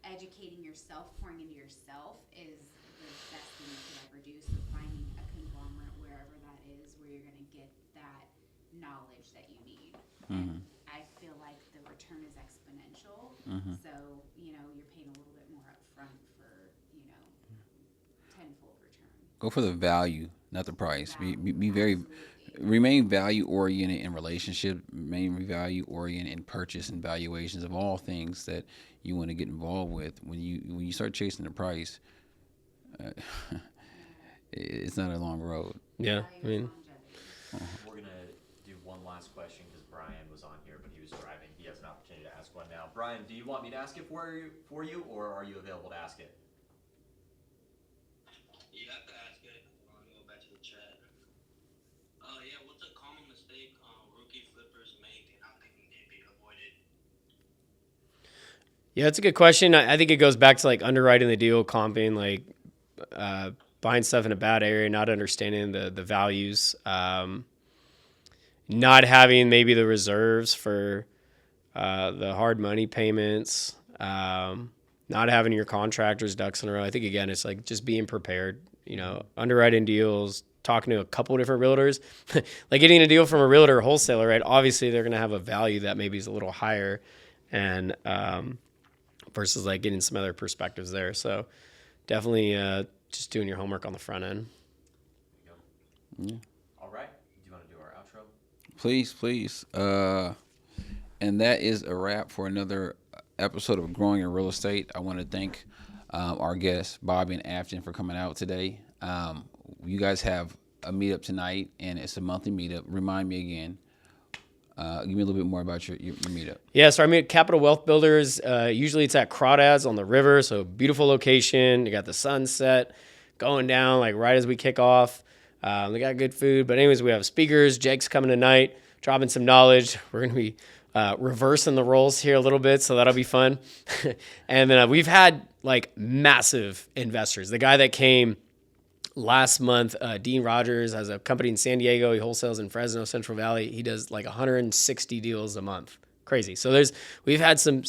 educating yourself, pouring into yourself is the best thing you could ever do. So finding a conglomerate wherever that is, where you're going to get that knowledge that you need. And I feel like the return is exponential. So, you're paying a little bit more up front for, tenfold return. Go for the value, not the price. Be very remain value oriented in relationship, remain value oriented in purchase and valuations of all things that you want to get involved with. When you start chasing the price, it's not a long road. Yeah, I mean, We're going to do one last question because Brian was on here, but he was driving. He has an opportunity to ask one now. Brian, do you want me to ask it for you, or are you available to ask it? You have to ask it. I'll go back to the chat. Yeah, what's a common mistake rookie flippers make, and how can it be avoided? yeah, that's a good question. I think it goes back to like underwriting the deal, comping, like buying stuff in a bad area, not understanding the values, not having maybe the reserves for the hard money payments, not having your contractors ducks in a row. I think, again, it's like just being prepared, underwriting deals, talking to a couple different realtors, like getting a deal from a realtor or wholesaler, right? Obviously, they're going to have a value that maybe is a little higher, and versus like getting some other perspectives there. So definitely just doing your homework on the front end. There you go. All right. Do you want to do our outro? Please. And that is a wrap for another episode of Growing in Real Estate. I want to thank our guests, Bobby and Afton, for coming out today. You guys have a meetup tonight, and it's a monthly meetup. Remind me again. Give me a little bit more about your meetup. Yeah, so I mean, Capital Wealth Builders, usually it's at Crawdads on the river, so beautiful location. You got the sunset going down like right as we kick off. They got good food. But anyways, we have speakers. Jake's coming tonight, dropping some knowledge. We're going to be reversing the roles here a little bit, so that'll be fun. And then we've had like massive investors. The guy that came last month, Dean Rogers, has a company in San Diego. He wholesales in Fresno, Central Valley. He does like 160 deals a month. Crazy. So we've had some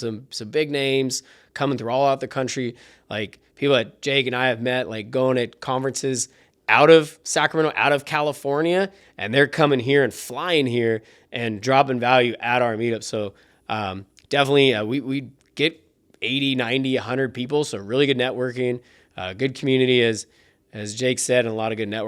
big names coming through all out the country. Like people that Jake and I have met, like going at conferences out of Sacramento, out of California, and they're coming here and flying here and dropping value at our meetup. So definitely we get 80, 90, 100 people. So really good networking, good community as Jake said, and a lot of good networking.